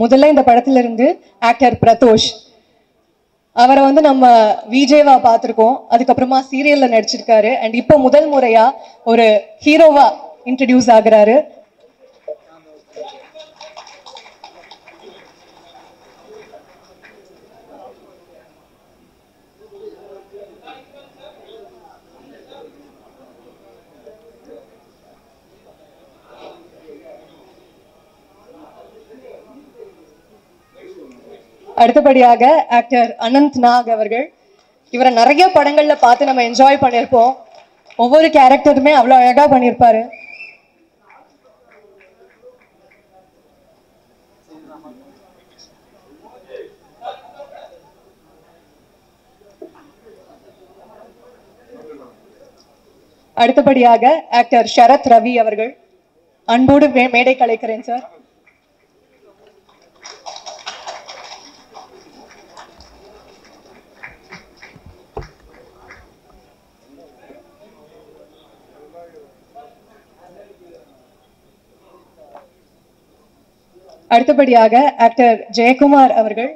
முதல்ல இந்த படத்துல இருந்து ஆக்டர் பிரதோஷ் அவரை வந்து நம்ம விஜேவா பார்த்துருக்கோம். அதுக்கப்புறமா சீரியல்ல நடிச்சிருக்காரு. அண்ட் இப்போ முதல் முறையா ஒரு ஹீரோவா இன்ட்ரடியூஸ் ஆகுறாரு. அடுத்தபடியாக ஆக்டர் அனந்த் நாக் அவர்கள். இவரை நிறைய படங்கள்ல பார்த்து நம்ம என்ஜாய் பண்ணியிருப்போம். ஒவ்வொரு கேரக்டருமே அவ்வளோ அழகா பண்ணியிருப்பாரு. அடுத்தபடியாக ஆக்டர் ஷரத் ரவி அவர்கள். அன்போடு மேடை கலைக்கிறேன் சார். அடுத்தபடியாக ஆக்டர் ஜெயக்குமார் அவர்கள்.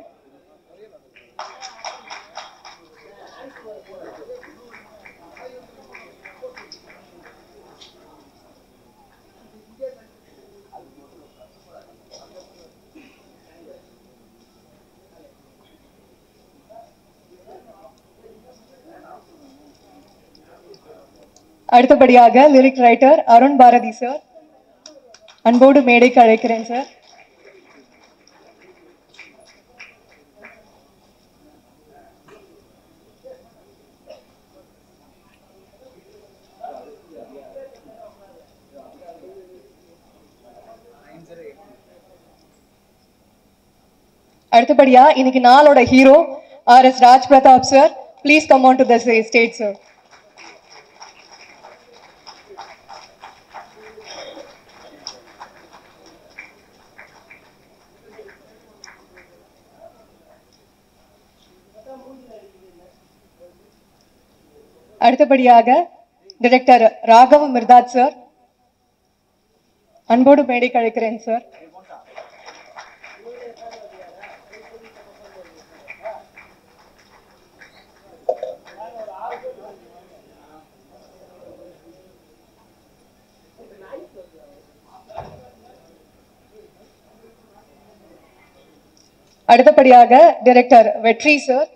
அடுத்தபடியாக lyric writer Arun Bharathi sir. அன்போடு மேடைக்கு அழைக்கிறேன் சார். அடுத்தபடியா இன்னைக்கு நாளோட hero RS. Raj Pratap sir. Please come on to the stage sir. அடுத்தபடியாக டைரக்டர் ராகவ மிர்தாஜ் சார். அன்போடு மேடைக்கு அழைக்கிறேன் சார். அடுத்தபடியாக டைரக்டர் வெற்றி சார்.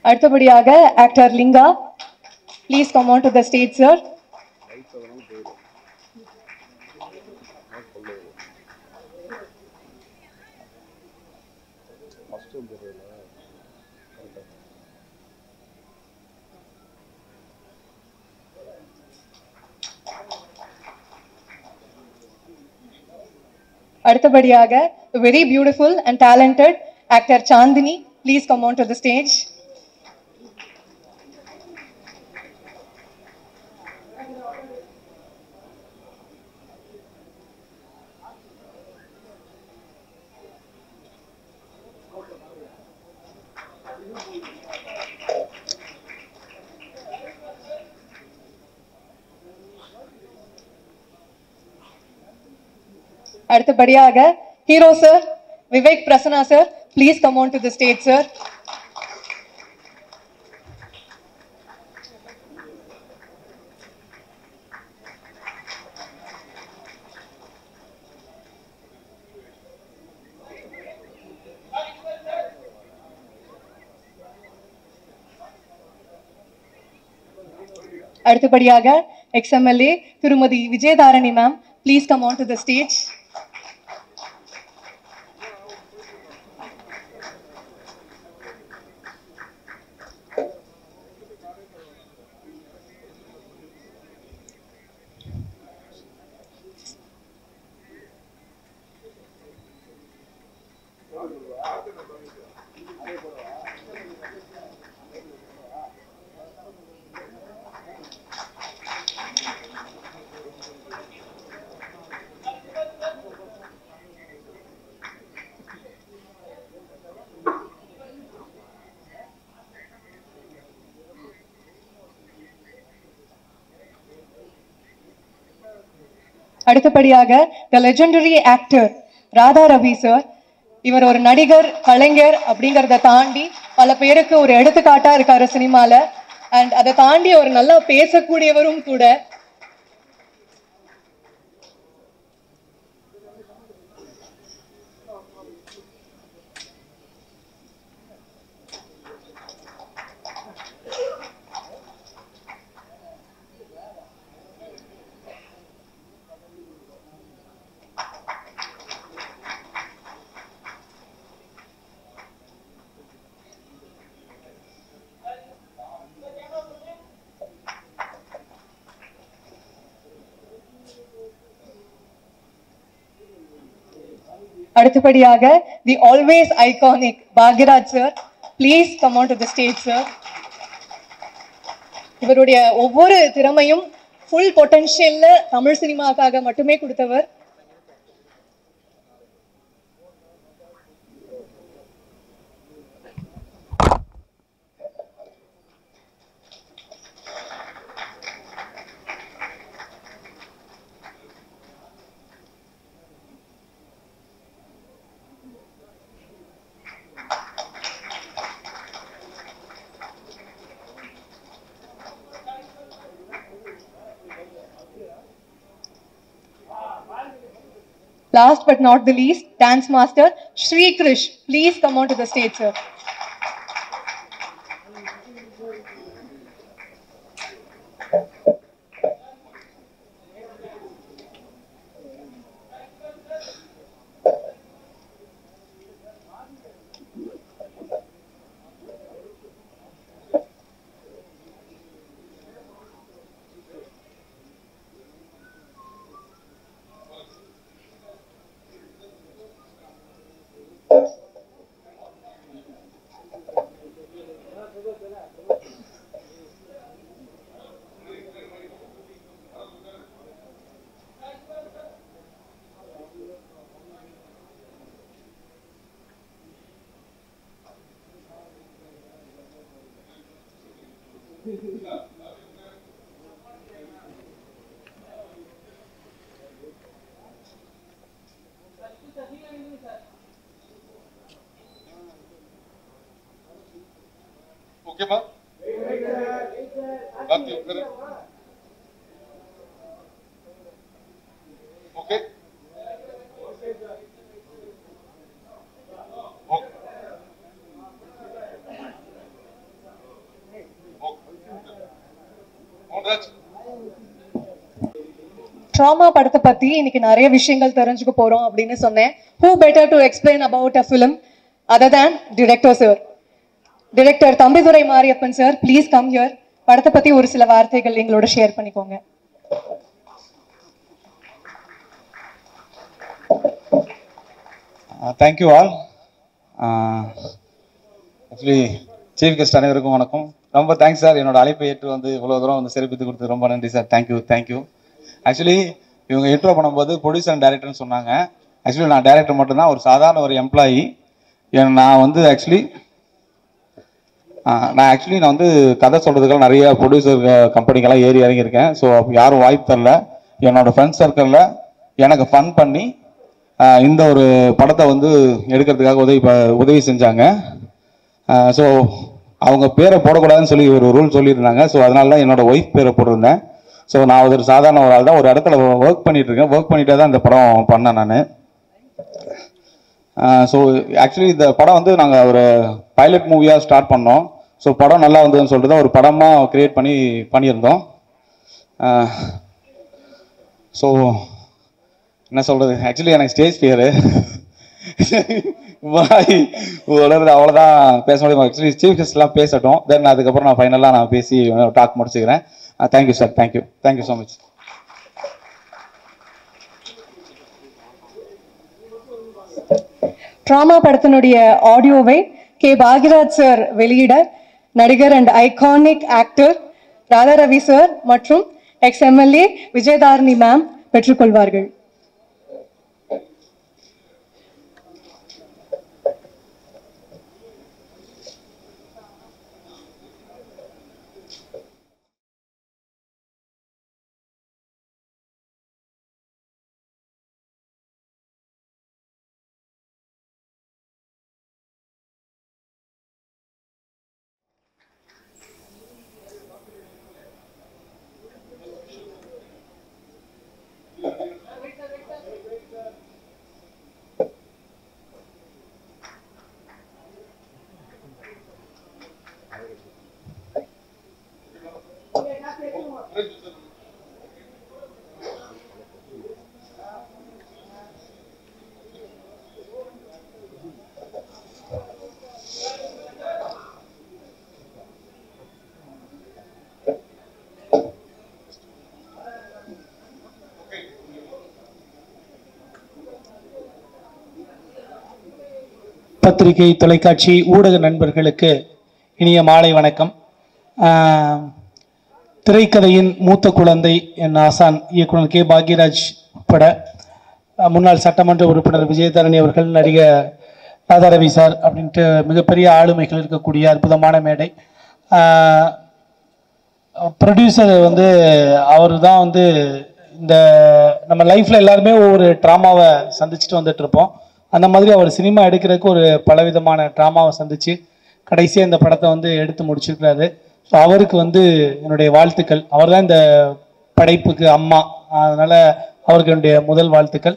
அடுத்தபடியாக actor Linga. Please come on to the stage sir. அடுத்தபடியாக very beautiful and talented actor Chandini. Please come on to the stage. அடுத்தபடியாக hero sir Vivek Prasanna sir. Please come on to the stage sir. அடுத்தபடியாக ex MLA Thirumathi Vijayadharani ma'am. Please come on to the stage. அடுத்தபடியாக the legendary actor Radha Ravi sir. இவர் ஒரு நடிகர், கலைஞர் அப்படிங்கிறத தாண்டி பல பேருக்கு ஒரு எடுத்துக்காட்டா இருக்காரு சினிமால. அண்ட் அதை தாண்டி ஒரு நல்லா பேசக்கூடியவரும் கூட. அடுத்தபடியாக the always iconic Bhagyaraj sir. Please come on to the stage sir. இவருடைய ஒவ்வொரு திறமையும் ஃபுல் பொட்டன்ஷியல்ல தமிழ் சினிமாக்காக மட்டுமே கொடுத்தவர். Last but not the least, dance master Shri Krish. Please come on to the stage, sir. Okay, ma? Okay. Drama படத்தை பத்தி இன்னைக்கு நிறைய விஷயங்கள் தெரிஞ்சுக்க போறோம் அப்படின்னு சொன்னேன். Who better to explain about a film other than director sir? Director Thambidurai Mariyappan sir, please come here. படத்தை பத்தி ஒரு சில வார்த்தைகள் எங்களோட ஷேர் பண்ணிக்கோங்க. Thank you all. Actually chief guest அனைவருக்கும் வணக்கம். ரொம்ப தேங்க்ஸ் சார், என்னோட அழைப்பை ஏற்று வந்து இவ்வளோ தூரம் வந்து சிறப்பித்து கொடுத்து ரொம்ப நன்றி சார். தேங்க்யூ. ஆக்சுவலி இவங்க இன்ட்ரோ பண்ணும்போது ப்ரொடியூசர் அண்ட் டைரக்டர்னு சொன்னாங்க. ஆக்சுவலி நான் டைரக்டர் மட்டும்தான், ஒரு சாதாரண ஒரு எம்ப்ளாயி. நான் வந்து நான் வந்து கதை சொல்கிறதுக்கெல்லாம் நிறைய ப்ரொடியூசர் கம்பெனிக்கெல்லாம் ஏறி இறங்கியிருக்கேன். ஸோ யாரும் வாய்ப்பு தரல. என்னோட ஃப்ரெண்ட்ஸ் சர்க்கிளில் எனக்கு ஃபன் பண்ணி இந்த ஒரு படத்தை வந்து எடுக்கிறதுக்காக உதவி செஞ்சாங்க. ஸோ அவங்க பேரை போடக்கூடாதுன்னு சொல்லி ஒரு ரூல் சொல்லியிருந்தாங்க. ஸோ அதனால தான் என்னோடய ஒய்ஃப் பேரை போட்டிருந்தேன். ஸோ நான் ஒரு சாதாரண ஒரு ஆள் தான், ஒரு இடத்துல ஒர்க் பண்ணிகிட்ருக்கேன். ஒர்க் பண்ணிகிட்டே தான் இந்த படம் பண்ணேன் நான். ஸோ ஆக்சுவலி இந்த படம் வந்து நாங்கள் ஒரு பைலட் மூவியாக ஸ்டார்ட் பண்ணோம். ஸோ படம் நல்லா வந்ததுன்னு சொல்லிட்டு தான் ஒரு படமாக க்ரியேட் பண்ணியிருந்தோம். ஸோ என்ன சொல்கிறது, ஆக்சுவலி எனக்கு ஸ்டேஜ் ஃபியரு உடனே அவ்வளோதான் பேச முடியும். ஆக்சுவலி சீஃப் கெஸ்ட்லாம் பேசட்டும், தென் அதுக்கப்புறம் நான் ஃபைனலாக நான் பேசி டாக் முடிச்சுக்கிறேன். Thank you sir, thank you so much. Drama படத்தினுடைய ஆடியோவை கே பாக்யராஜ் சார் வெளியிட நடிகர் and iconic actor Radha Ravi sir மற்றும் எக்ஸ்-எம்எல்ஏ விஜயதாரணி மேம் பெற்றுக்கொள்வார்கள். பத்திரிகை, தொலைக்காட்சி, ஊடக நண்பர்களுக்கு இனிய மாலை வணக்கம். திரைக்கதையின் மூத்த குழந்தை என் ஆசான் இயக்குனர் கே. பாக்யராஜ் உட்பட முன்னாள் சட்டமன்ற உறுப்பினர் விஜயதரணி அவர்கள், நடிகர் ராதாரவி சார் அப்படின்ட்டு மிகப்பெரிய ஆளுமைகள் இருக்கக்கூடிய அற்புதமான மேடை. ப்ரொடியூசர் வந்து அவர் தான் வந்து இந்த நம்ம லைஃப்பில் எல்லாருமே ஒவ்வொரு ட்ராமாவை சந்திச்சுட்டு வந்துட்டு இருப்போம். அந்த மாதிரி அவர் சினிமா எடுக்கிறதுக்கு ஒரு பலவிதமான ட்ராமாவை சந்தித்து கடைசியாக இந்த படத்தை வந்து எடுத்து முடிச்சிருக்கிறாரு. ஸோ அவருக்கு வந்து என்னுடைய வாழ்த்துக்கள். அவர் தான் இந்த படைப்புக்கு அம்மா, அதனால் அவருக்கு என்னுடைய முதல் வாழ்த்துக்கள்.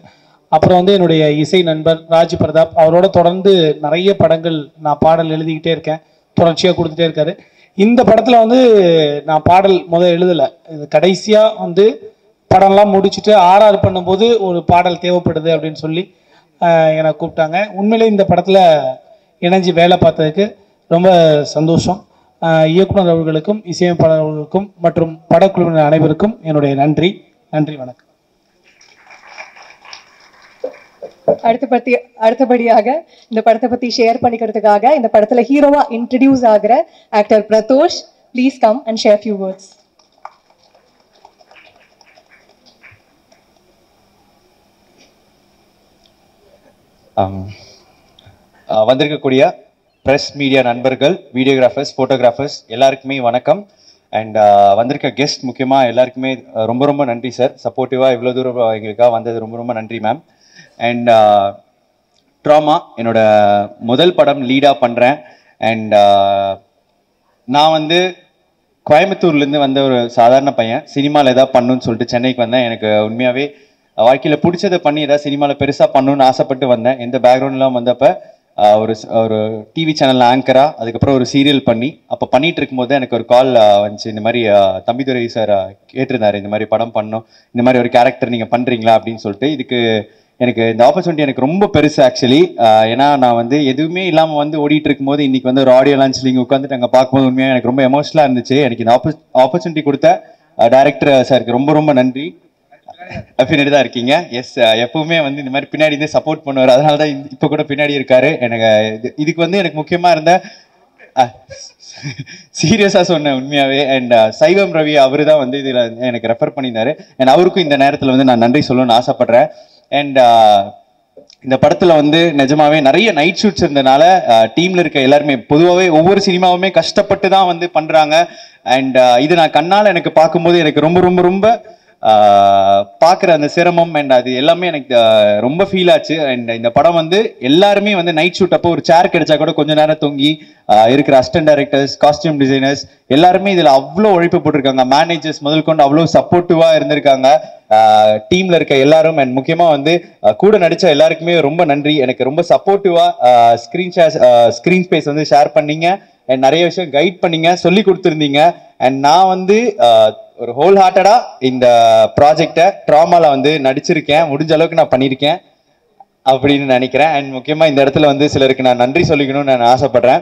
அப்புறம் வந்து என்னுடைய இசை நண்பர் ராஜ் பிரதாப், அவரோட தொடர்ந்து நிறைய படங்கள் நான் பாடல் எழுதிக்கிட்டே இருக்கேன், தொடர்ச்சியாக கொடுத்துட்டே இருக்காரு. இந்த படத்தில் வந்து நான் பாடல் எழுதலை, இது கடைசியாக வந்து படம்லாம் முடிச்சுட்டு ஆர்ஆர் பண்ணும்போது ஒரு பாடல் தேவைப்படுது அப்படின்னு சொல்லி என்னை கூப்பிட்டாங்க. உண்மையிலே இந்த படத்தில் இணைஞ்சு வேலை பார்த்ததுக்கு ரொம்ப சந்தோஷம். இயக்குனர் அவர்களுக்கும் இசையமைப்பாளர் அவர்களுக்கும் மற்றும் படக்குழுவினர் அனைவருக்கும் என்னுடைய நன்றி. வணக்கம். அடுத்தபடியாக இந்த படத்தை பத்தி ஷேர் பண்ணிக்கிறதுக்காக இந்த படத்துல ஹீரோவா இன்ட்ரடியூஸ் ஆகிற actor Pradosh, please come and share few words. வந்திருக்கக்கூடிய ப்ரெஸ் மீடியா நண்பர்கள், வீடியோகிராஃபர்ஸ், ஃபோட்டோகிராஃபர்ஸ் எல்லாருக்குமே வணக்கம். அண்ட் வந்திருக்க கெஸ்ட் முக்கியமாக எல்லாருக்குமே ரொம்ப ரொம்ப நன்றி சார். சப்போர்ட்டிவாக இவ்வளோ தூரம் எங்களுக்காக வந்தது ரொம்ப ரொம்ப நன்றி மேம். அண்ட் ட்ராமா என்னோட முதல் படம் லீடாக பண்ணுறேன். அண்ட் நான் வந்து கோயம்புத்தூர்லேருந்து வந்த ஒரு சாதாரண பையன், சினிமாவில் எதாவது பண்ணணுன்னு சொல்லிட்டு சென்னைக்கு வந்தேன். எனக்கு உண்மையாகவே வாழ்க்கையில் பிடிச்சதை பண்ணி ஏதாவது சினிமாவில் பெருசாக பண்ணணுன்னு ஆசைப்பட்டு வந்தேன். எந்த பேக்ரவுண்ட்லாம் வந்தப்போ ஒரு டிவி சேனலில் ஆங்கராக, அதுக்கப்புறம் ஒரு சீரியல் பண்ணி, அப்போ பண்ணிகிட்டு இருக்கும்போது எனக்கு ஒரு கால் வந்துச்சு. இந்த மாதிரி தம்பிதுரை சார் கேட்டிருந்தாரு, இந்த மாதிரி படம் பண்ணணும், இந்த மாதிரி ஒரு கேரக்டர் நீங்கள் பண்ணுறீங்களா அப்படின்னு சொல்லிட்டு. இதுக்கு எனக்கு இந்த ஆப்பர்ச்சுனிட்டி எனக்கு ரொம்ப பெருசு ஆக்சுவலி. ஏன்னா நான் வந்து எதுவுமே இல்லாமல் வந்து ஓடிட்டு இருக்கும்போது இன்னைக்கு வந்து ஒரு ஆடியோ லான்ச்சில் இங்கே உட்காந்துட்டு அங்கே பார்க்கும்போது உண்மையாக எனக்கு ரொம்ப எமோஷனலாக இருந்துச்சு. எனக்கு இந்த ஆப்பர்ச்சுனிட்டி கொடுத்த டைரக்டர் சாருக்கு ரொம்ப ரொம்ப நன்றி. பின்னாடி தான் இருக்கீங்க. எஸ், எப்பவுமே வந்து இந்த மாதிரி பின்னாடி இருந்து சப்போர்ட் பண்ணுவார், அதனால தான் இப்போ கூட பின்னாடி இருக்காரு. எனக்கு இதுக்கு வந்து எனக்கு முக்கியமாக இருந்த சீரியஸாக சொன்னேன் உண்மையாகவே. அண்ட் சைவம் ரவி அவரு தான் வந்து இதில் எனக்கு ரெஃபர் பண்ணியிருந்தாரு. அண்ட் அவருக்கும் இந்த நேரத்தில் வந்து நான் நன்றி சொல்லணும்னு ஆசைப்படுறேன். அண்ட் இந்த படத்தில் வந்து நிஜமாவே நிறைய நைட் ஷூட்ஸ் இருந்தனால டீமில் இருக்க எல்லாருமே பொதுவாகவே ஒவ்வொரு சினிமாவுமே கஷ்டப்பட்டு தான் வந்து பண்ணுறாங்க. அண்ட் இது நான் கண்ணால் எனக்கு பார்க்கும்போது எனக்கு ரொம்ப ரொம்ப ரொம்ப பார்க்குற அந்த சிரமம் அண்ட் அது எல்லாமே எனக்கு ரொம்ப ஃபீல் ஆச்சு. அண்ட் இந்த படம் வந்து எல்லாருமே வந்து நைட் ஷூட் அப்போ ஒரு சேர் கிடைச்சா கூட கொஞ்ச நேரம் தொங்கி இருக்கிற அசிஸ்டன்ட் டைரக்டர்ஸ், காஸ்டியூம் டிசைனர்ஸ் எல்லாருமே இதில் அவ்வளோ உழைப்பு போட்டிருக்காங்க. மேனேஜர்ஸ் முதல் கொண்டு அவ்வளோ சப்போர்ட்டிவாக இருந்திருக்காங்க டீமில் இருக்க எல்லாரும். அண்ட் முக்கியமாக வந்து கூட நடித்த எல்லாருக்குமே ரொம்ப நன்றி. எனக்கு ரொம்ப சப்போர்ட்டிவாக ஸ்க்ரீன் ஸ்பேஸ் வந்து ஷேர் பண்ணீங்க அண்ட் நிறைய விஷயம் கைட் பண்ணீங்க, சொல்லி கொடுத்துருந்தீங்க. அண்ட் நான் வந்து ஒரு ஹோல் ஹார்ட்டடா இந்த ப்ராஜெக்டை ட்ராமாவில் வந்து நடிச்சிருக்கேன், முடிஞ்ச அளவுக்கு நான் பண்ணியிருக்கேன் அப்படின்னு நினைக்கிறேன். அண்ட் முக்கியமாக இந்த இடத்துல வந்து சிலருக்கு நான் நன்றி சொல்லிக்கணும்னு நான் ஆசைப்படுறேன்.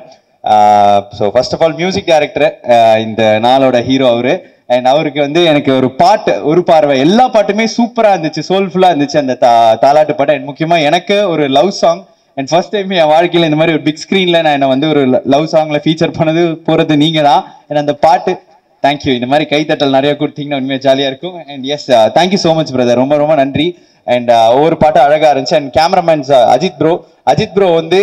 So first of all music director, இந்த நாளோட ஹீரோ அவரு. அண்ட் அவருக்கு வந்து எனக்கு ஒரு பாட்டு, ஒரு பார்வை, எல்லா பாட்டுமே சூப்பராக இருந்துச்சு, சோல்ஃபுல்லாக இருந்துச்சு அந்த தாலாட்டு பாட்டு. அண்ட் முக்கியமாக எனக்கு ஒரு love song. And first time என் வாழ்க்கையில் இந்த மாதிரி ஒரு பிக் ஸ்க்ரீனில் நான் என்னை வந்து ஒரு லவ் சாங்கில் ஃபீச்சர் பண்ணது போகிறது நீங்கள் தான். அண்ட் அந்த பாட்டு தேங்க்யூ. இந்த மாதிரி கைத்தட்டல் நிறைய கொடுத்தீங்கன்னா உண்மையாக ஜாலியாக இருக்கும். And yes, thank you so much brother, ரொம்ப ரொம்ப நன்றி. அண்ட் ஒவ்வொரு பாட்டும் அழகாக இருந்துச்சு. அண்ட் கேமராமேன்ஸ் அஜித் ப்ரோ வந்து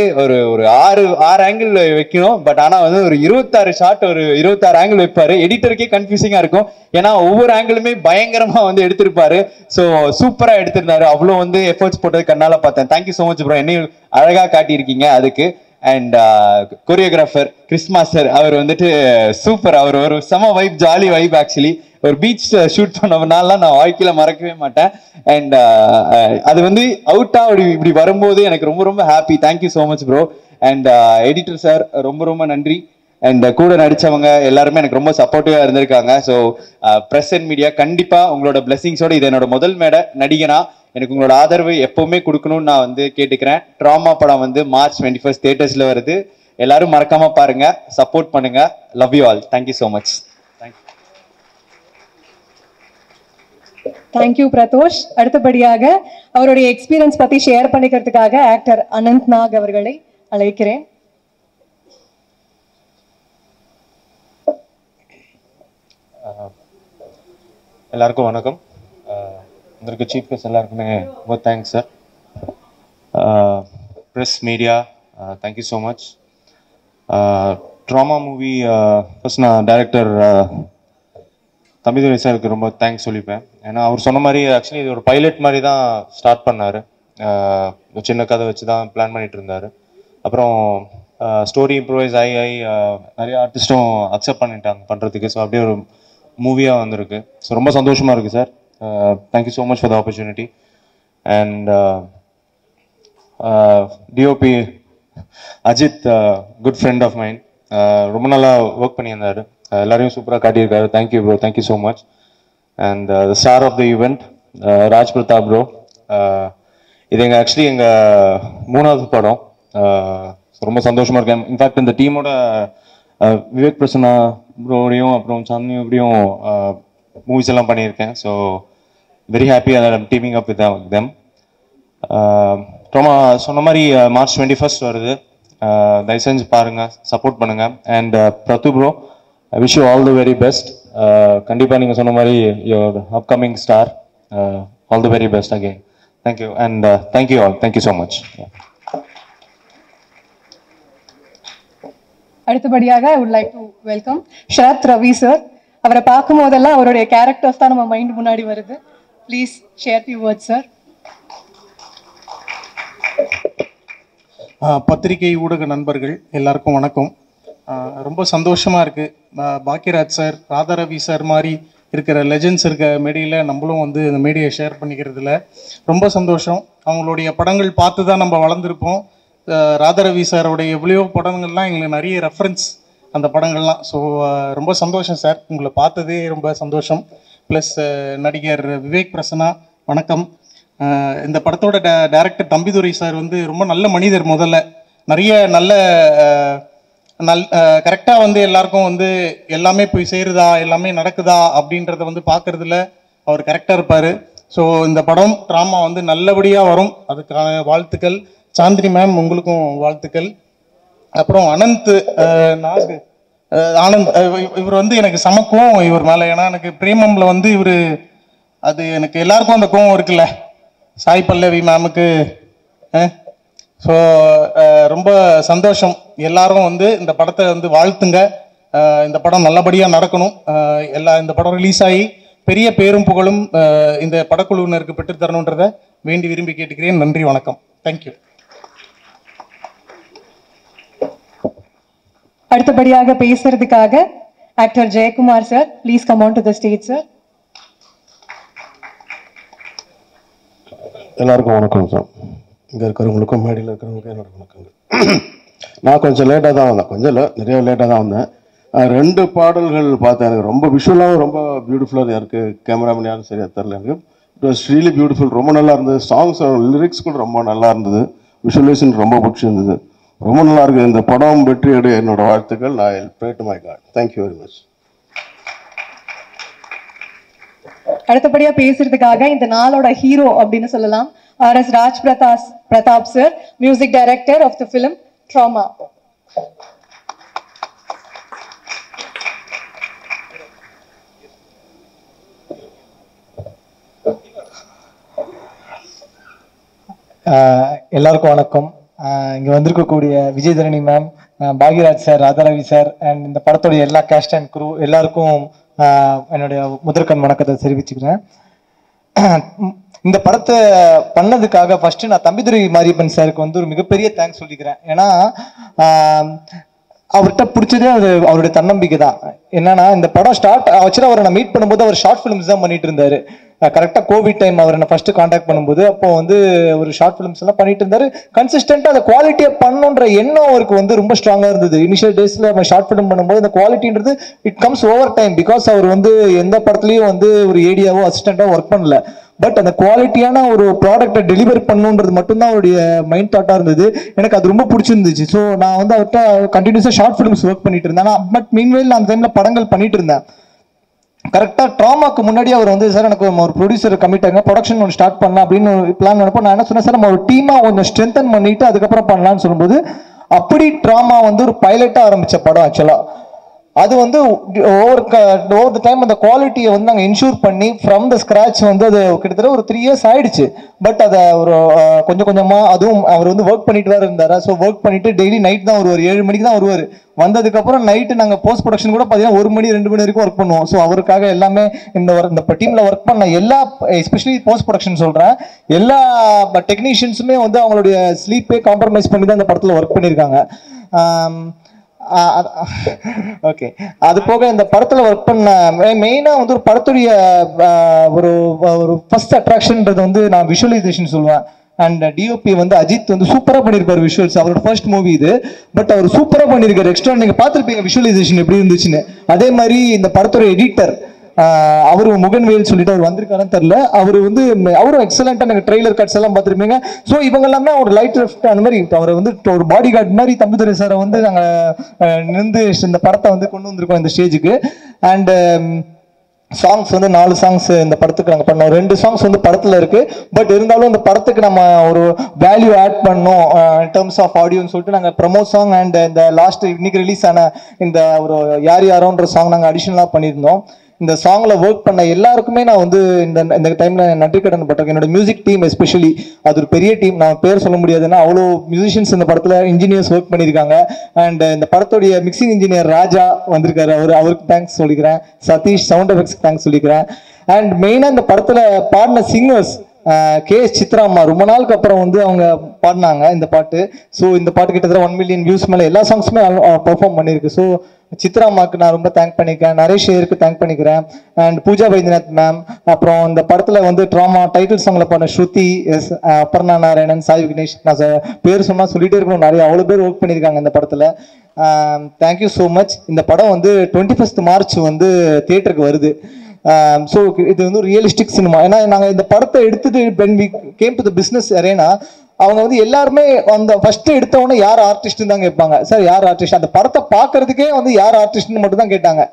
ஒரு ஆறு ஆங்கிள் வைக்கணும், பட் ஆனால் வந்து ஒரு 26 ஷாட், ஒரு 26 ஆங்கிள் வைப்பாரு. எடிட்டருக்கே கன்ஃபியூசிங்காக இருக்கும், ஏன்னா ஒவ்வொரு ஆங்கிளுமே பயங்கரமாக வந்து எடுத்திருப்பாரு. ஸோ சூப்பராக எடுத்திருந்தாரு, அவ்வளோ வந்து எஃபர்ட்ஸ் போட்டது கண்ணால் பார்த்தேன். தேங்க்யூ ஸோ மச் ப்ரோ, என்னையும் அழகாக காட்டியிருக்கீங்க அதுக்கு. அண்ட் கொரியோகிராஃபர் கிறிஸ் மாஸ்டர், அவர் வந்துட்டு சூப்பர், அவர் ஒரு செம வைப், ஜாலி வைப். ஆக்சுவலி ஒரு பீச் ஷூட் பண்ணனால நான் வாழ்க்கையில மறக்கவே மாட்டேன். அண்ட் அது வந்து அவுட்டா இப்படி வரும்போது எனக்கு ரொம்ப ரொம்ப happy. Thank you so much bro. And editor sir ரொம்ப ரொம்ப நன்றி. அண்ட் கூட நடிச்சவங்க எல்லாருமே எனக்கு ரொம்ப சப்போர்ட்டிவா இருந்திருக்காங்க. ஸோ ப்ரெஸ் அண்ட் மீடியா கண்டிப்பா உங்களோட பிளெஸிங்ஸோட இது என்னோட முதல் மேடை நடிகனா, எனக்கு உங்களோட ஆதரவு எப்பவுமே கொடுக்கணும்னு நான் வந்து கேட்டுக்கிறேன். ட்ராமா படம் வந்து March 21 தியேட்டர்ஸ்ல வருது. எல்லாரும் மறக்காம பாருங்க, சப்போர்ட் பண்ணுங்க. Love you all. Thank you so much. Thank you Pradosh. அடுத்தபடியாக அவருடைய எக்ஸ்பீரியன்ஸ் பத்தி ஷேர் பண்ணிக்கிறதுக்காக ஆக்டர் அனந்த் நாக் அவர்களை அழைக்கிறேன். எல்லாருக்கும் வணக்கம். வந்திருக்க சீஃப் கெஸ்ட் எல்லாருக்குமே ரொம்ப thanks sir. Press media thank you so much. Drama movie first நான் டைரக்டர் தம்பிதுரை சாருக்கு ரொம்ப தேங்க்ஸ் சொல்லிப்பேன். ஏன்னா அவர் சொன்ன மாதிரி ஆக்சுவலி இது ஒரு பைலட் மாதிரி தான் ஸ்டார்ட் பண்ணார். சின்ன கதை வச்சு தான் பிளான் பண்ணிட்டு இருந்தார். அப்புறம் ஸ்டோரி இம்ப்ரூவைஸ் ஆகி நிறைய ஆர்டிஸ்ட்டும் அக்செப்ட் பண்ணிட்டாங்க பண்ணுறதுக்கு. ஸோ அப்படியே ஒரு மூவியாக வந்திருக்கு. ஸோ ரொம்ப சந்தோஷமாக இருக்குது sir. Thank you so much for the opportunity. And DOP Ajith, good friend of mind, ரொம்ப நல்லா ஒர்க் பண்ணியிருந்தார். எல்லாரையும் சூப்பராக காட்டியிருக்காரு. Thank you bro, thank you so much. And the star of the event Raj Prathap bro. இது ஆக்சுவலி எங்கள் 3வது படம். ரொம்ப சந்தோஷமாக இருக்கேன். இன்ஃபேக்ட் இந்த டீமோட விவேக் பிரசன்னா ப்ரோடையும் அப்புறம் சாந்தினியோடையும் மூவிஸ் எல்லாம் பண்ணியிருக்கேன். So very happy that I'm teaming up with them. Drama சொன்ன மாதிரி March 21 வருது. தயவு செஞ்சு பாருங்கள், சப்போர்ட் பண்ணுங்கள். And Prathu bro, I wish you all the very best. கண்டிப்பாக நீங்கள் சொன்ன மாதிரி your upcoming star. All the very best again. Thank you and thank you all. Thank you so much. அடுத்தபடியாக I would like to welcome Sharath Ravi sir. அவரை பார்க்கும் போதெல்லாம் அவருடைய கேரக்டர்ஸ் தான் நம்ம மைண்ட் முன்னாடி வருது. Please share the words sir. பத்திரிகை ஊடக நண்பர்கள் எல்லாருக்கும் வணக்கம். ரொம்ப சந்தோஷமாக இருக்குது. பாக்கியராஜ் சார், ராதாரவி சார் மாதிரி இருக்கிற லெஜெண்ட்ஸ் இருக்க மேடையில் நம்மளும் வந்து இந்த மேடையை ஷேர் பண்ணிக்கிறதுல ரொம்ப சந்தோஷம். அவங்களுடைய படங்கள் பார்த்து தான் நம்ம வளர்ந்துருப்போம். ராதாரவி சாரோடைய எவ்வளோ படங்கள்லாம் எங்களுக்கு நிறைய ரெஃபரன்ஸ் அந்த படங்கள்லாம். ஸோ ரொம்ப சந்தோஷம் சார், உங்களை பார்த்ததே ரொம்ப சந்தோஷம். ப்ளஸ் நடிகர் விவேக் பிரசன்னா வணக்கம். இந்த படத்தோட டைரக்டர் தம்பிதுரை சார் வந்து ரொம்ப நல்ல மனிதர். முதல்ல நிறைய நல்ல கரெக்டாக வந்து எல்லாருக்கும் வந்து எல்லாமே போய் சேருதா, எல்லாமே நடக்குதா அப்படின்றத வந்து பார்க்குறதுல அவர் கரெக்டாக இருப்பார். ஸோ இந்த படம் ட்ராமா வந்து நல்லபடியாக வரும், அதுக்கான வாழ்த்துக்கள். சாந்தினி மேம் உங்களுக்கும் வாழ்த்துக்கள். அப்புறம் ஆனந்த் இவர் வந்து எனக்கு சமக்கும் இவர் மேலே. ஏன்னா எனக்கு பிரேமம்ல வந்து இவர் அது எனக்கு எல்லாருக்கும் அந்த கோவம் இருக்குல்ல, சாய் பல்லவி மேமுக்கு. ஸோ ரொம்ப சந்தோஷம். எல்லாரும் வந்து இந்த படத்தை வந்து வாழ்த்துங்க. இந்த படம் நல்லபடியாக நடக்கணும். இந்த படம் ரிலீஸ் ஆகி பெரிய பேரும் புகழும் இந்த படக்குழுவினருக்கு பெற்றுத்தரணுன்றதை வேண்டி விரும்பி கேட்டுக்கிறேன். நன்றி, வணக்கம். தேங்க்யூ. அடுத்தபடியாக பேசுறதுக்காக actor Jayakumar sir, please come on to the stage sir. எல்லாருக்கும் வணக்கம் சார். இங்கே இருக்கிறவங்களுக்கும் மேடையில் இருக்கிறவங்களுக்கும் என்னோட வணக்கங்கள். நான் கொஞ்சம் லேட்டாக தான் வந்தேன், கொஞ்சம் இல்லை நிறைய லேட்டாக தான் வந்தேன். 2 பாடல்கள் பார்த்தேன். எனக்கு ரொம்ப விஷுவலாகவும் ரொம்ப பியூட்டிஃபுல்லாக இருக்குது. கேமராமேன் யாரும் சரியாக தெரில. எனக்கு இட் வாஸ் ரியலி பியூட்டிஃபுல். ரொம்ப நல்லா இருந்தது. சாங்ஸ் லிரிக்ஸ் கூட ரொம்ப நல்லா இருந்தது. விஷுவலைசேஷன் ரொம்ப பிடிச்சிருந்தது. ரொம்ப நல்லா இருக்குது. இந்த படம் வெற்றி அடைய என்னோட வாழ்த்துக்கள். I pray to my god. Thank you very much. அடுத்தபடியா பேசுறதுக்காக இந்த நாளோட ஹீரோ அப்படின்னு சொல்லலாம் RS Raj Pratap sir, music director of the film Drama. எல்லாருக்கும் வணக்கம். இங்கே வந்திருக்கக்கூடிய Vijayadharani ma'am, Bhagyaraj sir, Radharavi sir and இந்த படத்துடைய எல்லா கேஸ்ட் அண்ட் குரூ எல்லாருக்கும் என்னுடைய முதற்கண் வணக்கத்தை தெரிவிச்சுக்கிறேன். இந்த படத்தை பண்ணதுக்காக ஃபர்ஸ்ட் நான் தம்பிதுரை மாரியப்பன் சாருக்கு வந்து ஒரு மிகப்பெரிய தேங்க்ஸ் சொல்லிக்கிறேன். ஏன்னா அவர்கிட்ட பிடிச்சதே அவருடைய தன்னம்பிக்கை தான். என்னன்னா இந்த படம் ஸ்டார்ட் ஆச்சுன்னா அவரை நான் மீட் பண்ணும்போது அவர் ஷார்ட் ஃபிலிம்ஸ் தான் பண்ணிட்டு இருந்தாரு. கரெக்டாக கோவிட் டைம் அவரை நான் ஃபர்ஸ்ட் கான்டாக்ட் பண்ணும்போது அப்போ வந்து ஒரு ஷார்ட் ஃபிலிம்ஸ் எல்லாம் பண்ணிட்டு இருந்தாரு. கன்சிஸ்டன்ட்டாக அதை குவாலிட்டியாக பண்ணணுன்ற எண்ணம் அவருக்கு வந்து ரொம்ப ஸ்ட்ராங்காக இருந்தது. இனிஷியல் டேஸில் நம்ம ஷார்ட் ஃபிலிம் பண்ணும்போது அந்த குவாலிட்டின்றது it comes over time. Because அவர் வந்து எந்த படத்துலையும் வந்து ஒரு ஏடியாவோ அசிஸ்டண்ட்டாக ஒர்க் பண்ணல. பட் அந்த குவாலிட்டியான ஒரு ப்ராடக்டை டெலிவர் பண்ணுன்றது மட்டும்தான் அவருடைய மைண்ட் தாட்டாக இருந்தது. எனக்கு அது ரொம்ப பிடிச்சிருந்துச்சு. ஸோ நான் வந்து அவர்கிட்ட கண்டினியூஸாக ஷார்ட் ஃபிலிம்ஸ் ஒர்க் பண்ணிட்டு இருந்தேன். பட் மீன்வேல் அந்த டைமில் படங்கள் பண்ணிட்டு இருந்தேன். கரெக்டாக ட்ராமாக்கு முன்னாடி அவர் வந்து சார் எனக்கு ஒரு ப்ரொடியூசர் கமிட் ஆகுங்க, ப்ரொடக்ஷன் ஒன்று ஸ்டார்ட் பண்ணலாம் அப்படின்னு பிளான் நினைப்போம். நான் என்ன சொன்னேன், சார் நம்ம ஒரு டீமாக கொஞ்சம் ஸ்ட்ரென்தன் பண்ணிட்டு அதுக்கப்புறம் பண்ணலான்னு சொல்லும்போது அப்படி ட்ராமா வந்து ஒரு பைலட்டாக ஆரம்பித்த படம் ஆக்சுவலாக. அது வந்து ஓவர் த டைம் அந்த குவாலிட்டியை வந்து நாங்கள் இன்ஷூர் பண்ணி ஃப்ரம் த ஸ்க்ராட்ச் வந்து அது கிட்டத்தட்ட ஒரு 3 years ஆயிடுச்சு. பட் அதை ஒரு கொஞ்சம் கொஞ்சமாக அதுவும் அவர் வந்து ஒர்க் பண்ணிட்டு வேறு இருந்தார். ஸோ ஒர்க் பண்ணிட்டு டெய்லி நைட் தான் வருவார், 7 மணிக்கு தான் வருவார். வந்ததுக்கப்புறம் நைட்டு நாங்கள் போஸ்ட் ப்ரொடக்ஷன் கூட பார்த்தீங்கன்னா 1 மணி 2 மணி வரைக்கும் ஒர்க் பண்ணுவோம். ஸோ அவருக்காக எல்லாமே இந்த டீமில் ஒர்க் பண்ண எல்லா எஸ்பெஷலி போஸ்ட் ப்ரொடக்ஷன் சொல்கிறேன், எல்லா டெக்னீஷியன்ஸுமே வந்து அவங்களுடைய ஸ்லீப்பே காம்ப்ரமைஸ் பண்ணி தான் அந்த படத்தில் ஒர்க் பண்ணியிருக்காங்க. ஓகே, அது போக இந்த படத்தில் ஒர்க் பண்ண மெயினாக வந்து ஒரு படத்துடைய ஒரு ஃபர்ஸ்ட் அட்ராக்ஷன்ன்றது வந்து நான் விஷுவலைசேஷன் சொல்லுவேன். அண்ட் டிஓபி வந்து அஜித் வந்து சூப்பராக பண்ணியிருப்பார் விஷுவல்ஸ். அவரோட ஃபர்ஸ்ட் மூவி இது, பட் அவர் சூப்பராக பண்ணியிருக்காரு. எக்ஸ்ட்ரா நீங்கள் பார்த்துருப்பீங்க விஷுவலைசேஷன் எப்படி இருந்துச்சுன்னு. அதே மாதிரி இந்த படத்தோட எடிட்டர் அவரு முகன்வேல் சொல்லிட்டு அவர் வந்திருக்காருன்னு தெரியல, அவர் வந்து அவரும் எக்ஸலண்டா எனக்கு ட்ரெய்லர் கட்ஸ் எல்லாம் பார்த்துருப்பீங்க. ஸோ இவங்க எல்லாமே ஒரு லைட் அந்த மாதிரி அவரை வந்து ஒரு பாடி கார்டு மாதிரி தம்பிதுரை சாரை வந்து நாங்கள் நின்று இந்த படத்தை வந்து கொண்டு வந்திருக்கோம் இந்த ஸ்டேஜுக்கு. அண்ட் சாங்ஸ் வந்து 4 சாங்ஸ் இந்த படத்துக்கு நாங்கள் பண்ணோம். 2 சாங்ஸ் வந்து படத்தில் இருக்கு. பட் இருந்தாலும் இந்த படத்துக்கு நம்ம ஒரு வேல்யூ ஆட் பண்ணோம் இன் டர்ம்ஸ் ஆஃப் ஆடியோன்னு சொல்லிட்டு நாங்கள் ப்ரமோ சாங் அண்ட் இந்த லாஸ்ட் இன்னைக்கு ரிலீஸ் ஆன இந்த ஒரு யார் யாரோன்ற சாங் நாங்கள் அடிஷனலாக பண்ணியிருந்தோம். இந்த சாங்ல ஒர்க் பண்ண எல்லாருக்குமே நான் வந்து இந்த டைம்ல நன்றி கடன் பட்டிருக்கேன். என்னோட மியூசிக் டீம் எஸ்பெஷலி, அது ஒரு பெரிய டீம், நான் பேர் சொல்ல முடியாதுன்னா அவ்வளோ மியூசிஷியன்ஸ் இந்த படத்துல இன்ஜினியர்ஸ் ஒர்க் பண்ணியிருக்காங்க. அண்ட் இந்த படத்துடைய மிக்சிங் இன்ஜினியர் ராஜா வந்திருக்காரு, அவருக்கு தேங்க்ஸ் சொல்லிக்கிறேன். சதீஷ் சவுண்ட் எஃபெக்ட்ஸ்க்கு தேங்க்ஸ் சொல்லிக்கிறேன். அண்ட் மெயினாக இந்த படத்துல பாடின சிங்கர்ஸ் கேஎஸ் சித்ரா அம்மா ரொம்ப நாளுக்கு அப்புறம் வந்து அவங்க பாடினாங்க இந்த பாட்டு. ஸோ இந்த பாட்டு கிட்டத்தட்ட 1 million வியூஸ் மேலே எல்லா சாங்ஸுமே பெர்ஃபார்ம் பண்ணியிருக்கு. ஸோ சித்ரா அம்மாவுக்கு நான் ரொம்ப தேங்க் பண்ணிக்கிறேன். நரேஷ் ஐயருக்கு தேங்க் பண்ணிக்கிறேன். அண்ட் பூஜா வைத்தியநாத் மேம், அப்புறம் இந்த படத்தில் வந்து ட்ராமா டைட்டில் சாங்கில் பண்ண ஸ்ருதி, அபர்ணா நாராயணன், சாய் விக்னேஷ், நான் பேர் சொன்னால் சொல்லிட்டே இருக்கணும், நிறைய அவ்வளோ பேர் ஒர்க் பண்ணியிருக்காங்க இந்த படத்தில். Thank you so much. இந்த படம் வந்து 21st March வந்து தியேட்டருக்கு வருது. ஸோ இது வந்து ரியலிஸ்டிக் சினிமா. ஏன்னா நாங்கள் இந்த படத்தை எடுத்துட்டு when we came to the business arena, அவங்க வந்து எல்லாருமே அந்த ஃபர்ஸ்ட் எடுத்தவொடனே யார் ஆர்டிஸ்ட்னு தான் கேட்பாங்க. சார் யார் ஆர்டிஸ்ட், அந்த படத்தை பார்க்கறதுக்கே வந்து யார் ஆர்டிஸ்ட்னு மட்டும் தான் கேட்டாங்க.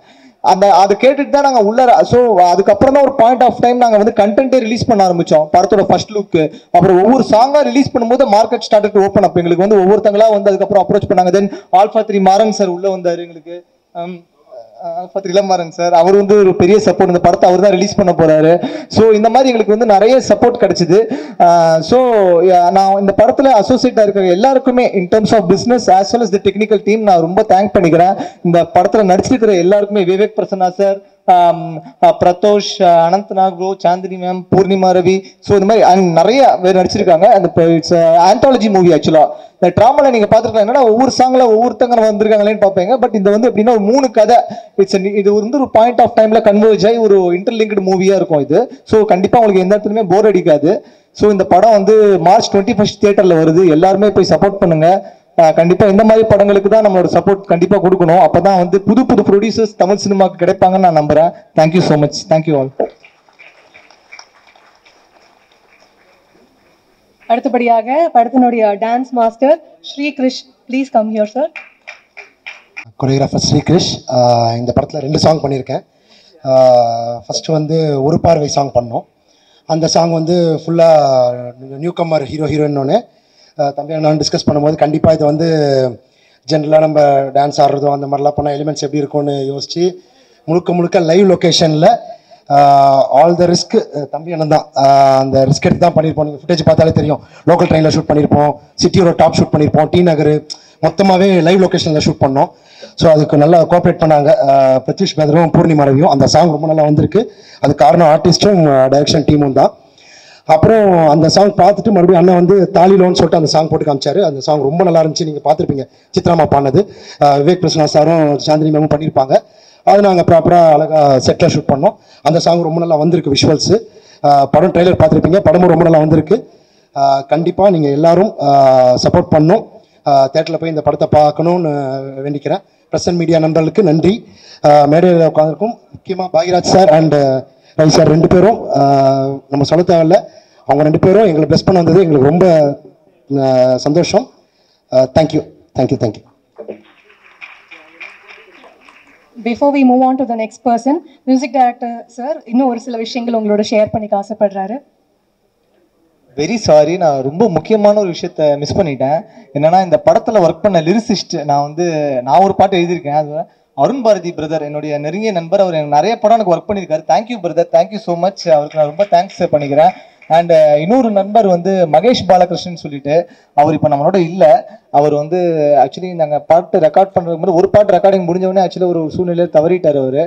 அதை கேட்டுட்டு தான் நாங்கள் உள்ள. ஸோ அதுக்கப்புறம் தான் ஒரு பாயிண்ட் ஆஃப் டைம் நாங்கள் வந்து கண்டென்ட்டே ரிலீஸ் பண்ண ஆரம்பித்தோம் படத்தோட ஃபர்ஸ்ட் லுக்கு. அப்புறம் ஒவ்வொரு சாங்காக ரிலீஸ் பண்ணும்போது market start to open up. எங்களுக்கு வந்து ஒவ்வொருத்தங்களா வந்து அதுக்கப்புறம் அப்ரோச் பண்ணாங்க. தென் ஆல்ஃபா 3 மாறன் சார் உள்ள வந்தார் எங்களுக்கு. ஆல்ஃபா 3 இளமாறன் சார், அவர் வந்து ஒரு பெரிய சப்போர்ட். இந்த படத்தை அவர் தான் ரிலீஸ் பண்ண போறாரு. ஸோ இந்த மாதிரி எங்களுக்கு வந்து நிறைய சப்போர்ட் கிடைச்சிது. ஸோ நான் இந்த படத்தில் அசோசியேட்டாக இருக்கிற எல்லாருக்குமே in terms of business as well as the technical team நான் ரொம்ப தேங்க் பண்ணிக்கிறேன். இந்த படத்தில் நடிச்சிருக்கிற எல்லாருக்குமே, Vivek Prasanna sir, Pradosh, Anand Nag, Chandini ma'am, Poornima Ravi, so இந்த மாதிரி நிறைய பேர் நடிச்சிருக்காங்க. அந்த இட்ஸ் ஆந்தாலஜி மூவி ஆக்சுவலா. இந்த ட்ராமால நீங்க பாத்துருக்கலாம், என்னன்னா ஒவ்வொரு சாங்ல ஒவ்வொருத்தங்க வந்திருக்காங்களேன்னு பார்ப்பீங்க. பட் இந்த வந்து எப்படின்னா ஒரு 3 கதை, இது வந்து ஒரு பாயிண்ட் ஆஃப் டைம்ல கன்வர்ஜ் ஆகி ஒரு இன்டர்லிங்க்டு மூவியா இருக்கும் இது. ஸோ கண்டிப்பா உங்களுக்கு எந்த இடத்துலயுமே போர் அடிக்காது. ஸோ இந்த படம் வந்து March 21st தியேட்டர்ல வருது. எல்லாருமே போய் சப்போர்ட் பண்ணுங்க. கண்டிப்பா இந்த மாதிரி படங்களுக்கு தான் நம்மளோட சப்போர்ட் கண்டிப்பா கொடுக்கணும். அப்பதான் வந்து புது புது ப்ரொடியூசர்ஸ் தமிழ் சினிமாக்கு கிடைப்பாங்கன்னு நான் நம்புறேன். Thank you so much. Thank you all. அடுத்தபடியாக படத்தினுடைய dance master Sri Krish, please come here sir. Choreographer Sri Krish. இந்த படத்தில் 2 சாங் பண்ணியிருக்கேன். ஃபஸ்ட்டு வந்து ஒரு பார்வை சாங் பண்ணோம். அந்த சாங் வந்து ஃபுல்லாக நியூ கம்மர் ஹீரோயின்னு தம்பி நான் டிஸ்கஸ் பண்ணும்போது, கண்டிப்பாக இது வந்து ஜென்ரலாக நம்ம டான்ஸ் ஆடுறதும் அந்த மாதிரிலாம் பண்ணால் எலிமெண்ட்ஸ் எப்படி இருக்கும்னு யோசிச்சு முழுக்க லைவ் லொக்கேஷனில் ஆல் த ரிஸ்க் தம்பி அண்ணன் தான் அந்த ரிஸ்க் எடுத்து தான் பண்ணியிருப்போம். நீங்கள் ஃபுட்டேஜ் பார்த்தாலே தெரியும். லோக்கல் ட்ரெயினில் ஷூட் பண்ணியிருப்போம், சிட்டியோட டாப் ஷூட் பண்ணியிருப்போம், டி நகர் மொத்தமாகவே லைவ் லொக்கேஷனில் ஷூட் பண்ணோம். ஸோ அதுக்கு நல்லா கோஆப்ரேட் பண்ணாங்க பிரத்யூஷ் பேதரும் பூர்ணிமா ரவியும். அந்த சாங் ரொம்ப நல்லா வந்திருக்கு. அது காரணம் ஆர்டிஸ்ட்டும் டைரக்ஷன் டீமும் தான். அப்புறம் அந்த சாங் பார்த்துட்டு மறுபடியும் அண்ணன் வந்து தாலிலோன்னு சொல்லிட்டு அந்த சாங் போட்டு காமிச்சாரு. அந்த சாங் ரொம்ப நல்லா இருந்துச்சு. நீங்கள் பார்த்துருப்பீங்க, சித்ராமா பாடினது. விவேக் பிரசன்னா சாரும் சாந்தினி மேமும் பண்ணியிருப்பாங்க. அது நாங்கள் ப்ராப்பராக அழகாக செட்டில் ஷூட் பண்ணோம். அந்த சாங் ரொம்ப நல்லா வந்திருக்கு. விஷுவல்ஸு படம் ட்ரெய்லர் பார்த்துருப்பீங்க, படமும் ரொம்ப நல்லா வந்திருக்கு. கண்டிப்பாக நீங்கள் எல்லாரும் சப்போர்ட் பண்ணணும். தேட்டரில் போய் இந்த படத்தை பார்க்கணும்னு வேண்டிக்கிறேன். ப்ரெஸ் அண்ட் மீடியா நண்பர்களுக்கு நன்றி. மேடையில் உட்காந்துருக்கும் முக்கியமாக Bhagyaraj sir and Ravi sir 2 பேரும் நம்ம சொல்ல தேவையில்ல. அவங்க 2 பேரும் எங்களை பிளஸ் பண்ண வந்தது எங்களுக்கு ரொம்ப சந்தோஷம். Thank you. Before we move on to the next person, music director sir இன்னும் ஒரு சில விஷயங்கள் உங்களோட ஷேர் பண்ணிக்க ஆசைப்படுறாரு. வெரி சாரி, நான் ரொம்ப முக்கியமான ஒரு விஷயத்த மிஸ் பண்ணிட்டேன். என்னன்னா இந்த படத்தில் ஒர்க் பண்ண லிரிசிஸ்ட் நான் ஒரு பாட்டு எழுதியிருக்கேன். அது அருண் பாரதி பிரதர், என்னுடைய நெருங்கிய நண்பர். அவர் எனக்கு நிறைய படம் எனக்கு ஒர்க் பண்ணியிருக்காரு. Thank you brother, thank you so much. அவருக்கு நான் ரொம்ப தேங்க்ஸ் பண்ணிக்கிறேன். அண்ட் இன்னொரு நண்பர் மகேஷ் பாலகிருஷ்ணன் சொல்லிட்டு, அவர் இப்போ நம்மளோட இல்லை. அவர் ஆக்சுவலி நாங்கள் பாட்டு ரெக்கார்ட் பண்ணுறதுக்கு முன்னாடி ஒரு பாட்டு ரெக்கார்டிங் முடிஞ்சவொடனே ஆக்சுவலி ஒரு சூழ்நிலையில் தவறிட்டார் அவர்.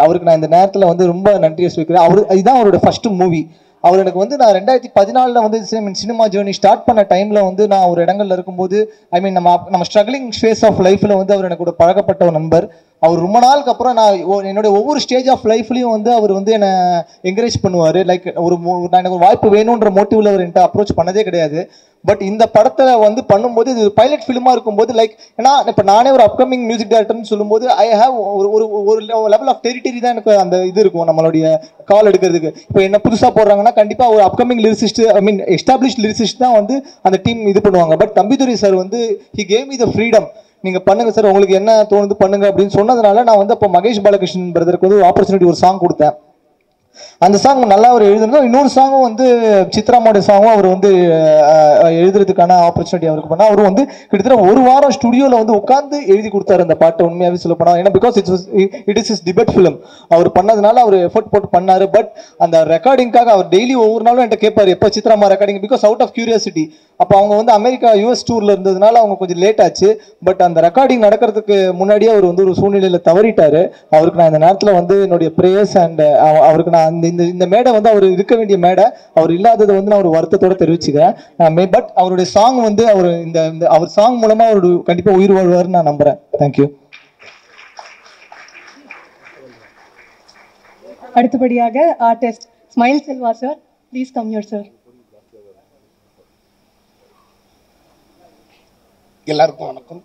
அவருக்கு நான் இந்த நேரத்தில் ரொம்ப நன்றியை சொல்லிக்கிறேன். இதுதான் அவரோட ஃபர்ஸ்ட் மூவி. அவர் எனக்கு நான் 2014 சினிமா ஜேர்னி ஸ்டார்ட் பண்ண டைமில் நான் ஒரு இடங்கள்ல இருக்கும்போது நம்ம ஸ்ட்ரகிளிங் ஃபேஸ் ஆஃப் லைஃப்பில் அவர் எனக்கு ஒரு பழக்கப்பட்ட ஒரு நண்பர். அவர் ரொம்ப நாளுக்கு அப்புறம் என்னுடைய ஒவ்வொரு ஸ்டேஜ் ஆஃப் லைஃப்லையும் அவர் என்னை என்கரேஜ் பண்ணுவார். லைக் நான் எனக்கு ஒரு வாய்ப்பு வேணுன்ற மோட்டிவில் அவர் என்கிட்ட அப்ரோச் பண்ணதே கிடையாது. பட் இந்த படத்தில் பண்ணும்போது இது பைலட் ஃபிலிமாக இருக்கும்போது லைக் ஏன்னா இப்போ நானே ஒரு அப்கமிங் மியூசிக் டைரக்டர்னு சொல்லும்போது ஐ ஹேவ் ஒரு லெவல் ஆஃப் டெரிட்டரி தான் எனக்கு அந்த இது இருக்கும் நம்மளுடைய கால் எடுக்கிறதுக்கு. இப்போ என்ன புதுசாக போடுறாங்கன்னா கண்டிப்பாக ஒரு அப்கமிங் லிரிசிஸ்ட் எஸ்டாப்ளிஷ்ட் லிரிசிஸ்ட் தான் அந்த டீம் இது பண்ணுவாங்க. But Thambidurai sir he gave me the freedom. நீங்கள் பண்ணுங்க சார், உங்களுக்கு என்ன தோணுது பண்ணுங்க அப்படின்னு சொன்னதுனால நான் அப்போ மகேஷ் பாலகிருஷ்ணன் பிரதருக்கு ஒரு ஆப்பர்ச்சுனிட்டி ஒரு சாங் கொடுத்தேன். அந்த சாங் நல்லா அவர் எழுதுனதும் இன்னொரு சாங்கும் சித்ராமோட சாங்கும் அவர் எழுதுறதுக்கான ஆப்பர்ச்சுனிட்டி அவருக்கு பண்ணா. அவர் கிட்டத்தட்ட ஒரு வாரம் ஸ்டுடியோவில் உட்காந்து எழுதி கொடுத்தாரு அந்த பாட்டை. உண்மையாகவே சொல்ல போனா ஏன்னா because it is is debut film. அவர் பண்ணதுனால அவர் எஃபர்ட் போட்டு பண்ணாரு. பட் அந்த ரெக்கார்டிங்காக அவர் டெய்லி ஒவ்வொரு நாளும் என்கிட்ட கேட்பாரு எப்போ சித்ராமா recording, because out of curiosity. அப்போ அவங்க அமெரிக்கா US டூர்ல இருந்ததுனால அவங்க கொஞ்சம் லேட் ஆச்சு. பட் அந்த ரெக்கார்டிங் நடக்கிறதுக்கு முன்னாடியே அவர் ஒரு சூழ்நிலையில் தவறிட்டாரு. அவருக்கு நான் இந்த நேரத்தில் என்னுடைய ப்ரேயர்ஸ் அண்ட் அவருக்கு நான் இந்த மேடை அவர் இருக்க வேண்டிய மேடை, அவர் இல்லாததை நான் ஒரு வருத்தத்தோட தெரிவிச்சுக்கிறேன். பட் அவருடைய சாங் அவர் அவர் சாங் மூலமா அவர் கண்டிப்பா உயிர் வாழ்வார்னு நான் நம்புறேன். தேங்க்யூ. அடுத்தபடியாக artist smile Selva sir, please come here sir. எல்லாருக்கும் வணக்கம்.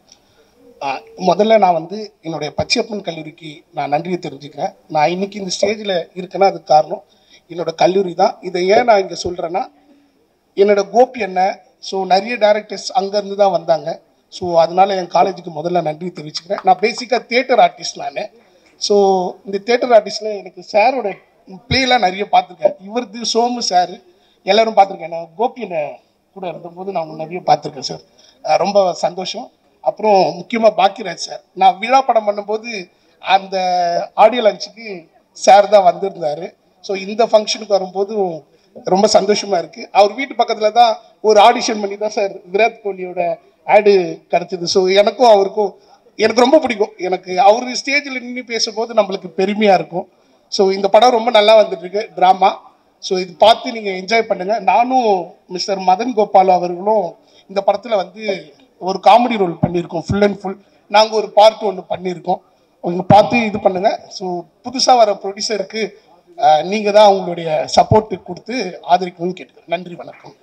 முதல்ல நான் என்னுடைய பச்சையப்பன் கல்லூரிக்கு நான் நன்றியை தெரிஞ்சுக்கிறேன். நான் இன்னைக்கு இந்த ஸ்டேஜில் இருக்கேன்னா அதுக்கு காரணம் என்னோட கல்லூரி தான். இதை ஏன் நான் இங்கே சொல்கிறேன்னா, என்னோட கோபி என்ன நிறைய டைரக்டர்ஸ் அங்கேருந்து தான் வந்தாங்க. அதனால என் காலேஜுக்கு முதல்ல நன்றி தெரிவிச்சுக்கிறேன். நான் பேசிக்காக தியேட்டர் ஆர்டிஸ்ட் நான். இந்த தியேட்டர் ஆர்டிஸ்டில் எனக்கு சாரோட பிளேலாம் நிறைய பார்த்துருக்கேன். இவரது சோமு சார் எல்லோரும் பார்த்துருக்கேன். நான் கோபி என்ன கூட இருந்தபோது நான் நிறைய பார்த்துருக்கேன் சார். ரொம்ப சந்தோஷம். அப்புறம் முக்கியமாக பாக்கியராஜ் சார், நான் விழா படம் பண்ணும்போது அந்த ஆடியோ லான்ச்சுக்கு சார் தான் வந்திருந்தார். இந்த ஃபங்க்ஷனுக்கு வரும்போது ரொம்ப சந்தோஷமாக இருக்குது. அவர் வீட்டு பக்கத்தில் தான் ஒரு ஆடிஷன் பண்ணி தான் சார் விராட் கோலியோட ஆடு கிடச்சிது. எனக்கும் அவருக்கும் எனக்கு ரொம்ப பிடிக்கும். எனக்கு அவர் ஸ்டேஜில் நின்று பேசும்போது நம்மளுக்கு பெருமையாக இருக்கும். இந்த படம் ரொம்ப நல்லா வந்துட்டுருக்கு, ட்ராமா. இது பார்த்து நீங்கள் என்ஜாய் பண்ணுங்கள். நானும் மிஸ்டர் மதன் கோபால் அவர்களும் இந்த படத்தில் ஒரு காமெடி ரோல் பண்ணியிருக்கோம். ஃபுல் அண்ட் ஃபுல் நாங்கள் ஒரு பார்ட் 1 பண்ணியிருக்கோம். அவங்க பார்த்து இது பண்ணுங்கள். புதுசாக வர ப்ரொடியூசருக்கு நீங்கள் தான் அவங்களுடைய சப்போர்ட்டு கொடுத்து ஆதரிக்கணும்னு கேட்டுக்கிறேன். நன்றி, வணக்கம்.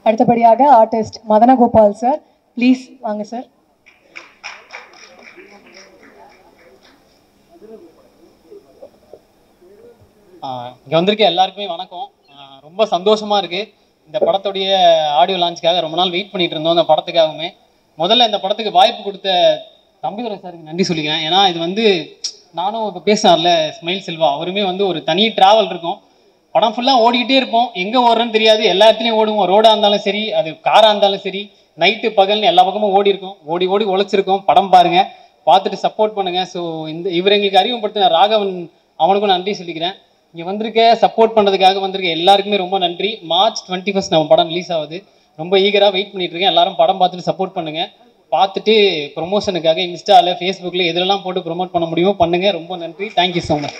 அடுத்தபடியாக ஆர்டிஸ்ட் மதனகோபால் சார், ப்ளீஸ் வாங்க சார். இங்கே வந்திருக்க எல்லாருக்குமே வணக்கம். ரொம்ப சந்தோஷமா இருக்கு. இந்த படத்துடைய ஆடியோ லான்ச்சுக்காக ரொம்ப நாள் வெயிட் பண்ணிட்டு இருந்தோம். அந்த படத்துக்காகவுமே முதல்ல இந்த படத்துக்கு வாய்ப்பு கொடுத்த தம்பிதுரை சாருக்கு நன்றி சொல்லிக்கிறேன். ஏன்னா இது நானும் இப்போ பேசினார்ல ஸ்மைல் செல்வா, அவருமே ஒரு தனி டிராவல் இருக்கும். படம் ஃபுல்லாக ஓடிக்கிட்டே இருப்போம், எங்கே ஓடுறோன்னு தெரியாது, எல்லா இடத்துலையும் ஓடுவோம். ரோடாக இருந்தாலும் சரி, அது காராக இருந்தாலும் சரி, நைட்டு பகல்னு எல்லா பக்கமும் ஓடி இருக்கும், ஓடி ஓடி உழைச்சிருக்கோம். படம் பாருங்க, பார்த்துட்டு சப்போர்ட் பண்ணுங்க. இவர் எங்களுக்கு அறிமுகப்படுத்தின ராகவன், அவனுக்கும் நன்றி சொல்லிக்கிறேன். இங்கே வந்திருக்க சப்போர்ட் பண்ணுறதுக்காக வந்திருக்க எல்லாருக்குமே ரொம்ப நன்றி. மார்ச் 21 நம்ம படம் ரிலீஸ் ஆகுது. ரொம்ப ஈகராக வெயிட் பண்ணிட்டு இருக்கேன். எல்லாரும் படம் பார்த்துட்டு சப்போர்ட் பண்ணுங்க. பார்த்துட்டு ப்ரொமோஷனுக்காக இன்ஸ்டாவில் ஃபேஸ்புக்கில் எதுலலாம் போட்டு ப்ரொமோட் பண்ண முடியுமோ பண்ணுங்க. ரொம்ப நன்றி. Thank you so much.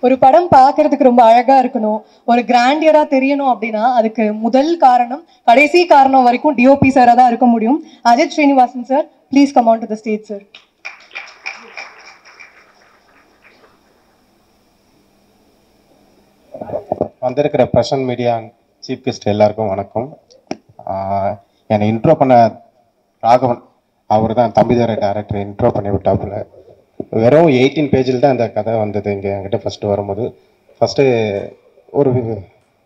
ஒரு படம் பார்க்கறதுக்கு ரொம்ப அழகா இருக்கணும், ஒரு கிராண்டியரா தெரியணும் அப்படின்னா அதுக்கு முதல் காரணம், கடைசி காரணம் வரைக்கும் டிஓபி சாரா தான் இருக்க முடியும். Ajith Srinivasan sir, please come on to the stage sir. வந்திருக்கிற பிரசன்ட் மீடியா சீஃப் கெஸ்ட் எல்லாருக்கும் வணக்கம். என்னை இன்ட்ரோ பண்ண ராகவன், அவர் தான் தம்பிதுரை டைரக்டர் இன்ட்ரோ பண்ணி விட்டாப்புல. வெறும் 18 பேஜில் தான் இந்த கதை வந்தது. இங்கே என்கிட்ட ஃபஸ்ட்டு வரும்போது ஒரு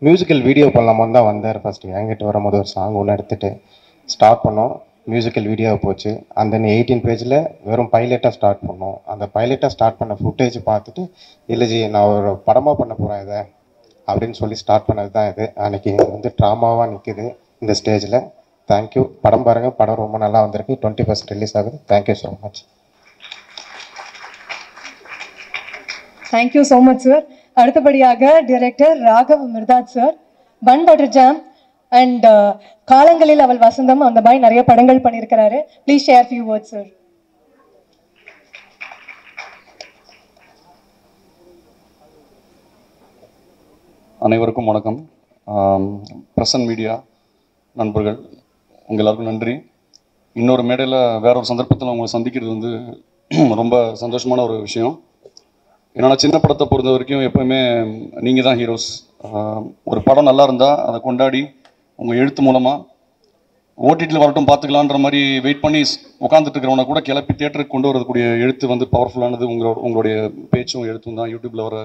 மியூசிக்கல் வீடியோ பண்ணலாமான்னு தான் வந்தார். ஃபஸ்ட்டு என்கிட்ட வரும்போது ஒரு சாங் ஒன்று எடுத்துகிட்டு ஸ்டார்ட் பண்ணோம். மியூசிக்கல் வீடியோ போச்சு. அந்த 18 பேஜில் வெறும் பைலட்டாக ஸ்டார்ட் பண்ணோம். அந்த பைலட்டாக ஸ்டார்ட் பண்ண ஃபுட்டேஜ் பார்த்துட்டு இல்லைஜி நான் ஒரு படமாக பண்ண போகிறேன் இதை அப்படின்னு சொல்லி ஸ்டார்ட் பண்ணது தான் இது. அன்றைக்கி வந்து ட்ராமாவாக நிற்குது இந்த ஸ்டேஜில். தேங்க்யூ. படம் பாருங்கள், படம் ரொம்ப நல்லா வந்திருக்கு. 20% ரிலீஸ் ஆகுது. Thank you so much. Thank you so much sir. அடுத்தபடியாக director Raghav Mirdath sir. Bun Butter Jam and Kaalangalil Aval Vasantham அந்த மாதிரி நிறைய படங்கள் பண்ணியிருக்கிறாரு. Please share few words sir. அனைவருக்கும் வணக்கம். பிரசன்ட் மீடியா நண்பர்கள் உங்கள் எல்லாருக்கும் நன்றி. இன்னொரு மேடையில் வேற ஒரு சந்தர்ப்பத்தில் உங்களை சந்திக்கிறது வந்து ரொம்ப சந்தோஷமான ஒரு விஷயம். ஏன்னா சின்ன படத்தை பொறுத்த வரைக்கும் எப்போவுமே நீங்கள் தான் ஹீரோஸ். ஒரு படம் நல்லா இருந்தால் அதை கொண்டாடி உங்கள் எழுத்து மூலமாக ஓடிடியில் வரட்டும் பார்த்துக்கலான்ற மாதிரி வெயிட் பண்ணி உட்காந்துட்டு இருக்கிறவனை கூட கிளப்பி தியேட்டருக்கு கொண்டு வரக்கூடிய எழுத்து வந்து பவர்ஃபுல்லானது உங்களுடைய பேச்சும் எழுத்தும் தான். யூடியூப்பில் வர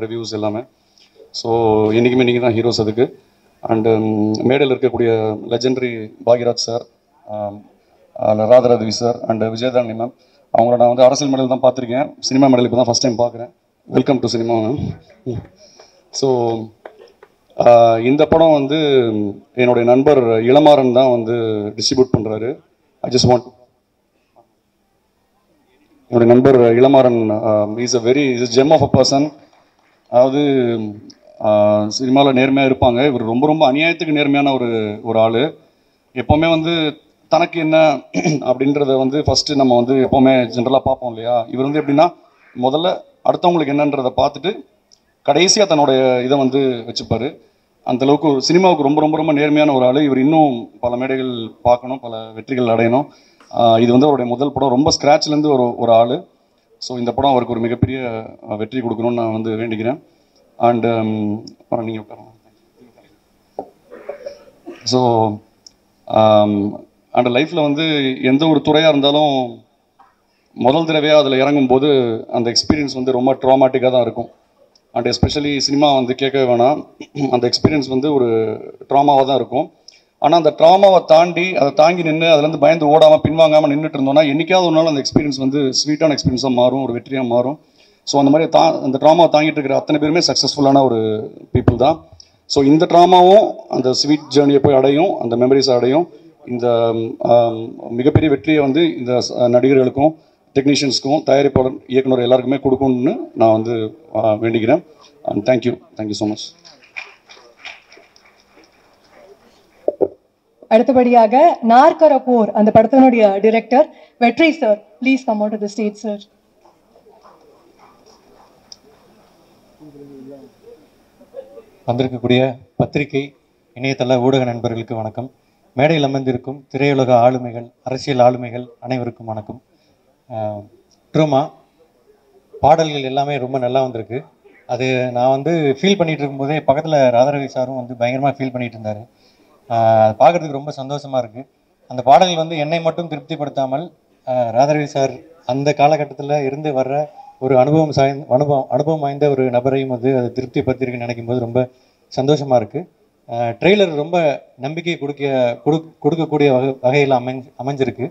ரிவ்யூஸ் எல்லாமே. ஸோ என்றைக்குமே நீங்கள் தான் ஹீரோஸ் அதுக்கு. அண்டு மேடையில் இருக்கக்கூடிய legendary Bhagyaraj sir, Radharavi sir and Vijayadharani ma'am, அவங்கள நான் வந்து அரசியல் மேடையில் தான் பார்த்துருக்கேன். சினிமா மேடையில் இப்போ தான் ஃபஸ்ட் டைம் பார்க்குறேன். Welcome to cinema ma'am. So இந்த படம் வந்து என்னுடைய நண்பர் இளமாறன் தான் வந்து டிஸ்ட்ரிபியூட் பண்ணுறாரு. என்னுடைய நண்பர் Ilamaran is gem of a person. அதாவது சினிமாவில் நேர்மையாக இருப்பாங்க. இவர் ரொம்ப ரொம்ப அநியாயத்துக்கு நேர்மையான ஒரு ஆள். எப்போவுமே வந்து தனக்கு என்ன அப்படின்றத வந்து ஃபஸ்ட்டு நம்ம வந்து எப்போவுமே ஜென்ரலாக பார்ப்போம் இல்லையா. இவர் வந்து எப்படின்னா முதல்ல அடுத்தவங்களுக்கு என்னன்றதை பார்த்துட்டு கடைசியாக தன்னுடைய இதை வந்து வச்சுப்பார். அந்தளவுக்கு ஒரு சினிமாவுக்கு ரொம்ப ரொம்ப ரொம்ப நேர்மையான ஒரு ஆள். இவர் இன்னும் பல மேடைகள் பார்க்கணும், பல வெற்றிகள் அடையணும். இது வந்து அவருடைய முதல் படம். ரொம்ப ஸ்க்ராட்ச்லேருந்து ஒரு ஆள். ஸோ இந்த படம் அவருக்கு ஒரு மிகப்பெரிய வெற்றி கொடுக்கணும்னு நான் வந்து வேண்டிக்கிறேன். அண்டு நீங்கள் உட்காரணும். ஸோ அண்ட் லைஃப்பில் வந்து எந்த ஒரு துறையாக இருந்தாலும் முதல் தடவையாக அதில் இறங்கும்போது அந்த எக்ஸ்பீரியன்ஸ் வந்து ரொம்ப ட்ராமாட்டிக்காக தான் இருக்கும். அண்ட் எஸ்பெஷலி சினிமா வந்து கேட்கவே வேணாம், அந்த எக்ஸ்பீரியன்ஸ் வந்து ஒரு ட்ராமாவாக தான் இருக்கும். ஆனால் அந்த ட்ராமாவை தாண்டி அதை தாங்கி நின்று அதுலேருந்து பயந்து ஓடாமல் பின்வாங்காமல் நின்றுட்டு இருந்தோம்னா என்றைக்காவது ஒரு நாள் அந்த எக்ஸ்பீரியன்ஸ் வந்து ஸ்வீட்டான எக்ஸ்பீரியன்ஸாக மாறும், ஒரு வெற்றியாக மாறும். ஸோ அந்த மாதிரி அந்த ட்ராமாவை தாங்கிட்டு இருக்கிற அத்தனை பேருமே சக்ஸஸ்ஃபுல்லான ஒரு பீப்புள் தான். ஸோ இந்த ட்ராமாவும் அந்த ஸ்வீட் ஜேர்னியை போய் அடையும், அந்த மெமரிஸை அடையும். இந்த மிகப்பெரிய வெற்றியை வந்து இந்த நடிகர்களுக்கும் டெக்னீஷியன்ஸ்க்கும் தயாரிப்பாளர் இயக்குனர் எல்லாருக்குமே கொடுக்கணும்னு நான் வந்து வேண்டிக்கிறேன். Thank you so much. அடுத்தபடியாக நாற்கர போர் அந்த படத்தினுடைய director Vetri sir. Please come out to the stage sir. வந்திருக்கக்கூடிய பத்திரிகை இணையதள ஊடக நண்பர்களுக்கு வணக்கம். மேடையில் அமர்ந்திருக்கும் திரையுலக ஆளுமைகள், அரசியல் ஆளுமைகள் அனைவருக்கும் வணக்கம். ட்ரூமா பாடல்கள் எல்லாமே ரொம்ப நல்லா வந்திருக்கு. அது நான் வந்து ஃபீல் பண்ணிகிட்டு இருக்கும்போதே பக்கத்தில் ராதாரவி சாரும் வந்து பயங்கரமாக ஃபீல் பண்ணிகிட்டு இருந்தார். அது பார்க்குறதுக்கு ரொம்ப சந்தோஷமாக இருக்குது. அந்த பாடல்கள் வந்து என்னை மட்டும் திருப்திப்படுத்தாமல் ராதாரவி சார் அந்த காலகட்டத்தில் இருந்து வர்ற ஒரு அனுபவம் வாய்ந்த ஒரு நபரையும் வந்து அது திருப்திப்படுத்திருக்குன்னு நினைக்கும் போது ரொம்ப சந்தோஷமாக இருக்குது. ட்ரெய்லர் ரொம்ப நம்பிக்கை கொடுக்கக்கூடிய வகையில் அமைஞ்சிருக்கு.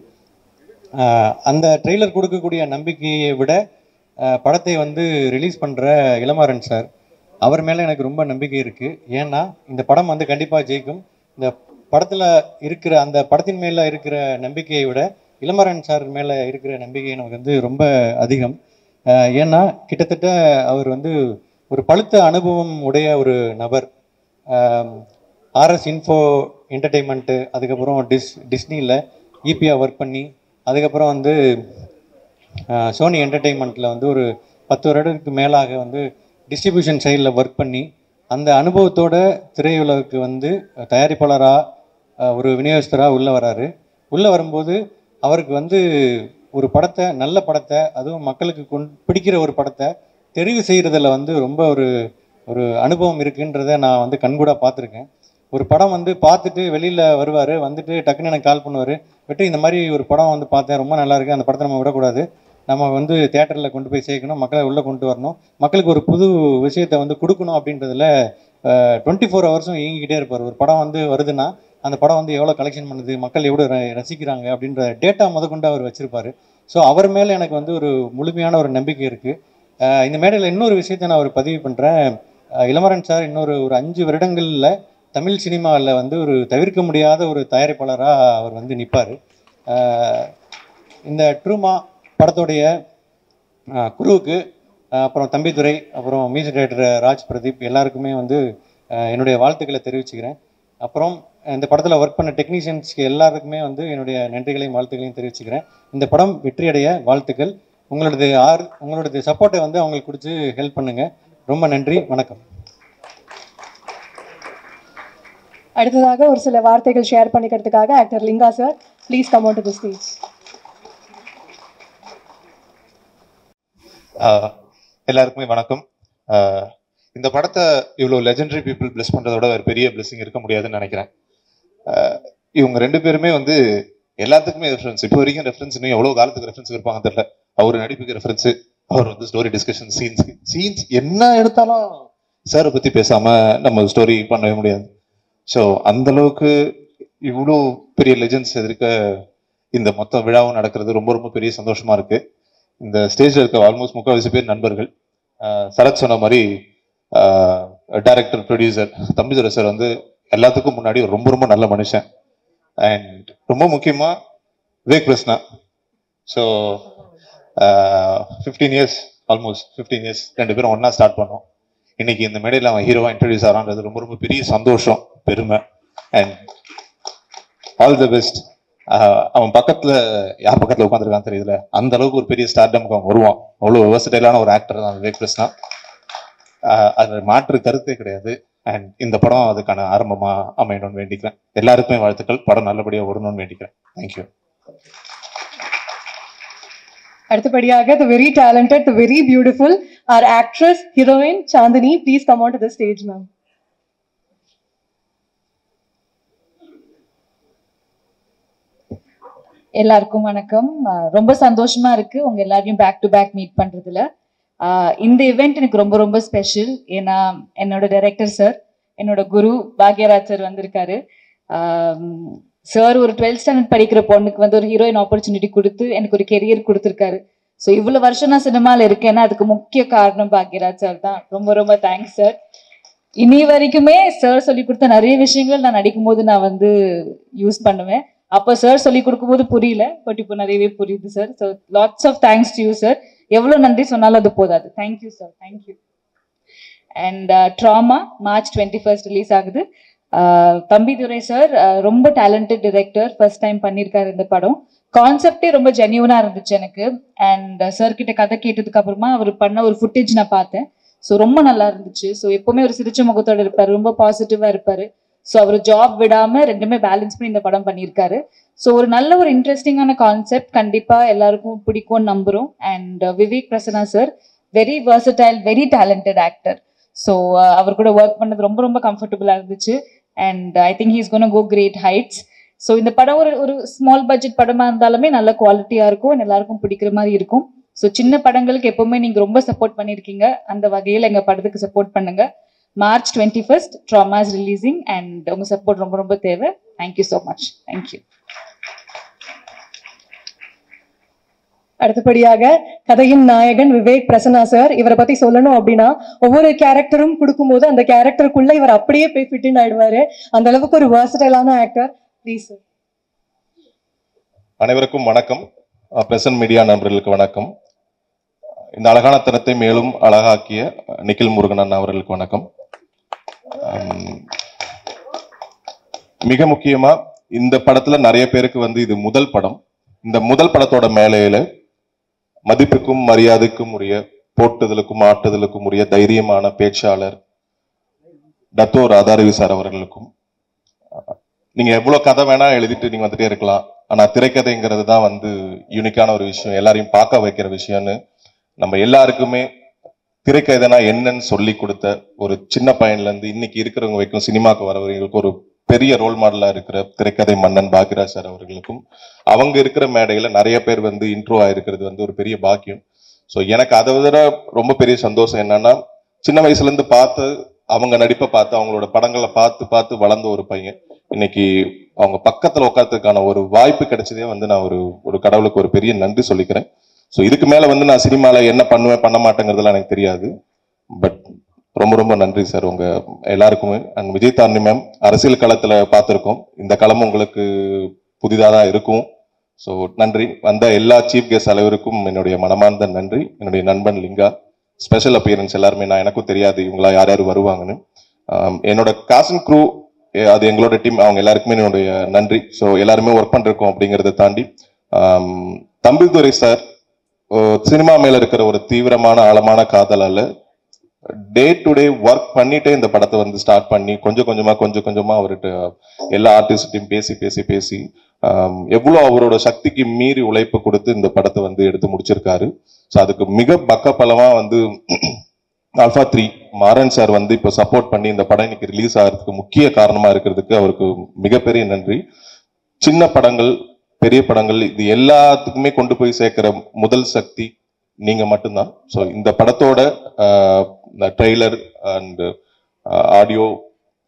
அந்த ட்ரெய்லர் கொடுக்கக்கூடிய நம்பிக்கையை விட படத்தை வந்து ரிலீஸ் பண்ணுற இளமாறன் சார் அவர் மேலே எனக்கு ரொம்ப நம்பிக்கை இருக்குது. ஏன்னா இந்த படம் வந்து கண்டிப்பாக ஜெயிக்கும். இந்த படத்தில் இருக்கிற அந்த படத்தின் மேலே இருக்கிற நம்பிக்கையை விட இளமாறன் சார் மேலே இருக்கிற நம்பிக்கை எனக்கு வந்து ரொம்ப அதிகம். ஏன்னா கிட்டத்தட்ட அவர் வந்து ஒரு பழுத்த அனுபவம் உடைய ஒரு நபர். ஆர்எஸ் இன்ஃபோ என்டர்டெயின்மெண்ட்டு, அதுக்கப்புறம் டிஸ்னியில் ஈபியாக ஒர்க் பண்ணி, அதுக்கப்புறம் வந்து சோனி என்டர்டெயின்மெண்ட்டில் வந்து ஒரு 10 வருடத்துக்கு மேலாக வந்து டிஸ்ட்ரிபியூஷன் சைடில் ஒர்க் பண்ணி அந்த அனுபவத்தோட திரையுலகுக்கு வந்து தயாரிப்பாளராக ஒரு விநியோகஸ்தராக உள்ளே வராரு. உள்ளே வரும்போது அவருக்கு வந்து ஒரு படத்தை, நல்ல படத்தை, அதுவும் மக்களுக்கு பிடிக்கிற ஒரு படத்தை தெரிவு செய்கிறதுல வந்து ரொம்ப ஒரு அனுபவம் இருக்குன்றதை நான் வந்து கண்கூடாக பார்த்துருக்கேன். ஒரு படம் வந்து பார்த்துட்டு வெளியில் வருவார், வந்துட்டு டக்குன்னு எனக்கு கால் பண்ணுவார், வெற்றி இந்த மாதிரி ஒரு படம் வந்து பார்த்தேன், ரொம்ப நல்லா இருக்குது, அந்த படத்தை நம்ம விடக்கூடாது, நம்ம வந்து தியேட்டரில் கொண்டு போய் சேர்க்கணும், மக்களை உள்ளே கொண்டு வரணும், மக்களுக்கு ஒரு புது விஷயத்தை வந்து கொடுக்கணும் அப்படின்றதுல 24 ஹவர்ஸும் இயங்கிக்கிட்டே இருப்பார். ஒரு படம் வந்து வருதுன்னா அந்த படம் வந்து எவ்வளோ கலெக்ஷன் பண்ணுது, மக்கள் எவ்வளோ ரசிக்கிறாங்க அப்படின்ற டேட்டா முதற்கொண்டு அவர் வச்சுருப்பார். ஸோ அவர் மேலே எனக்கு வந்து ஒரு முழுமையான ஒரு நம்பிக்கை இருக்குது. இந்த மேடையில் இன்னொரு விஷயத்தை நான் ஒரு பதிவு பண்ணுறேன். இளமரன் சார் இன்னொரு 5 வருடங்களில் தமிழ் சினிமாவில் வந்து ஒரு தவிர்க்க முடியாத ஒரு தயாரிப்பாளராக அவர் வந்து நிற்பார். இந்த ட்ரூமா படத்துடைய குருவுக்கு, அப்புறம் தம்பிதுரை, அப்புறம் மியூசிக் டைரக்டர் ராஜ் பிரதீப் எல்லாருக்குமே வந்து என்னுடைய வாழ்த்துக்களை தெரிவிச்சுக்கிறேன். அப்புறம் இந்த படத்தில் ஒர்க் பண்ண டெக்னீஷியன்ஸ்க்கு எல்லாருக்குமே வந்து என்னுடைய நன்றிகளையும் வாழ்த்துக்களையும் தெரிவிச்சுக்கிறேன். இந்த படம் வெற்றியடைய வாழ்த்துக்கள். உங்களோட சப்போர்ட்டை வந்து அவங்களுக்கு கொடுத்து ஹெல்ப் பண்ணுங்கள். ரொம்ப நன்றி, வணக்கம். அடுத்ததாக ஒரு சில வார்த்தைகள் ஷேர் பண்ணிக்கிறதுக்காக actor Linga sir, please come on to the stage. எல்லாருக்குமே வணக்கம். இந்த படத்தை இவ்வளோ லெஜெண்டரி பீப்புள் பிளஸ் பண்ணுறதோட ஒரு பெரிய பிளெஸிங் இருக்க முடியாதுன்னு நினைக்கிறேன். இவங்க 2 பேருமே வந்து எல்லாத்துக்குமே ரெஃபரன்ஸ். இப்போ வரைக்கும் ரெஃபரன்ஸ் இன்னும் எவ்வளோ காலத்துக்கு ரெஃபரன்ஸ் இருப்பாங்க தெரியல. அவர் நடிப்புக்கு ரெஃபரன்ஸு, அவர் வந்து ஸ்டோரி டிஸ்கஷன், சீன்ஸ் என்ன எடுத்தாலும் சாரை பற்றி பேசாமல் நம்ம ஸ்டோரி பண்ணவே முடியாது. ஸோ அந்தளவுக்கு இவ்வளோ பெரிய லெஜெண்ட்ஸ் இருக்க இந்த மொத்த விழாவும் நடக்கிறது ரொம்ப ரொம்ப பெரிய சந்தோஷமாக இருக்குது. இந்த ஸ்டேஜில் இருக்க ஆல்மோஸ்ட் 3/4 பேர் நண்பர்கள். சரத் சொன்ன மாதிரி டைரக்டர், ப்ரொடியூசர் தம்பிதுரை சார் வந்து எல்லாத்துக்கும் முன்னாடி ரொம்ப ரொம்ப நல்ல மனுஷன். அண்ட் ரொம்ப முக்கியமாக Vivek Prasna. So 15 years, almost 15 years 2 பேரும் ஒன்றா ஸ்டார்ட் பண்ணோம். இன்னைக்கு இந்த மேடையில் அவன் ஹீரோவாக இன்ட்ரடியூஸ் ஆகிறான்றது ரொம்ப ரொம்ப பெரிய சந்தோஷம், பெருமை. And all the best. அவன் பக்கத்தில் யார் பக்கத்தில் உட்காந்துருக்கான்னு தெரியல, அந்த அளவுக்கு ஒரு பெரிய ஸ்டார்டம்க்கு அவன் வருவான். அவ்வளோ வெர்சடைலான ஒரு ஆக்டர் தான் விவேக் பிரஸ்னா. அது மாற்று கருத்தே கிடையாது. அண்ட் இந்த படம் அதுக்கான ஆரம்பமாக அமையணும்னு வேண்டிக்கிறேன். எல்லாருக்குமே வாழ்த்துக்கள். படம் நல்லபடியாக வரணும்னு வேண்டிக்கிறேன். தேங்க்யூ. அடுத்தபடியாக the very talented, the very beautiful, our actress, heroine Chandani, please come on to the stage, ma'am. எல்லாருக்கும் வணக்கம். ரொம்ப சந்தோஷமா இருக்கு உங்க எல்லாரையும் பேக் டு பேக் மீட் பண்றதுல. இந்த இவெண்ட் எனக்கு ரொம்ப ரொம்ப ஸ்பெஷல். ஏன்னா என்னோட டைரக்டர் சார், என்னோட குரு பாக்யராஜ் சார் வந்திருக்காரு. சார் ஒரு 12th ஸ்டாண்டர்ட் படிக்கிற பொண்ணுக்கு வந்து ஒரு ஹீரோயின் ஆப்பர்ச்சுனிட்டி கொடுத்து எனக்கு ஒரு கெரியர் கொடுத்துருக்காரு. ஸோ இவ்வளவு வருஷம் நான் சினிமாவில் இருக்கேன்னா அதுக்கு முக்கிய காரணம் பாக்யராஜ் சார் தான். ரொம்ப ரொம்ப தேங்க்ஸ் சார். இனி வரைக்குமே சார் சொல்லி கொடுத்த நிறைய விஷயங்கள் நான் நடிக்கும் போது நான் வந்து யூஸ் பண்ணுவேன். அப்போ சார் சொல்லி கொடுக்கும்போது புரியல, பட் இப்போ நிறையவே புரியுது sir. So lots of thanks to you sir. எவ்வளோ நன்றி சொன்னாலும் அது போதாது. Thank you sir, thank you. And Drama March 21 release ஆகுது. தம்பிதுரை சார் ரொம்ப டேலண்டட் டிரெக்டர், ஃபர்ஸ்ட் டைம் பண்ணியிருக்காரு இந்த படம். கான்செப்டே ரொம்ப ஜென்யூனா இருந்துச்சு எனக்கு. அண்ட் சார் கிட்ட கதை கேட்டதுக்கு அப்புறமா அவர் பண்ண ஒரு ஃபுட்டேஜ் நான் பார்த்தேன். ஸோ ரொம்ப நல்லா இருந்துச்சு. ஸோ எப்பவுமே ஒரு சிரிச்ச முகத்தோடு இருப்பாரு, ரொம்ப பாசிட்டிவா இருப்பாரு. ஸோ அவர் ஜாப் விடாம ரெண்டுமே பேலன்ஸ் பண்ணி இந்த படம் பண்ணியிருக்காரு. ஸோ ஒரு நல்ல ஒரு இன்ட்ரெஸ்டிங்கான கான்செப்ட், கண்டிப்பா எல்லாருக்கும் பிடிக்கும்னு நம்புறோம். And Vivek Prasanna sir very versatile, very talented actor. So அவர் கூட ஒர்க் பண்ணது ரொம்ப ரொம்ப கம்ஃபர்டபுளா இருந்துச்சு. And I think he's gonna go great heights. So இந்த படம் ஒரு ஸ்மால் பட்ஜெட் படமா இருந்தாலுமே நல்ல குவாலிட்டியா இருக்கும், எல்லாருக்கும் பிடிக்கிற மாதிரி இருக்கும். ஸோ சின்ன படங்களுக்கு எப்பவுமே நீங்க ரொம்ப சப்போர்ட் பண்ணியிருக்கீங்க, அந்த வகையில் எங்க படத்துக்கு சப்போர்ட் பண்ணுங்க. March 21 drama is releasing and உங்க சப்போர்ட் ரொம்ப ரொம்ப தேவை. Thank you so much. தேங்க்யூ. அடுத்தபடியாக கதையின் நாயகன் விவேக் பிரசன்னா சார். இவரை பத்தி சொல்லணும் அப்படின்னா ஒவ்வொரு கேரக்டரும் கொடுக்கும்போது அந்த கேரக்டருக்குள்ள இவர் அப்படியே போய் ஃபிட் ஆயிடுவாரு. அந்த அளவுக்கு ஒரு வெர்சடைலான ஆக்டர். Please sir. அனைவருக்கும் வணக்கம். பிரசன்ட் மீடியா நண்பர்களுக்கு வணக்கம். இந்த அழகான தனத்தை மேலும் அழகாக்கிய நிக்கில் முருகன் அண்ணா அவர்களுக்கு வணக்கம். மிக முக்கியமா இந்த படத்துல நிறைய பேருக்கு வந்து இது முதல் படம். இந்த முதல் படத்தோட மேலையில மதிப்புக்கும் மரியாதைக்கும் உரிய, போட்டுதலுக்கும் ஆட்டுதலுக்கும் உரிய தைரியமான பேச்சாளர் டத்தோ ராதாரவி சார் அவர்களுக்கும், நீங்க எவ்வளவு கதை வேணா எழுதிட்டு நீங்க வந்துட்டே இருக்கலாம், ஆனா திரைக்கதைங்கிறது தான் வந்து யூனிக்கான ஒரு விஷயம், எல்லாரையும் பார்க்க வைக்கிற விஷயம்னு நம்ம எல்லாருக்குமே திரைக்கதைனா என்னன்னு சொல்லி கொடுத்த ஒரு சின்ன பையன்ல இருந்து இன்னைக்கு இருக்கிறவங்க வரைக்கும் சினிமாக்கு வரவர்களுக்கு ஒரு பெரிய ரோல் மாடலா இருக்கிற திரைக்கதை மன்னன் பாக்யராஜ் சார் அவர்களுக்கும், அவங்க இருக்கிற மேடையில நிறைய பேர் வந்து இன்ட்ரோ ஆயிருக்கிறது வந்து ஒரு பெரிய பாக்கியம். ஸோ எனக்கு அதை விட ரொம்ப பெரிய சந்தோஷம் என்னன்னா, சின்ன வயசுல இருந்து பார்த்து அவங்க நடிப்பை பார்த்து அவங்களோட படங்களை பார்த்து பார்த்து வளர்ந்த ஒரு பையன் இன்னைக்கு அவங்க பக்கத்துல உட்கார்றதுக்கான ஒரு வாய்ப்பு கிடைச்சதே வந்து நான் ஒரு கடவுளுக்கு ஒரு பெரிய நன்றி சொல்லிக்கிறேன். ஸோ இதுக்கு மேல வந்து நான் சினிமால என்ன பண்ணுவேன் பண்ண மாட்டேங்கிறதுலாம் எனக்கு தெரியாது. பட் ரொம்ப ரொம்ப நன்றி சார் உங்க எல்லாருக்குமே. அண்ட் விஜய் தாரணி மேம் அரசியல் களத்துல பார்த்துருக்கோம், இந்த களமும் உங்களுக்கு புதிதாக தான் இருக்கும். ஸோ நன்றி. வந்த எல்லா சீஃப் கெஸ்ட் தலைவருக்கும் என்னுடைய மனமார்ந்த நன்றி. என்னுடைய நண்பன் லிங்கா, ஸ்பெஷல் அப்பியரன்ஸ் எல்லாருமே, நான் எனக்கும் தெரியாது இவங்களா யார் யார் வருவாங்கன்னு. என்னோட காஸ்ட் அண்ட் க்ரூ, அது எங்களோட டீம், அவங்க எல்லாருக்குமே என்னுடைய நன்றி. ஸோ எல்லாருமே ஒர்க் பண்ணிருக்கோம் அப்படிங்கிறத தாண்டி தம்பிதுரை சார் சினிமா மேல இருக்கிற ஒரு தீவிரமான ஆழமான காதலால டே டு டே ஒர்க் பண்ணிட்டே இந்த படத்தை வந்து ஸ்டார்ட் பண்ணி கொஞ்சம் கொஞ்சமா அவர்கிட்ட எல்லா ஆர்டிஸ்டையும் பேசி எவ்வளோ அவரோட சக்திக்கு மீறி உழைப்பு கொடுத்து இந்த படத்தை வந்து எடுத்து முடிச்சிருக்காரு. ஸோ அதுக்கு மிக பக்கப்பலமா வந்து ஆல்ஃபா 3 மாறன் சார் வந்து இப்போ சப்போர்ட் பண்ணி இந்த படம் இன்னைக்கு ரிலீஸ் ஆகிறதுக்கு முக்கிய காரணமா இருக்கிறதுக்கு அவருக்கு மிகப்பெரிய நன்றி. சின்ன படங்கள் பெரிய படங்கள் இது எல்லாத்துக்குமே கொண்டு போய் சேர்க்கிற முதல் சக்தி நீங்க மட்டும்தான். ஸோ இந்த படத்தோட ட்ரெய்லர் அண்ட் ஆடியோ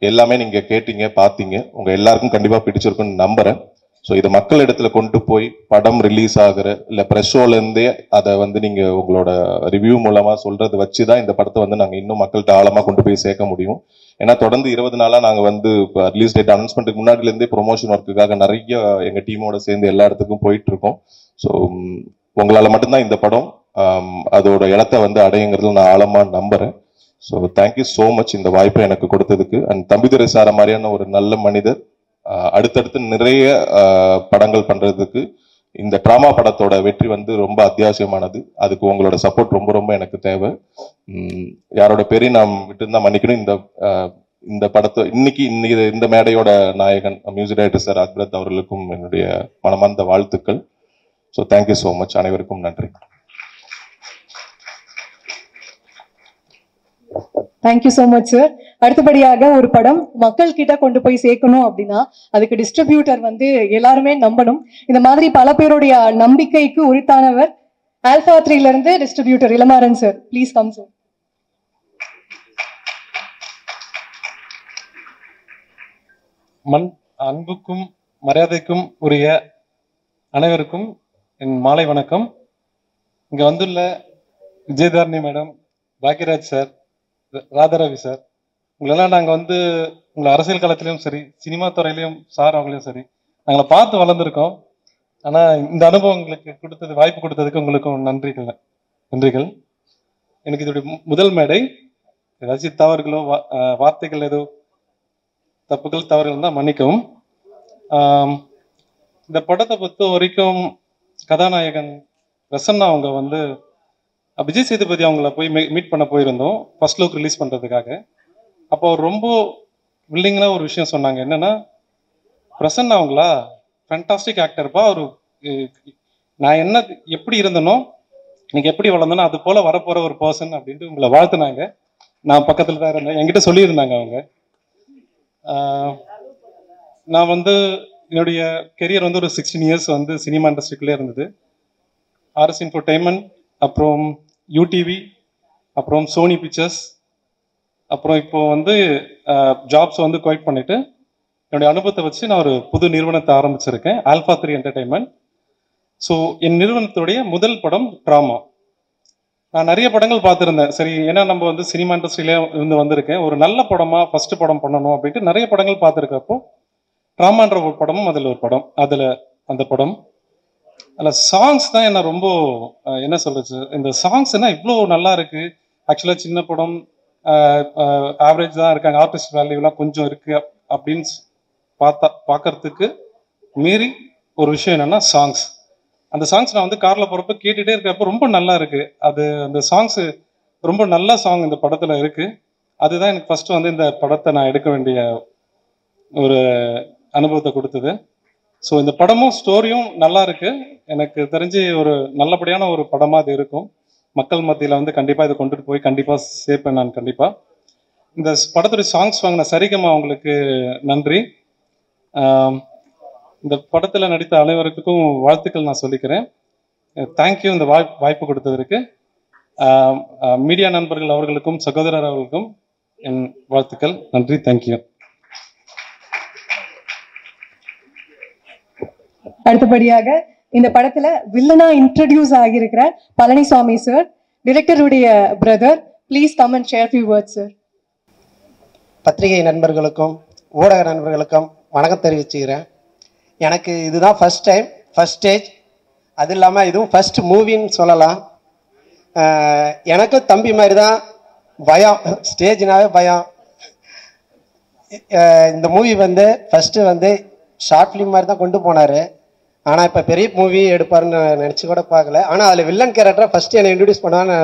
எல்லாமே நீங்க கேட்டீங்க பார்த்தீங்க, உங்க எல்லாருக்கும் கண்டிப்பா பிடிச்சிருக்குன்னு நம்புறேன். ஸோ இதை மக்கள் இடத்துல கொண்டு போய் படம் ரிலீஸ் ஆகுற இல்லை ப்ரெஸ் ஷோல இருந்தே அதை வந்து நீங்க உங்களோட ரிவ்யூ மூலமா சொல்றது வச்சுதான் இந்த படத்தை வந்து நாங்க இன்னும் மக்கள்கிட்ட ஆழமா கொண்டு போய் சேர்க்க முடியும். ஏன்னா தொடர்ந்து 20 நாளா நாங்க வந்து ரிலீஸ் டேட் அனௌன்ஸ்மெண்ட்டுக்கு முன்னாடில இருந்தே ப்ரொமோஷன் ஒர்க்குக்காக நிறைய எங்க டீமோட சேர்ந்து எல்லா இடத்துக்கும் போயிட்டு இருக்கோம். ஸோ உங்களால மட்டும்தான் இந்த படம் அதோட இடத்த வந்து அடையுங்கிறதுல நான் ஆழமா நம்புறேன். ஸோ தேங்க்யூ ஸோ மச் இந்த வாய்ப்பை எனக்கு கொடுத்ததுக்கு. அண்ட் தம்பிதுரை சார மாதிரியான ஒரு நல்ல மனிதர் அடுத்தடுத்து நிறைய படங்கள் பண்றதுக்கு இந்த டிராமா படத்தோட வெற்றி வந்து ரொம்ப அத்தியாவசியமானது. அதுக்கு உங்களோட சப்போர்ட் ரொம்ப ரொம்ப எனக்கு தேவை. யாரோட பேரையும் நான் விட்டுருந்தா மன்னிக்கணும். இந்த படத்தை இன்னைக்கு இந்த மேடையோட நாயகன் மியூசிக் டைரக்டர் சார் அக்பரத் அவர்களுக்கும் என்னுடைய மனமார்ந்த வாழ்த்துக்கள். ஸோ தேங்க்யூ ஸோ மச், அனைவருக்கும் நன்றி. Thank you so much sir. அடுத்தபடியாக ஒரு படம் மக்கள் கிட்ட கொண்டு போய் சேர்க்கணும் அப்படின்னா அதுக்கு டிஸ்ட்ரிபியூட்டர் வந்து எல்லாருமே நம்பணும். இந்த மாதிரி பல பேருடைய நம்பிக்கைக்கு உரித்தானவர் ஆல்ஃபா 3ல இருந்து distributor Ilamaran sir. Please come sir. அன்புக்கும் மரியாதைக்கும் உரிய அனைவருக்கும் என் மாலை வணக்கம். இங்க வந்துள்ள Vijayadharani madam, Bhagyaraj sir, Radharavi sir, உங்களெல்லாம் நாங்கள் வந்து உங்களை அரசியல் களத்திலையும் சரி சினிமா துறையிலையும் சார் அவங்களையும் சரி நாங்களை பார்த்து வளர்ந்துருக்கோம். ஆனால் இந்த அனுபவம் உங்களுக்கு வாய்ப்பு கொடுத்ததுக்கு உங்களுக்கும் நன்றிகள். எனக்கு இதோடைய முதல் மேடை. ஏதாச்சும் தவறுகளோ வார்த்தைகள் ஏதோ தப்புகள் தவறுகள் தான் மன்னிக்கவும். இந்த படத்தை பொறுத்த வரைக்கும் கதாநாயகன் பிரசன்னா அவங்க வந்து விஜய் சேதுபதி அவங்கள போய் மீட் பண்ண போயிருந்தோம் ஃபர்ஸ்ட் லுக் ரிலீஸ் பண்ணுறதுக்காக. அப்போ அவர் ரொம்ப வில்லிங்கான ஒரு விஷயம் சொன்னாங்க. என்னன்னா, பிரசன்னா அவங்களா ஃபேண்டாஸ்டிக் ஆக்டர்ப்பா, ஒரு நான் என்ன எப்படி இருந்தனோ இன்னைக்கு எப்படி வளர்ந்தனோ அது போல வரப்போற ஒரு பர்சன் அப்படின்ட்டு உங்களை வாழ்த்துனாங்க. நான் பக்கத்தில் தான் இருந்தேன், என்கிட்ட சொல்லியிருந்தாங்க அவங்க. நான் வந்து என்னுடைய கெரியர் வந்து ஒரு 16 இயர்ஸ் வந்து சினிமா இண்டஸ்ட்ரிக்குள்ளே இருந்தது. ஆர்எஸ் இன்ஃபோடெயின்மெண்ட், அப்புறம் யூடிவி, அப்புறம் சோனி பிக்சர்ஸ், அப்புறம் இப்போ வந்து ஜாப்ஸ் வந்து குவைட் பண்ணிட்டு என்னுடைய அனுபவத்தை வச்சு நான் ஒரு புது நிறுவனத்தை ஆரம்பிச்சிருக்கேன், ஆல்ஃபா 3 என்டர்டைன்மெண்ட். ஸோ என் நிறுவனத்துடைய முதல் படம் ட்ராமா. நான் நிறைய படங்கள் பார்த்துருந்தேன். சரி, ஏன்னா நம்ம வந்து சினிமா இண்டஸ்ட்ரியிலே இருந்து வந்திருக்கேன், ஒரு நல்ல படமா ஃபர்ஸ்ட் படம் பண்ணணும் அப்படின்ட்டு நிறைய படங்கள் பார்த்துருக்கப்போ ட்ராமான்ற ஒரு படமும் அதில் ஒரு படம். அந்த படம் அதில் சாங்ஸ் தான் என்ன ரொம்ப என்ன சொல்றது, இந்த சாங்ஸ் என்ன இவ்வளோ நல்லா இருக்கு. ஆக்சுவலாக சின்ன படம், ஆவரேஜ் தான் இருக்காங்க, ஆர்டிஸ்ட் வேல்யூலாம் கொஞ்சம் இருக்கு அப்படின்னு பார்க்கறதுக்கு மீறி ஒரு விஷயம் என்னன்னா சாங்ஸ். அந்த சாங்ஸ் நான் வந்து கார்ல போறப்ப கேட்டுட்டே இருக்கிறப்ப ரொம்ப நல்லா இருக்கு. அந்த சாங்ஸ் ரொம்ப நல்ல சாங் இந்த படத்துல இருக்கு. அதுதான் எனக்கு ஃபர்ஸ்ட் வந்து இந்த படத்தை நான் எடுக்க வேண்டிய ஒரு அனுபவத்தை கொடுத்தது. ஸோ இந்த படமும் ஸ்டோரியும் நல்லா இருக்கு. எனக்கு தெரிஞ்சு ஒரு நல்லபடியான ஒரு படமா அது இருக்கும். மக்கள் மத்தியில் வந்து கண்டிப்பா இதை கொண்டுட்டு போய் கண்டிப்பா சேர்ப்பேன் நான். கண்டிப்பா இந்த படத்துடைய சாங்ஸ் வாங்கின சரிகமா அவங்களுக்கு நன்றி. இந்த படத்துல நடித்த அனைவருக்கும் வாழ்த்துக்கள் நான் சொல்லிக்கிறேன். தேங்க்யூ இந்த வாய்ப்பு கொடுத்ததற்கு. மீடியா நண்பர்கள் அவர்களுக்கும் சகோதரர் அவர்களுக்கும் என் வாழ்த்துக்கள். நன்றி. தேங்க்யூ. அடுத்தபடியாக இந்த படத்துல வில்லனா இன்ட்ரடியூஸ் ஆகியிருக்கிற பழனிசாமி சார், டிரெக்டருடைய brother. Please come and share few words sir. பத்திரிகை நண்பர்களுக்கும் ஊடக நண்பர்களுக்கும் வணக்கம் தெரிவிச்சுக்கிறேன். எனக்கு இதுதான் ஃபர்ஸ்ட் டைம், ஃபர்ஸ்ட் ஸ்டேஜ். அது இல்லாமல் இதுவும் ஃபர்ஸ்ட் மூவின்னு சொல்லலாம். எனக்கும் தம்பி மாதிரி தான் பயம், ஸ்டேஜ்னாவே பயம். இந்த மூவி வந்து ஃபஸ்ட்டு வந்து ஷார்ட் ஃபிலிம் மாதிரி தான் கொண்டு போனார். ஆனால் இப்போ பெரிய மூவி எடுப்பாருன்னு நினச்சி கூட பார்க்கல. ஆனால் அதில் வில்லன் கேரக்டரை ஃபஸ்ட்டு என்னை இன்ட்ரடியூஸ் பண்ணுவான்னு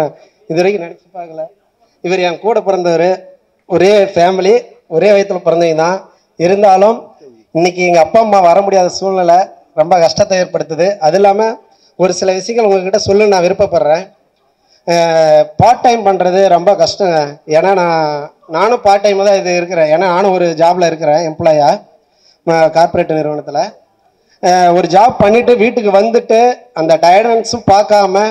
இது வரைக்கும் நினச்சி பார்க்கல. இவர் என் கூட பிறந்தவர், ஒரே ஃபேமிலி, ஒரே வயத்தில் பிறந்தவங்க தான். இருந்தாலும் இன்னைக்கு எங்கள் அப்பா அம்மா வர முடியாத சூழ்நிலை ரொம்ப கஷ்டத்தை ஏற்படுத்துது. அது இல்லாமல் ஒரு சில விஷயங்கள் உங்கள்கிட்ட சொல்ல நான் விருப்பப்படுறேன். பார்ட் டைம் பண்ணுறது ரொம்ப கஷ்டங்க. ஏன்னா நானும் பார்ட் டைம் தான் இது இருக்கிறேன். ஏன்னா நானும் ஒரு ஜாபில் இருக்கிறேன், எம்ப்ளாயாக கார்ப்பரேட் நிறுவனத்தில். ஒரு ஜாப் பண்ணிவிட்டு வீட்டுக்கு வந்துட்டு அந்த டயர்டன்ஸும் பார்க்காம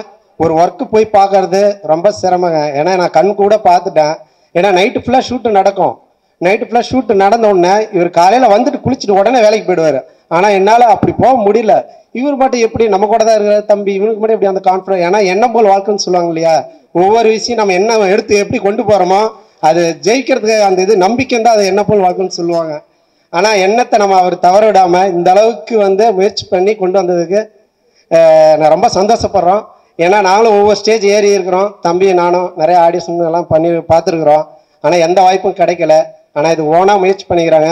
ஒரு ஒர்க்கு போய் பார்க்கறது ரொம்ப சிரமங்க. ஏன்னா நான் கண் கூட பார்த்துட்டேன். ஏன்னா நைட்டு ஃபுல்லாக ஷூட்டு நடக்கும். நைட்டு ஃபுல்லாக ஷூட்டு நடந்த உடனே இவர் காலையில் வந்துட்டு குளிச்சுட்டு உடனே வேலைக்கு போயிடுவார். ஆனால் என்னால் அப்படி போக முடியல. இவர் மட்டும் எப்படி நம்ம கூட தான் இருக்கிற தம்பி, இவனுக்கு மட்டும் எப்படி அந்த கான்ஃபிடன்ஸ். ஏன்னா எண்ணம் போல் வாழ்க்கைன்னு சொல்லுவாங்க இல்லையா, ஒவ்வொரு விஷயம் நம்ம என்ன எடுத்து எப்படி கொண்டு போகிறோமோ அது ஜெயிக்கிறதுக்கு அந்த இது நம்பிக்கை தான், அது எண்ணம் போல் வாழ்க்கைன்னு சொல்லுவாங்க. ஆனால் எண்ணத்தை நம்ம அவர் தவற விடாமல் இந்த அளவுக்கு வந்து முயற்சி பண்ணி கொண்டு வந்ததுக்கு நான் ரொம்ப சந்தோஷப்படுறோம். ஏன்னா நாங்களும் ஒவ்வொரு ஸ்டேஜ் ஏறி இருக்கிறோம். தம்பி நானும் நிறைய ஆடிஷன் எல்லாம் பண்ணி பார்த்துருக்குறோம். ஆனால் எந்த வாய்ப்பும் கிடைக்கல. ஆனால் இது ஓனாக முயற்சி பண்ணிக்கிறாங்க.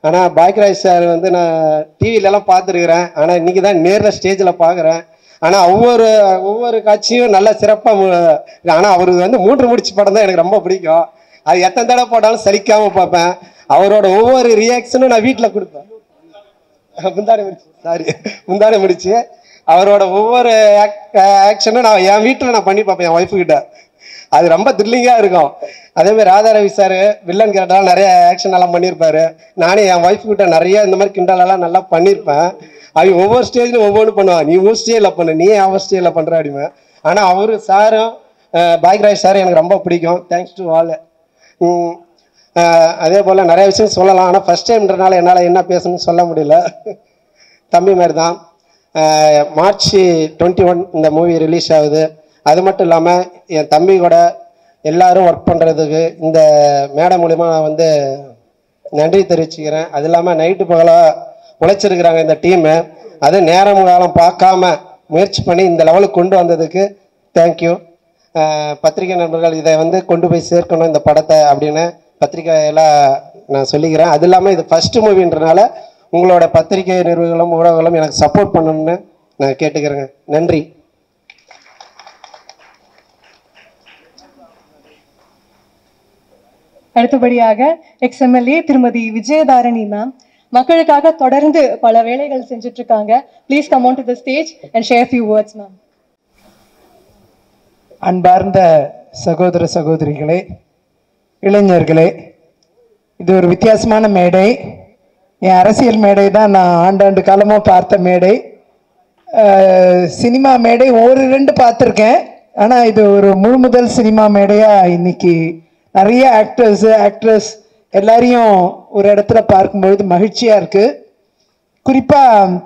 ஆனால் பாக்யராஜ் சார் வந்து நான் டிவிலெலாம் பார்த்துருக்குறேன். ஆனால் இன்றைக்கி தான் நேரில் ஸ்டேஜில் பார்க்குறேன். ஆனால் ஒவ்வொரு காட்சியும் நல்ல சிறப்பாக. ஆனால் அவருக்கு வந்து 3 முடிச்சு படம் தான் எனக்கு ரொம்ப பிடிக்கும். அது எத்தனை தடவை போட்டாலும் சலிக்காமல் பார்ப்பேன். அவரோட ஒவ்வொரு ரியாக்ஷனும் நான் வீட்டில் கொடுப்பேன். முந்தானே முடிச்சு அவரோட ஒவ்வொரு ஆக்ஷனும் நான் என் வீட்டில் நான் பண்ணி பார்ப்பேன், என் ஒய்ஃபுக்கிட்ட. அது ரொம்ப த்ரில்லிங்காக இருக்கும். அதேமாதிரி ராதாரவி சார் வில்லன் கேரக்டர்லாம் நிறைய ஆக்ஷன் எல்லாம் பண்ணியிருப்பாரு. நானே என் ஒய்ஃபுக்கிட்ட நிறைய இந்த மாதிரி கிண்டலெல்லாம் நல்லா பண்ணியிருப்பேன். அவங்க ஒவ்வொரு ஸ்டேஜ்லையும் ஒவ்வொன்று பண்ணுவான். நீ உன் ஸ்டேஜில் பண்ணு, நீ அவன் ஸ்டேஜில் பண்ணுற அப்படிமே. ஆனால் அவரு சாரும் பாக்யராஜ் சார் எனக்கு ரொம்ப பிடிக்கும். Thanks to all. அதே போல் நிறைய விஷயம் சொல்லலாம். ஆனால் ஃபஸ்ட் டைம்ன்றனால என்னால் என்ன பேசணும்னு சொல்ல முடியல. தம்பி மாதிரி தான். மார்ச் 21 இந்த மூவி ரிலீஸ் ஆகுது. அது மட்டும் இல்லாமல் என் தம்பி கூட எல்லாரும் ஒர்க் பண்ணுறதுக்கு இந்த மேடை மூலிமா நான் வந்து நன்றி தெரிவிச்சுக்கிறேன். அது இல்லாமல் நைட்டு பகலாக உழைச்சிருக்கிறாங்க இந்த டீமு. அது நேரம் காலம் பார்க்காம முயற்சி பண்ணி இந்த லெவலுக்கு கொண்டு வந்ததுக்கு தேங்க்யூ. பத்திரிகை நண்பர்கள் இதை வந்து கொண்டு போய் சேர்க்கணும் இந்த படத்தை அப்படின்னு பத்திரிகையெல்லாம் நான் சொல்லிக்கிறேன். அது இல்லாமல் இது ஃபஸ்ட்டு மூவின்றனால உங்களோட பத்திரிகை நிறுவனங்களும் ஊடகங்களும் எனக்கு சப்போர்ட் பண்ணணும்னு நான் கேட்டுக்கிறேங்க. நன்றி. அடுத்தபடியாக எக்ஸ்எம்எல்ஏ திருமதி விஜயதாரணி மேம் மக்களுக்காக தொடர்ந்து பல வேலைகள் செஞ்சுட்டு இருக்காங்க. Please come on to the stage and share few words ma'am. அன்பார்ந்த சகோதர சகோதரிகளே, இளைஞர்களே, இது ஒரு வித்தியாசமான மேடை. என் அரசியல் மேடை தான் நான் ஆண்டாண்டு காலமாக பார்த்த மேடை. சினிமா மேடை 1-2 பார்த்துருக்கேன். ஆனால் இது ஒரு முதல் சினிமா மேடையாக இன்னைக்கு நிறைய ஆக்ட்ரஸ் எல்லாரையும் ஒரு இடத்துல பார்க்கும்பொழுது மகிழ்ச்சியாக இருக்குது. குறிப்பாக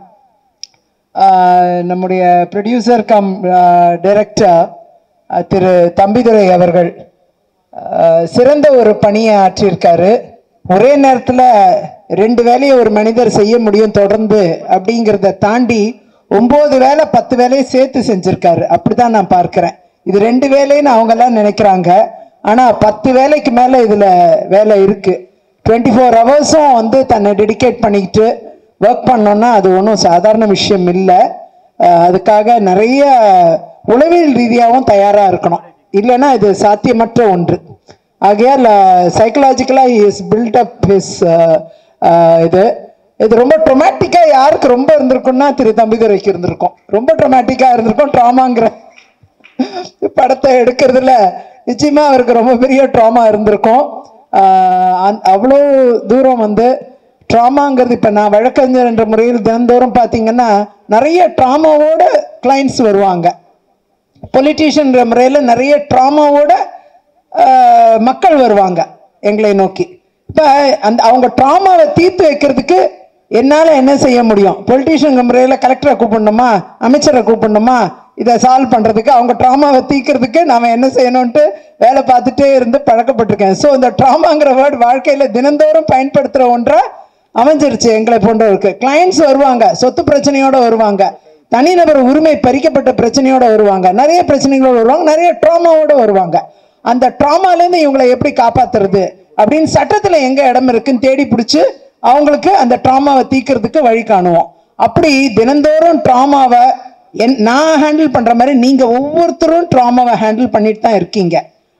நம்முடைய ப்ரொடியூசர் கம் டைரக்டர் திரு தம்பிதுரை அவர்கள் சிறந்த ஒரு பணியை ஆற்றியிருக்காரு. ஒரே நேரத்தில் 2 வேலையை ஒரு மனிதர் செய்ய முடியும் தொடர்ந்து அப்படிங்கிறத தாண்டி 9 வேலை 10 வேலையை சேர்த்து செஞ்சுருக்காரு. அப்படி தான் நான் பார்க்குறேன். இது 2 வேலைன்னு அவங்கெல்லாம் நினைக்கிறாங்க. ஆனால் 10 வேலைக்கு மேலே இதில் வேலை இருக்குது. 24 ஹவர்ஸும் வந்து தன்னை டெடிகேட் பண்ணிக்கிட்டு ஒர்க் பண்ணோன்னா அது ஒன்றும் சாதாரண விஷயம் இல்லை. அதுக்காக நிறைய உளவியல் ரீதியாகவும் தயாராக இருக்கணும். இல்லைன்னா இது சாத்தியமற்ற ஒன்று. ஆகையால் சைக்கலாஜிக்கலாக இஸ் பில்டப் ஹிஸ் இது ரொம்ப ட்ரொமேட்டிக்காக யாருக்கு ரொம்ப இருந்திருக்குன்னா திரு தம்பிதுரைக்கு இருந்திருக்கும். ரொம்ப ட்ரொமேட்டிக்காக இருந்திருக்கும். ட்ராமாங்கிற படத்தை எடுக்கிறதுல நிச்சயமாக அவருக்கு ரொம்ப பெரிய ட்ராமா இருந்திருக்கும். அவ்வளோ தூரம் வந்து ட்ராமாங்கிறது இப்போ நான் வழக்கறிஞர் என்ற முறையில் தினந்தோறும் பார்த்தீங்கன்னா நிறைய ட்ராமாவோட கிளைண்ட்ஸ் வருவாங்க. பொலிட்டீஷியன்ற முறையில் நிறைய ட்ராமாவோட மக்கள் வருவாங்க எங்களை நோக்கி. இப்போ அவங்க ட்ராமாவை தீர்த்து வைக்கிறதுக்கு என்னால் என்ன செய்ய முடியும்? பொலிட்டீஷியன் முறையில் கலெக்டரை கூப்பிடணுமா, அமைச்சரை கூப்பிடணுமா, இதை சால்வ் பண்ணுறதுக்கு, அவங்க ட்ராமாவை தீக்கிறதுக்கு நாம் என்ன செய்யணும்ன்ட்டு வேலை பார்த்துட்டே இருந்து பழக்கப்பட்டிருக்கேன். ஸோ இந்த ட்ராமாங்கிற வேர்டு வாழ்க்கையில் தினந்தோறும் பயன்படுத்துகிற ஒன்றா அமைஞ்சிருச்சு எங்களை போன்றவருக்கு. கிளைண்ட்ஸ் வருவாங்க, சொத்து பிரச்சனையோடு வருவாங்க, தனிநபர் உரிமை பறிக்கப்பட்ட பிரச்சனையோடு வருவாங்க, நிறைய பிரச்சனைகளோடு வருவாங்க, நிறைய ட்ராமாவோடு வருவாங்க. அந்த ட்ராமாலேருந்து இவங்களை எப்படி காப்பாற்றுறது அப்படின்னு சட்டத்தில் எங்கே இடம் இருக்குன்னு தேடி பிடிச்சி அவங்களுக்கு அந்த ட்ராமாவை தீக்கிறதுக்கு வழி காணுவோம். அப்படி தினந்தோறும் ட்ராமாவை நான் ஹேண்டில் பண்ணுற மாதிரி நீங்கள் ஒவ்வொருத்தரும் ட்ராமாவை ஹேண்டில் பண்ணிட்டு தான் இருக்கீங்க.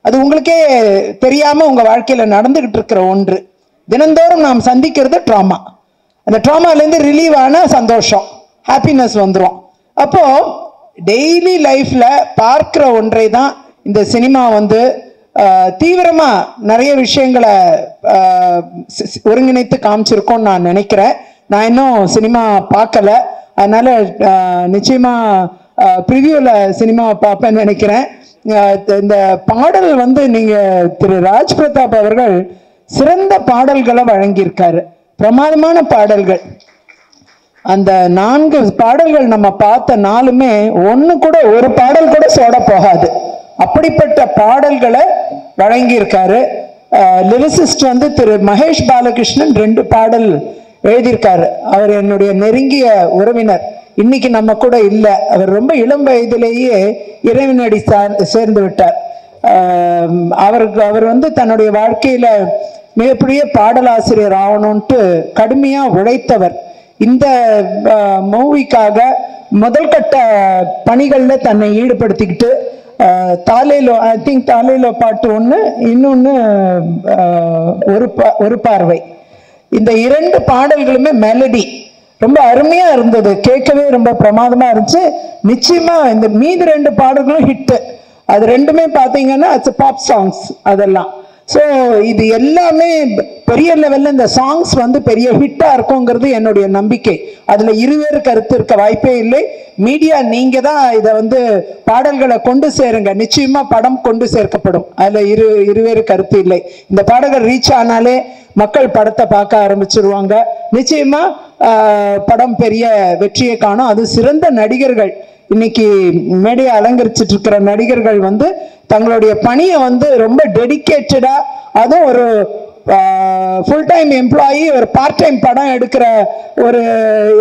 அது உங்களுக்கே தெரியாமல் உங்கள் வாழ்க்கையில் நடந்துக்கிட்டு இருக்கிற ஒன்று. தினந்தோறும் நாம் சந்திக்கிறது ட்ராமா. அந்த ட்ராமாலேருந்து ரிலீவ் ஆன சந்தோஷம், ஹாப்பினஸ் வந்துடும். அப்போது டெய்லி லைஃப்பில் பார்க்குற ஒன்றை தான் இந்த சினிமா வந்து தீவிரமாக நிறைய விஷயங்களை ஒருங்கிணைத்து காமிச்சிருக்கோன்னு நான் நினைக்கிறேன். நான் இன்னும் சினிமா பார்க்கல, அதனால் நிச்சயமாக ப்ரிவியூவில் சினிமாவை பார்ப்பேன்னு நினைக்கிறேன். இந்த பாடல் வந்து நீங்கள் திரு ராஜ் பிரதாப் அவர்கள் சிறந்த பாடல்களை வழங்கியிருக்காரு, பிரமாதமான பாடல்கள். அந்த 4 பாடல்கள் நம்ம பார்த்த 4மே ஒன்று கூட ஒரு பாடல் கூட சோட போகாது, அப்படிப்பட்ட பாடல்களை வழங்கியிருக்காரு. லிரிசிஸ்ட் வந்து திரு மகேஷ் பாலகிருஷ்ணன் 2 பாடல் எழுதியிருக்காரு. அவர் என்னுடைய நெருங்கிய உறவினர், இன்னைக்கு நம்ம கூட இல்லை. அவர் ரொம்ப இளம் வயதிலேயே இறைவனடி சேர்ந்து விட்டார். அவர் வந்து தன்னுடைய வாழ்க்கையில மிகப்பெரிய பாடலாசிரியர் ஆகணும்ட்டு கடுமையாக உழைத்தவர். இந்த மூவிக்காக முதல் கட்ட பணிகளில் தன்னை ஈடுபடுத்திக்கிட்டு தாலேலோ, ஐ திங்க் தாலேலோ பாட்டு 1, இன்னொன்று ஒரு பார்வை, இந்த 2 பாடல்களுமே மெலடி ரொம்ப அருமையா இருந்தது, கேட்கவே ரொம்ப பிரமாதமா இருந்துச்சு. நிச்சயமா இந்த மீதி 2 பாடல்களும் ஹிட்டு. அது 2மே பார்த்தீங்கன்னா இட்ஸ் பாப் சாங்ஸ் அதெல்லாம். ஸோ இது எல்லாமே பெரிய லெவலில் இந்த சாங்ஸ் வந்து பெரிய ஹிட்டாக இருக்குங்கிறது என்னுடைய நம்பிக்கை. அதில் இருவேறு கருத்து இருக்க வாய்ப்பே இல்லை. மீடியா நீங்கள் தான் இதை வந்து பாடல்களை கொண்டு சேருங்க, நிச்சயமாக படம் கொண்டு சேர்க்கப்படும், அதில் இருவேறு கருத்து இல்லை. இந்த பாடல்கள் ரீச் ஆனாலே மக்கள் படத்தை பார்க்க ஆரம்பிச்சிருவாங்க. நிச்சயமாக படம் பெரிய வெற்றியை காணும். அது சிறந்த நடிகர்கள், இன்னைக்கு மேடையை அலங்கரிச்சிட்டு இருக்கிற நடிகர்கள் வந்து தங்களுடைய பணியை வந்து ரொம்ப டெடிக்கேட்டடா, அதுவும் ஒரு ஃபுல் டைம் எம்ப்ளாயி, ஒரு பார்ட் டைம் படம் எடுக்கிற ஒரு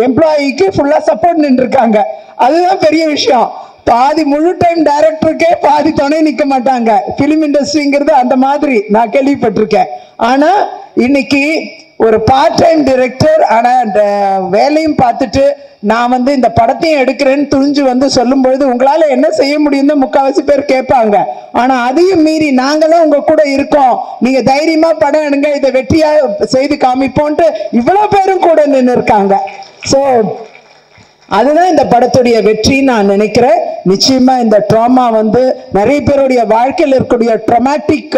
எம்ப்ளாயிக்கு ஃபுல்லா சப்போர்ட் நின்றுருக்காங்க. அதுதான் பெரிய விஷயம். பாதி முழு டைம் டைரக்டருக்கே பாதி துணை நிற்க மாட்டாங்க. ஃபிலிம் இண்டஸ்ட்ரிங்கிறது அந்த மாதிரி நான் கேள்விப்பட்டிருக்கேன். ஆனா இன்னைக்கு ஒரு பார்ட் டைம் டைரக்டர், ஆனால் அந்த வேலையும் பார்த்துட்டு நான் வந்து இந்த படத்தையும் எடுக்கிறேன்னு துணிஞ்சு வந்து சொல்லும்பொழுது உங்களால் என்ன செய்ய முடியும்னு முக்கால்வாசி பேர் கேட்பாங்க. ஆனால் அதையும் மீறி நாங்களும் உங்க கூட இருக்கோம், நீங்க தைரியமா படம் எடுங்க, இதை வெற்றியா செய்து காமிப்போன்ட்டு இவ்வளோ பேரும் கூட நின்று இருக்காங்க. ஸோ அதுதான் இந்த படத்துடைய வெற்றின்னு நான் நினைக்கிறேன். நிச்சயமா இந்த ட்ராமா வந்து நிறைய பேருடைய வாழ்க்கையில் இருக்கக்கூடிய ட்ராமாட்டிக்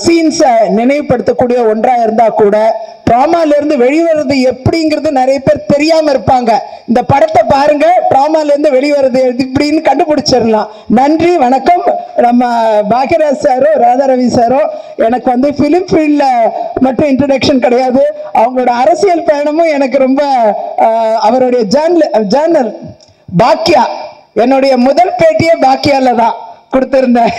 சீன்ஸை நினைவுபடுத்தக்கூடிய ஒன்றா இருந்தா கூட ட்ராமால இருந்து வெளிவருது எப்படிங்கிறது நிறைய பேர் தெரியாம இருப்பாங்க. இந்த படத்தை பாருங்க, ட்ராமால இருந்து வெளிவருது இப்படின்னு கண்டுபிடிச்சிடலாம். நன்றி, வணக்கம். நம்ம பாக்யராஜ் சாரோ ராதாரவி சாரோ எனக்கு வந்து ஃபிலிம் ஃபீல்ட்ல மட்டும் இன்ட்ரடக்ஷன் கிடையாது, அவங்களோட அரசியல் பயணமும் எனக்கு ரொம்ப அவருடைய ஜேர்னல் பாக்கியா, என்னுடைய முதல் பேட்டியே பாக்கியால தான் கொடுத்திருந்தேன்.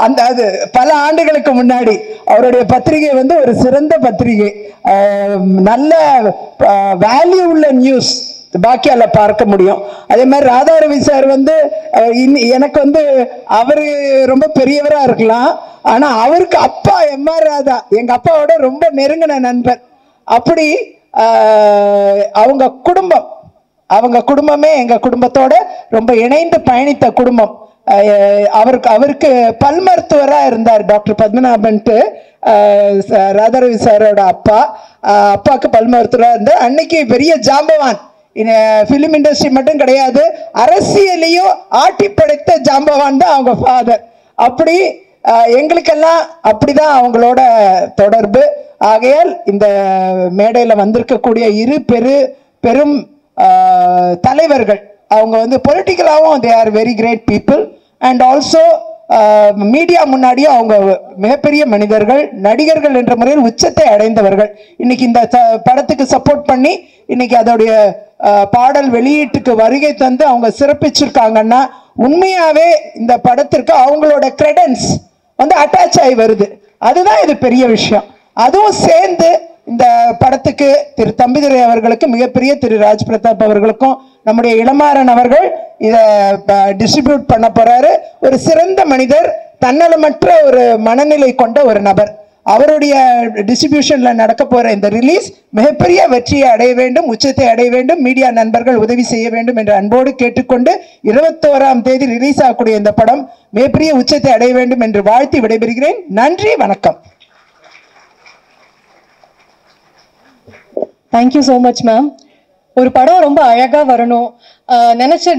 அந்த அது பல ஆண்டுகளுக்கு முன்னாடி. அவருடைய பத்திரிகை வந்து ஒரு சிறந்த பத்திரிகை, நல்ல வேல்யூ உள்ள நியூஸ் பாக்கியால பார்க்க முடியும். அதே மாதிரி ராதாரவி சார் வந்து எனக்கு வந்து அவரு ரொம்ப பெரியவரா இருக்கலாம், ஆனா அவருக்கு அப்பா எம்ஆர் ராதா எங்க அப்பாவோட ரொம்ப நெருங்கின நண்பர். அப்படி அவங்க குடும்பமே எங்க குடும்பத்தோட ரொம்ப இணைந்து பயணித்த குடும்பம். அவருக்கு பல் மருத்துவராக இருந்தார் டாக்டர் பத்மநாபன்ட்டு, ராதாரவி சாரோட அப்பாவுக்கு பல் மருத்துவராக இருந்தார். அன்னைக்கு பெரிய ஜாம்பவான், ஃபிலிம் இண்டஸ்ட்ரி மட்டும் கிடையாது, அரசியலையும் ஆட்டி படைத்த ஜாம்பவான் தான் அவங்க ஃபாதர். அப்படி எங்களுக்கெல்லாம் அப்படிதான் அவங்களோட தொடர்பு. ஆகையால் இந்த மேடையில் வந்திருக்கக்கூடிய இரு பெரும் தலைவர்கள், அவங்க வந்து பொலிட்டிக்கலாகவும் they are very great people, and also media முன்னாடியும் அவங்க மிகப்பெரிய மனிதர்கள், நடிகர்கள் என்ற முறையில் உச்சத்தை அடைந்தவர்கள். இன்னைக்கு இந்த படத்துக்கு சப்போர்ட் பண்ணி இன்னைக்கு அதோடைய பாடல் வெளியீட்டுக்கு வருகை தந்து அவங்க சிறப்பிச்சிருக்காங்கன்னா உண்மையாவே இந்த படத்திற்கு அவங்களோட கிரெடன்ஸ் வந்து அட்டாச் ஆகி வருது. அதுதான் இது பெரிய விஷயம். அதுவும் சேர்ந்து இந்த படத்துக்கு திரு தம்பிதுரை அவர்களுக்கு, மிகப்பெரிய திரு ராஜ் பிரதாப் அவர்களுக்கும், நம்முடைய இளமாறன் அவர்கள் இதை டிஸ்ட்ரிபியூட் பண்ண போறாரு. ஒரு சிறந்த மனிதர், தன்னலமற்ற ஒரு மனநிலை கொண்ட ஒரு நபர். அவருடைய டிஸ்ட்ரிபியூஷன்ல நடக்க போற இந்த ரிலீஸ் மிகப்பெரிய வெற்றியை அடைய வேண்டும், உச்சத்தை அடைய வேண்டும். மீடியா நண்பர்கள் உதவி செய்ய வேண்டும் என்று அன்போடு கேட்டுக்கொண்டு 21ஆம் தேதி ரிலீஸ் ஆகக்கூடிய இந்த படம் மிகப்பெரிய உச்சத்தை அடைய வேண்டும் என்று வாழ்த்தி விடைபெறுகிறேன். நன்றி, வணக்கம். Thank you so much ma'am. ஒரு படம் ரொம்ப அழகா வரணும், நினைச்ச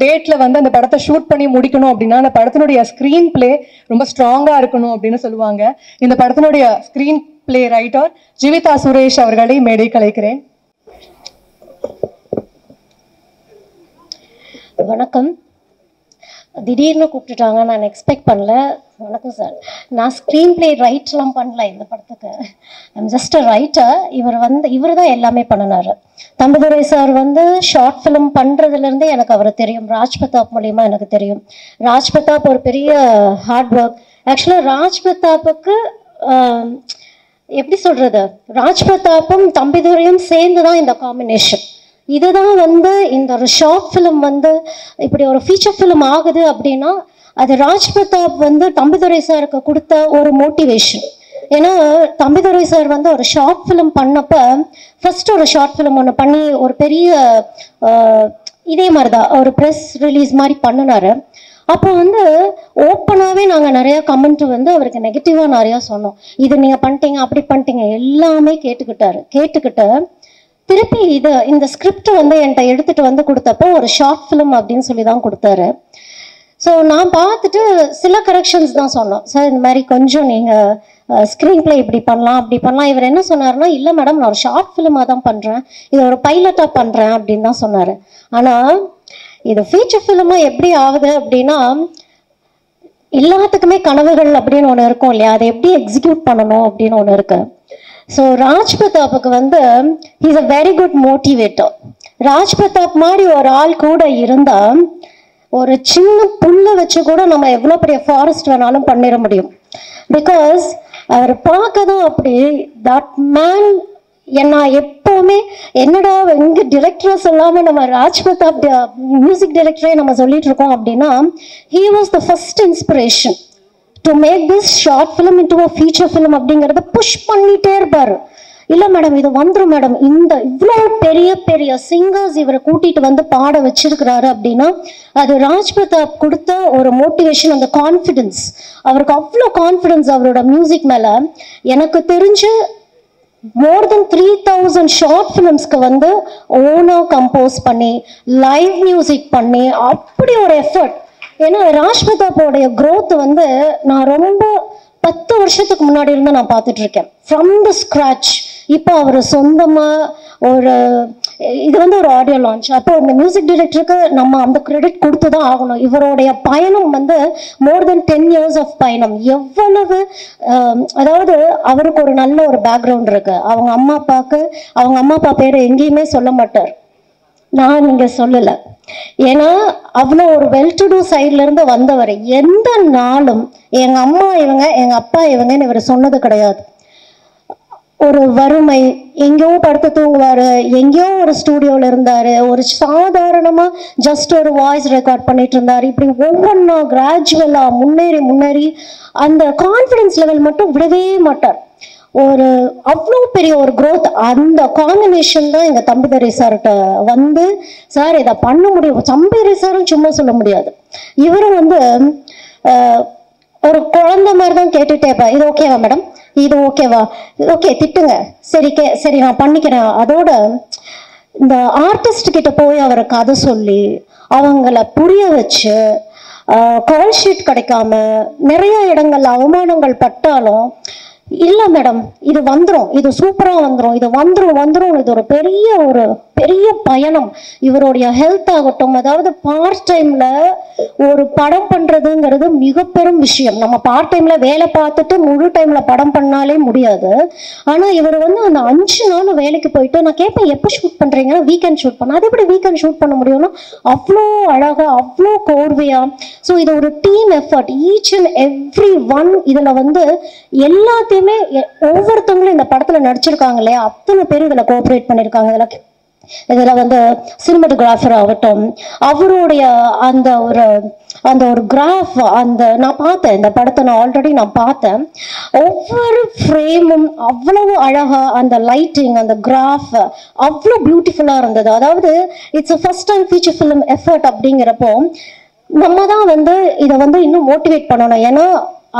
டேட்ல வந்து அந்த படத்தை ஷூட் பண்ணி முடிக்கணும் அப்படின்னா அந்த படத்தினுடைய ஸ்கிரீன் பிளே ரொம்ப ஸ்ட்ராங்கா இருக்கணும் அப்படின்னு சொல்லுவாங்க. இந்த படத்தினுடைய screen play writer Jeevitha Suresh அவர்களை மேடை கலைக்கிறேன். வணக்கம். திடீர்னு கூப்பிட்டுட்டாங்க, நான் எக்ஸ்பெக்ட் பண்ணல. வணக்கம் சார். நான் ஸ்க்ரீன் பிளே ரைட்லாம் பண்ணல இந்த படத்துக்கு. I'm just a writer. இவர் தான் எல்லாமே பண்ணினார். தம்பிதுரை சார் வந்து ஷார்ட் ஃபிலிம் பண்ணுறதுலேருந்தே எனக்கு அவரை தெரியும். ராஜ் பிரதாப் மூலியமாக எனக்கு தெரியும். ராஜ் பிரதாப் ஒரு பெரிய ஹார்ட் ஒர்க். ஆக்சுவலாக ராஜ் பிரதாப்புக்கு எப்படி சொல்கிறது, ராஜ் பிரதாப்பும் தம்பிதுரையும் சேர்ந்து தான் இந்த காம்பினேஷன். இதுதான் வந்து இந்த ஒரு ஷார்ட் ஃபிலிம் வந்து இப்படி ஒரு ஃபீச்சர் ஃபிலிம் ஆகுது அப்படின்னா அது ராஜ் பிரதாப் வந்து தம்பிதுரை சாருக்கு கொடுத்த ஒரு மோட்டிவேஷன். ஏன்னா தம்பிதுரை சார் வந்து ஒரு ஷார்ட் ஃபிலிம் பண்ணப்ப ஃபர்ஸ்ட் ஒரு ஷார்ட் ஃபிலிம் ஒன்று பண்ணி ஒரு பெரிய இதே மாதிரி தான் ஒரு ப்ரெஸ் ரிலீஸ் மாதிரி பண்ணினாரு. அப்போ வந்து ஓப்பனாகவே நாங்கள் நிறையா கமெண்ட் வந்து அவருக்கு நெகட்டிவாக நிறையா சொன்னோம். இது நீங்கள் பண்ணிட்டீங்க, அப்படி பண்ணிட்டீங்க, எல்லாமே கேட்டுக்கிட்டு திருப்பி இந்த ஸ்கிரிப்ட் வந்து என்கிட்ட எடுத்துகிட்டு வந்து கொடுத்தப்போ ஒரு ஷார்ட் ஃபிலிம் அப்படின்னு சொல்லி தான் கொடுத்தாரு. ஸோ நான் பார்த்துட்டு சில கரெக்ஷன்ஸ் தான் சொன்னோம். சார் இந்த மாதிரி கொஞ்சம் நீங்கள் ஸ்க்ரீன் பிளே இப்படி பண்ணலாம் அப்படி பண்ணலாம். இவர் என்ன சொன்னார்னா, இல்லை மேடம் நான் ஒரு ஷார்ட் ஃபிலிமாக தான் பண்ணுறேன், இது ஒரு பைலட்டாக பண்ணுறேன் அப்படின்னு தான் சொன்னார். ஆனால் இது ஃபீச்சர் ஃபிலிமாக எப்படி ஆகுது அப்படின்னா எல்லாத்துக்குமே கனவுகள் அப்படின்னு ஒன்று இருக்கும் இல்லையா, அதை எப்படி எக்ஸிக்யூட் பண்ணணும் அப்படின்னு ஒன்று இருக்கு. ஸோ ராஜ் பிரதாப்புக்கு வந்து he's a very good motivator. Raj Pratap மாதிரி ஒரு ஆள் கூட இருந்தால் ஒரு சின்ன புல்லை வச்சு கூட நம்ம எவ்வளோ பெரிய ஃபாரஸ்ட் வேணாலும் பண்ணிட முடியும். பிகாஸ் அவர் பார்க்க தான் அப்படி தட் மேன். நான் எப்போவுமே என்னடா எங்க டிரெக்டர்ஸ் எல்லாமே நம்ம ராஜ் பிரதாப் மியூசிக் டைரக்டரே நம்ம சொல்லிட்டு இருக்கோம் அப்படின்னா he was the first inspiration to make this short film into a feature film அப்படிங்கிறத புஷ் பண்ணிட்டே இருப்பாரு. இல்லை மேடம் இது வந்துடும் மேடம், இந்த இவ்வளோ பெரிய பெரிய சிங்கர்ஸ் இவரை கூட்டிட்டு வந்து பாட வச்சிருக்கிறாரு அப்படின்னா அது ராஜ் பிரதாப் கொடுத்த ஒரு மோட்டிவேஷன், அந்த கான்ஃபிடென்ஸ். அவருக்கு அவ்வளோ கான்ஃபிடென்ஸ் அவரோட மியூசிக் மேலே. எனக்கு தெரிஞ்சு மோர் தென் 3000 ஷார்ட் ஃபிலிம்ஸ்க்கு வந்து ஓனாக கம்போஸ் பண்ணி லைவ் மியூசிக் பண்ணி அப்படி ஒரு எஃபர்ட். ஏன்னா ராஜ் பிரதாப்போடைய க்ரோத் வந்து நான் ரொம்ப 10 வருஷத்துக்கு முன்னாடி இருந்து நான் பார்த்துட்டு இருக்கேன், ஃப்ரம் த ஸ்க்ராச். இப்போ அவர் சொந்தமாக ஒரு இது வந்து ஒரு ஆடியோ லான்ச். அப்போ இந்த மியூசிக் டைரக்டருக்கு நம்ம அந்த கிரெடிட் கொடுத்து தான் ஆகணும். இவருடைய பயணம் வந்து மோர் தென் 10 years ஆஃப் பயணம். எவ்வளவு அதாவது அவருக்கு ஒரு நல்ல ஒரு பேக்ரவுண்ட் இருக்கு. அவங்க அம்மா அப்பா பேரை எங்கேயுமே சொல்ல மாட்டார், நான் இங்கே சொல்லலை. ஏன்னா அவ்வளோ ஒரு வெல் டு டூ சைட்லேருந்து வந்தவர். எந்த நாளும் எங்கள் அம்மா இவங்க எங்கள் அப்பா இவங்கன்னு இவர் சொன்னது கிடையாது. ஒரு வறுமை, எங்கேயோ படுத்து தூங்குவார், எங்கேயோ ஒரு ஸ்டூடியோவில் இருந்தார், ஒரு சாதாரணமாக ஜஸ்ட் ஒரு வாய்ஸ் ரெக்கார்ட் பண்ணிட்டு இருந்தார். இப்படி ஒவ்வொன்றா கிராஜுவலாக முன்னேறி அந்த கான்ஃபிடென்ஸ் லெவல் மட்டும் விடவே மாட்டார். ஒரு அவ்வளோ பெரிய ஒரு க்ரோத். அந்த காம்பினேஷன் தான் எங்கள் தம்பிதுரை சார்கிட்ட வந்து சார் இதை பண்ண முடியும். தம்பிதுரை சாரும் சும்மா சொல்ல முடியாது. இவரும் வந்து ஒரு குழந்தை மாதிரி தான் கேட்டுட்டே இருப்பேன், இது ஓகேவா மேடம், இது ஓகேவா, ஓகே திட்டுங்க, சரி நான் பண்ணிக்கிறேன். அதோட இந்த ஆர்டிஸ்ட் கிட்ட போய் அவரை கதை சொல்லி அவங்கள புரிய வச்சு கால் ஷீட் கிடைக்காம நிறைய இடங்கள்ல அவமானங்கள் பட்டாலும் இல்லை மேடம் இது வந்துடும், இது சூப்பராக வந்துடும், இது வந்துடும், இது ஒரு பெரிய பயணம். இவருடைய ஹெல்த் ஆகட்டும், அதாவது பார்ட் டைம்ல ஒரு படம் பண்றதுங்கிறது மிக பெரும் விஷயம். நம்ம பார்ட் டைம்ல வேலை பார்த்துட்டு முழு டைம்ல படம் பண்ணாலே முடியாது. ஆனா இவர் வந்து அந்த 5 நாள் வேலைக்கு போயிட்டு, நான் கேட்பேன் எப்போ ஷூட் பண்றீங்கன்னா வீக்கெண்ட் ஷூட் பண்ண. அது எப்படி வீக்கெண்ட் ஷூட் பண்ண முடியும்னா அவ்வளோ அழகா அவ்வளோ கோர்வையா. ஸோ இது ஒரு team effort. Each and every one இதுல வந்து எல்லாத்தையுமே ஒவ்வொருத்தவங்களும் இந்த படத்துல நடிச்சிருக்காங்க இல்லையா, அத்தனை பேர் இதுல கோஆபரேட் பண்ணிருக்காங்க. இதுல வந்து சினிமாட்டோகிராஃபர் ஆகட்டும், அவருடைய அந்த ஒரு கிராஃப், நான் பார்த்தேன் இந்த படத்தை, நான் ஆல்ரெடி பார்த்தேன். ஒவ்வொரு ஃப்ரேமும் அவ்வளவு அழகா, அந்த லைட்டிங், அந்த கிராஃப் அவ்வளோ பியூட்டிஃபுல்லா இருந்தது. அதாவது it's first time feature film effort அப்படிங்கிறப்போ நம்ம தான் வந்து இதை வந்து இன்னும் மோட்டிவேட் பண்ணணும். ஏன்னா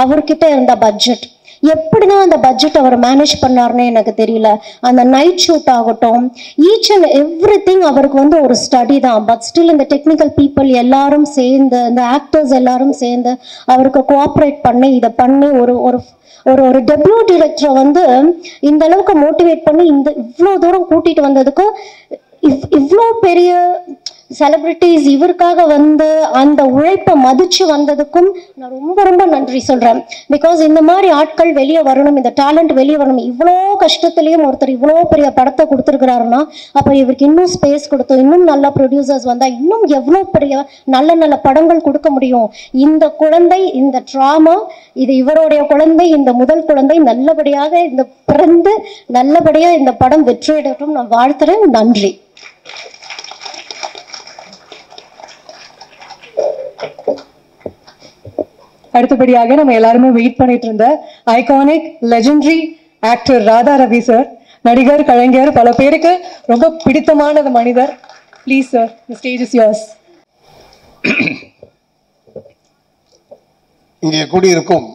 அவர்கிட்ட இருந்த பட்ஜெட், எப்படிதான் அந்த பட்ஜெட் அவர் மேனேஜ் பண்ணாருன்னு எனக்கு தெரியல. அந்த நைட் ஷூட் ஆகட்டும், ஈச் அண்ட் எவ்ரி திங் அவருக்கு வந்து ஒரு ஸ்டடி தான். பட் ஸ்டில் இந்த டெக்னிக்கல் பீப்புள் எல்லாரும் சேர்ந்து, இந்த ஆக்டர்ஸ் எல்லாரும் சேர்ந்து அவருக்கு கோஆப்ரேட் பண்ணி இதை பண்ணி ஒரு ஒரு டெபியூ டிரெக்டரை வந்து இந்த அளவுக்கு மோட்டிவேட் பண்ணி இவ்வளோ தூரம் கூட்டிட்டு வந்ததுக்கு, இவ்வளோ பெரிய செலிபிரிட்டிஸ் இவருக்காக வந்து அந்த உழைப்பை மதிச்சு வந்ததுக்கும் நான் ரொம்ப ரொம்ப நன்றி சொல்றேன். பிகாஸ் இந்த மாதிரி ஆட்கள் வெளியே வரணும், இந்த டேலண்ட் வெளியே வரணும். இவ்வளோ கஷ்டத்துலயும் ஒருத்தர் இவ்வளோ பெரிய படத்தை கொடுத்துருக்கிறாருன்னா அப்ப இவருக்கு இன்னும் ஸ்பேஸ் கொடுத்து, இன்னும் நல்ல ப்ரொடியூசர்ஸ் வந்தா இன்னும் எவ்வளோ பெரிய நல்ல நல்ல படங்கள் கொடுக்க முடியும். இந்த குழந்தை, இந்த ட்ராமா, இது இவருடைய குழந்தை, இந்த முதல் குழந்தை நல்லபடியாக இந்த பிறந்து நல்லபடியா இந்த படம் வெற்றியடையட்டும் நான் வாழ்த்துறேன். நன்றி. அடுத்தபடியாக நம்ம எல்லாருமே வெயிட் பண்ணிட்டு இருந்த iconic legendary actor Radha Ravi sir, நடிகர், கலைஞர், பல பேருக்கு ரொம்ப பிடித்தமான மனிதர். Please sir, the stage is yours. இங்கே கூடியிருக்கும்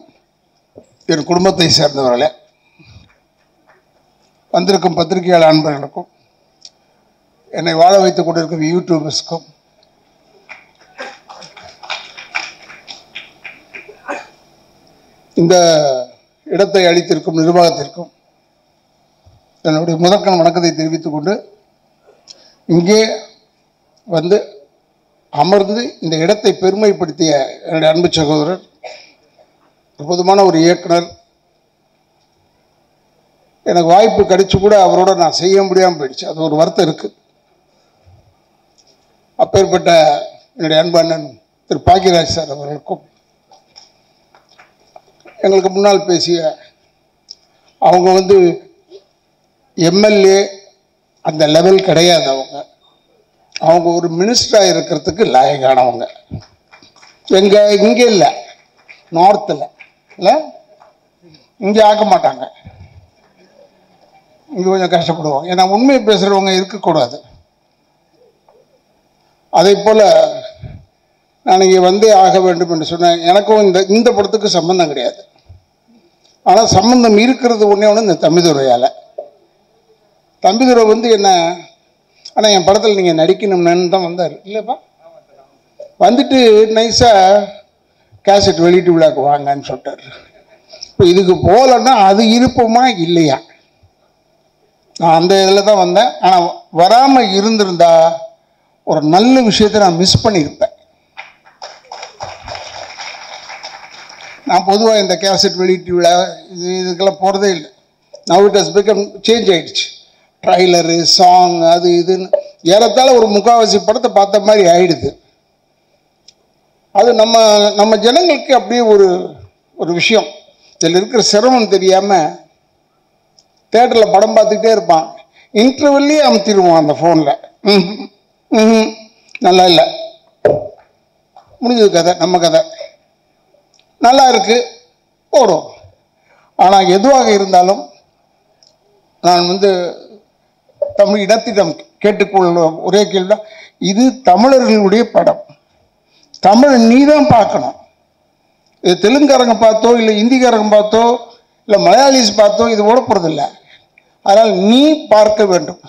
என் குடும்பத்தை சேர்ந்தவர்களே, வந்திருக்கும் பத்திரிகையாளர் அன்பர்களுக்கும், என்னை வாழ வைத்துக் கொண்டிருக்கும் யூடியூபர்ஸ்க்கும், இந்த இடத்தை அளித்திருக்கும் நிர்வாகத்திற்கும் என்னுடைய முதற்கண் வணக்கத்தை தெரிவித்துக் கொண்டு, இங்கே வந்து அமர்ந்து இந்த இடத்தை பெருமைப்படுத்திய என்னுடைய அன்பு சகோதரர், அற்புதமான ஒரு இயக்குனர், எனக்கு வாய்ப்பு கிடைச்சு கூட அவரோட நான் செய்ய முடியாமல் போயிடுச்சு. அது ஒரு வருத்தம் இருக்கு. அப்பேற்பட்ட என்னுடைய அன்பு அண்ணன் திரு பாக்கியராஜ் சார் அவர்களுக்கும், எங்களுக்கு முன்னால் பேசிய அவங்க வந்து எம்எல்ஏ அந்த லெவல் கிடையாது. அவங்க ஒரு மினிஸ்டராக இருக்கிறதுக்கு லாயக்கானவங்க. இங்கே இல்லை, நார்த்தில் இல்லை, இங்கே ஆக்க மாட்டாங்க. இங்கே கொஞ்சம் கஷ்டப்படுவாங்க. ஏன்னா உண்மையை பேசுகிறவங்க இருக்கக்கூடாது. அதே போல் நான் இங்கே வந்தே ஆக வேண்டும் என்று சொன்னேன். எனக்கும் இந்த படத்துக்கு சம்பந்தம் கிடையாது. ஆனால் சம்பந்தம் இருக்கிறது ஒன்றே ஒன்று, இந்த தம்பிதுரையால். தம்பிதுரை வந்து என்ன, ஆனால் என் படத்தில் நீங்கள் நடிக்கணும்னு தான் வந்தார் இல்லைப்பா. வந்துட்டு நைஸாக கேசட் வெளியிட்டு விழாக்கு வாங்கன்னு சொல்லிட்டார். இப்போ இதுக்கு போகலன்னா அது இருப்போமா இல்லையா? நான் அந்த இதில் தான் வந்தேன். ஆனால் வராமல் இருந்திருந்தா ஒரு நல்ல விஷயத்தை நான் மிஸ் பண்ணியிருப்பேன். நான் பொதுவாக இந்த கேசட் வெளியீட்டு விழா இதுக்கெல்லாம் போகிறதே இல்லை. Now it has become change ஆகிடுச்சு. ட்ரைலரு, சாங், அது இதுன்னு ஏறத்தாழ ஒரு முக்கால்வாசி படத்தை பார்த்த மாதிரி ஆயிடுது. அது நம்ம ஜனங்களுக்கு அப்படியே ஒரு விஷயம், இதில் இருக்கிற சிரமம் தெரியாமல் தேட்டரில் படம் பார்த்துக்கிட்டே இருப்பான். இன்டர்வெல்லே அமுத்திடுவான் அந்த ஃபோனில். நல்லா இல்லை, முடிஞ்சது கதை, நம்ம கதை நல்லா இருக்கு ஓடும். ஆனால் எதுவாக இருந்தாலும் நான் வந்து தமிழ் இனத்திடம் கேட்டுக்கொள்ள ஒரே கேள்வி, இது தமிழர்களுடைய படம், தமிழ் நீ தான் பார்க்கணும். இது தெலுங்குக்காரங்க பார்த்தோ இல்லை ஹிந்திக்காரங்க பார்த்தோ இல்லை மலையாளிஸ் பார்த்தோ இது ஓட போகிறதில்லை. அதனால் நீ பார்க்க வேண்டும்.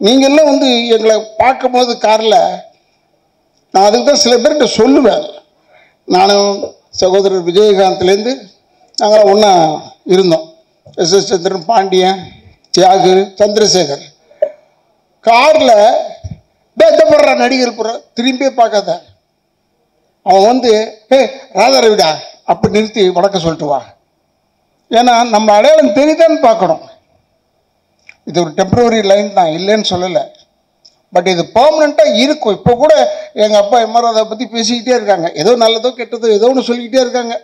நீங்கள்லாம் வந்து எங்களை பார்க்கும்போது காரில் நான் அதுக்கு தான் சில பேர்கிட்ட சொல்லுவேன். நானும் சகோதரர் விஜயகாந்த்லேருந்து நாங்களாம் ஒன்றா இருந்தோம். எஸ்.எஸ். சந்திரன், பாண்டியன், தியாகு, சந்திரசேகர். காரில் பேத்தப்படுற நடிகர் புற திரும்பியே பார்க்காத. அவன் வந்து ராதாரவிடா அப்படி நிறுத்தி வணக்கம் சொல்லிட்டு வா. ஏன்னா நம்ம அடையாளம் தெரியுதான்னு பார்க்கணும். இது ஒரு டெம்பரரி லைன் தான், இல்லைன்னு சொல்லலை. பட் இது பெர்மனண்ட்டாக இருக்கும். இப்போ கூட எங்கள் அப்பா எம்ஆர் அதை பற்றி பேசிக்கிட்டே இருக்காங்க. ஏதோ நல்லதோ கெட்டதோ ஏதோ ஒன்று சொல்லிக்கிட்டே இருக்காங்க.